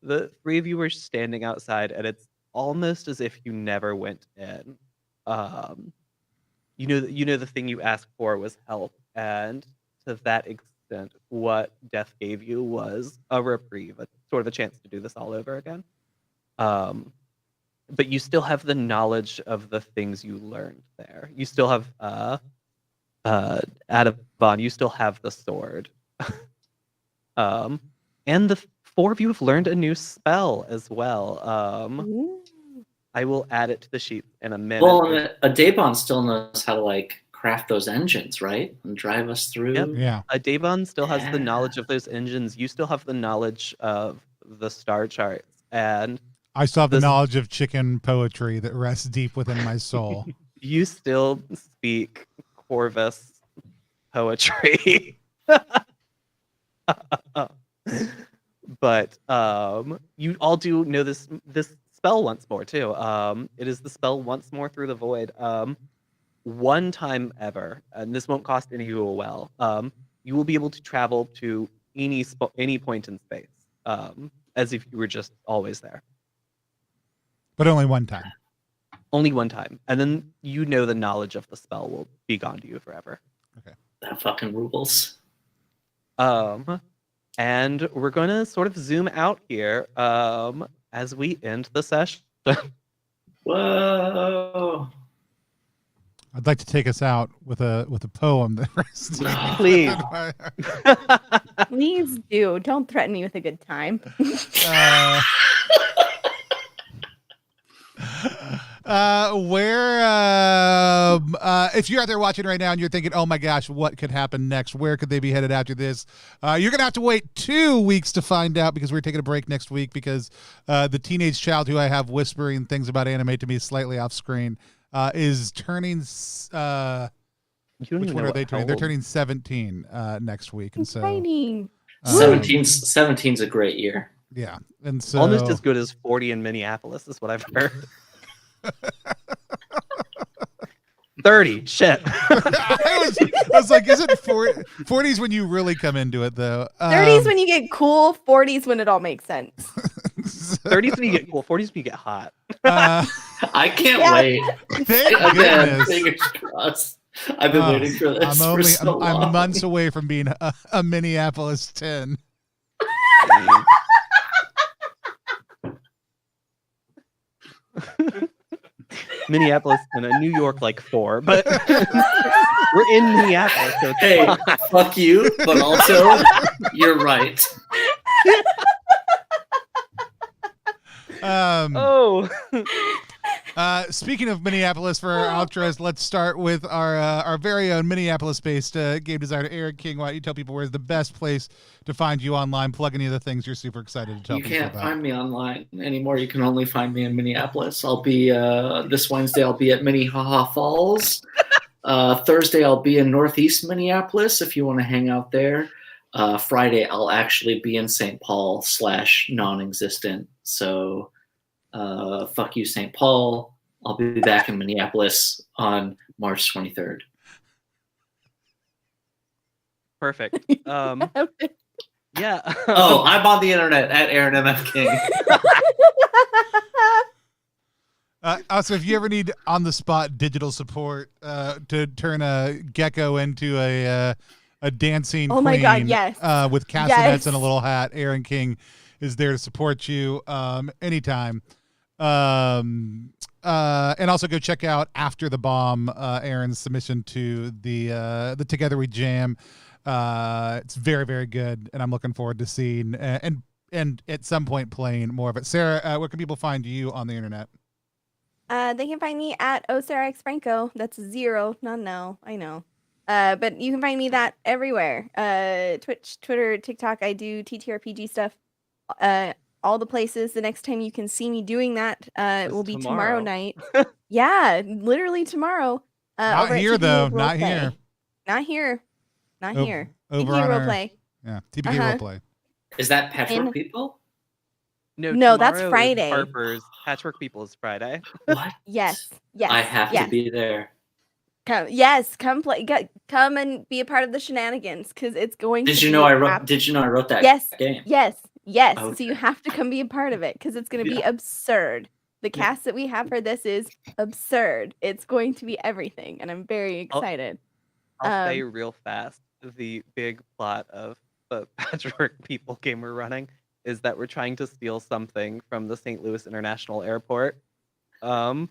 the three of you are standing outside, and it's almost as if you never went in. You know the thing you asked for was help, and to that extent, what death gave you was a reprieve, sort of a chance to do this all over again. But you still have the knowledge of the things you learned there. You still have Adabon, you still have the sword. And the four of you have learned a new spell as well. I will add it to the sheet in a minute. Well, Adabon still knows how to like craft those engines, right? And drive us through. Yep. Yeah. Adabon still has the knowledge of those engines. You still have the knowledge of the star charts. And I still have the knowledge of chicken poetry that rests deep within my soul. You still speak Corvus poetry. But you all do know this spell once more too. It is the spell Once More Through the Void. One time ever, and this won't cost any of you a well. You will be able to travel to any point in space, as if you were just always there. But only one time. Only one time, and then you know the knowledge of the spell will be gone to you forever. Okay. That fucking rules. And we're going to sort of zoom out here as we end the session. Whoa. I'd like to take us out with a poem that rests deep Please. within my- Please do. Don't threaten me with a good time. If you're out there watching right now and you're thinking, oh my gosh, what could happen next? Where could they be headed after this? You're going to have to wait 2 weeks to find out, because we're taking a break next week because the teenage child who I have whispering things about anime to me slightly off screen is turning... which one are they turning? They're turning 17 next week. And so... Exciting. 17's a great year. Yeah. And so... Almost as good as 40 in Minneapolis is what I've heard. 30. Shit. I was like, isn't 40's when you really come into it, though? 30's when you get cool. 40's when it all makes sense. 30's when you get cool. 40's when you get hot. I can't wait. Thank Again, goodness. fingers crossed. I've been waiting for this for so long. I'm months away from being a Minneapolis 10. Minneapolis and a New York like 4, but we're in Minneapolis. So it's Hey, fine. fuck you, but also you're right. Speaking of Minneapolis, for our outros, let's start with our very own Minneapolis-based game designer, Aaron King. Why don't you tell people where's the best place to find you online? Plug any of the things you're super excited to tell people about. You can't find me online anymore. You can only find me in Minneapolis. I'll be this Wednesday. I'll be at Minnehaha Falls. Thursday, I'll be in Northeast Minneapolis if you want to hang out there. Friday, I'll actually be in St. Paul / non-existent. So fuck you, St. Paul. I'll be back in Minneapolis on March 23rd. Perfect. Yeah. Oh, I'm on the internet at Aaron MF King. Also, if you ever need on-the-spot digital support to turn a gecko into a dancing queen, my God, yes. With castanets Yes. and a little hat, Aaron King is there to support you anytime. And also go check out After the Bomb, Aaron's submission to the Together We Jam. It's very, very good, and I'm looking forward to seeing and and at some point playing more of it. Sarah, where can people find you on the internet? They can find me at OSarahXFranco. That's 0, not no. I know. But you can find me that everywhere. Twitch, Twitter, TikTok. I do TTRPG stuff. All the places. The next time you can see me doing that, it will be tomorrow night. Yeah, literally tomorrow. Not over here at though. TPK Not Roleplay. here. Not here. Not here. Over TPK on our- Roleplay. Yeah, TPK Roleplay. Is that Patchwork In- People? No, that's tomorrow is Friday. Harper's Patchwork People is Friday. What? Yes. I have yes. to be there. Come play. Come and be a part of the shenanigans because it's going. Did to you be know I wrote? Did you know I wrote that Yes. game? Yes. Okay. So you have to come be a part of it because it's going to be absurd. The cast that we have for this is absurd. It's going to be everything, and I'm very excited. I'll say real fast, the big plot of the Patchwork People game we're running is that we're trying to steal something from the St. Louis International Airport. So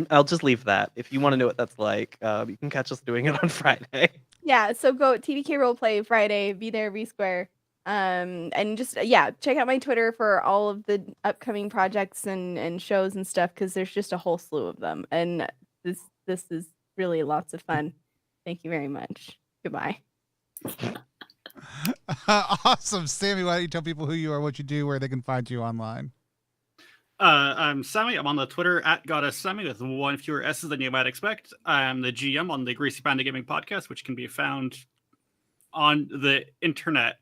I'll just leave that. If you want to know what that's like, you can catch us doing it on Friday. Yeah, so go TBK Roleplay Friday, be there, be square. And just check out my Twitter for all of the upcoming projects and shows and stuff because there's just a whole slew of them. And this is really lots of fun. Thank you very much. Goodbye. Awesome. Sammy, why don't you tell people who you are, what you do, where they can find you online? I'm Sammy. I'm on the Twitter at Goddess Sammy with one fewer S's than you might expect. I'm the GM on the Greasy Panda Gaming Podcast, which can be found on the internet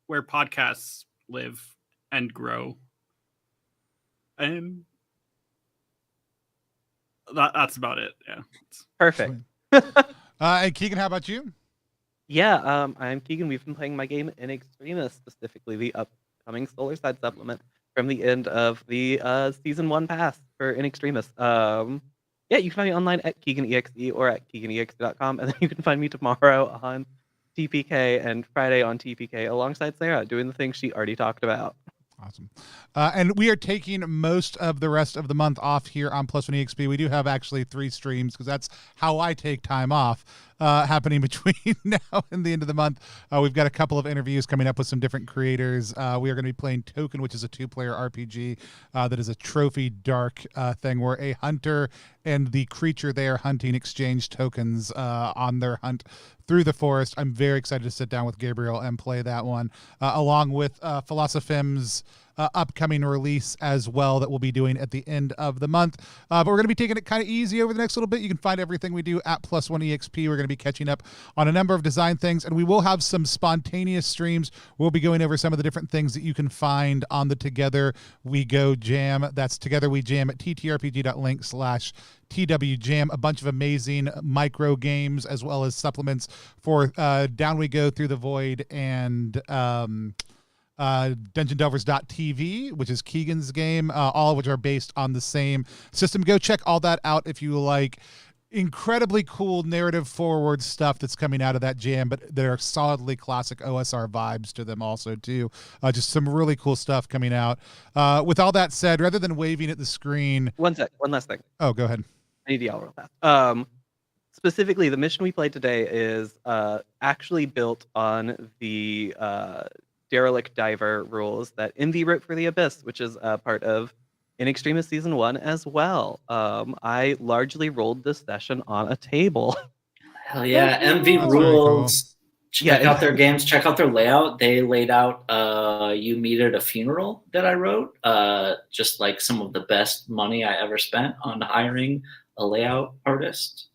where podcasts live and grow. And that's about it. Yeah. Perfect. And Keegan, how about you? Yeah, I'm Keegan. We've been playing my game In Extremis, specifically the upcoming Solarcide supplement from the end of the Season 1 pass for In Extremis. Yeah, you can find me online at KeeganEXE or at KeeganEXE.com, and then you can find me tomorrow on TPK and Friday on TPK alongside Sarah doing the things she already talked about. Awesome. And we are taking most of the rest of the month off here on Plus One EXP. We do have actually 3 streams because that's how I take time off happening between now and the end of the month. We've got a couple of interviews coming up with some different creators. We are going to be playing Token, which is a 2-player RPG that is a trophy dark thing where a hunter and the creature they are hunting exchange tokens on their hunt through the forest. I'm very excited to sit down with Gabriel and play that one, along with Philosophim's upcoming release as well that we'll be doing at the end of the month. But we're going to be taking it kind of easy over the next little bit. You can find everything we do at Plus One EXP. We're going to be catching up on a number of design things, and we will have some spontaneous streams. We'll be going over some of the different things that you can find on the Together We Go Jam. That's Together We Jam at ttrpg.link/TWJam. A bunch of amazing micro games as well as supplements for Down We Go Through the Void and DungeonDelvers.tv, which is Keegan's game, all of which are based on the same system. Go check all that out if you like incredibly cool narrative forward stuff that's coming out of that jam, but there are solidly classic OSR vibes to them also too. Just some really cool stuff coming out. With all that said, rather than waving at the screen... One last thing. Oh, go ahead. I need to yell real fast. Specifically, the mission we played today is actually built on the Derelict Diver rules that Envy wrote for the Abyss, which is part of In Extremis Season 1 as well. I largely rolled this session on a table. Hell yeah. Envy That's very rules. cool. Check out their games. Check out their layout. They laid out You Meet at a Funeral that I wrote. Just like some of the best money I ever spent on hiring a layout artist.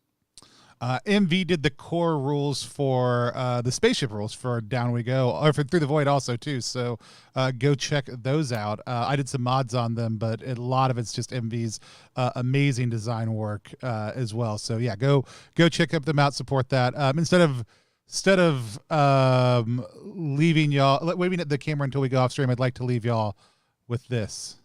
MV did the core rules for the spaceship rules for Down We Go, or for Through the Void also too. So go check those out. I did some mods on them, but a lot of it's just MV's amazing design work as well. So yeah, go check them out, support that. Instead of leaving y'all waving at the camera until we go off stream, I'd like to leave y'all with this.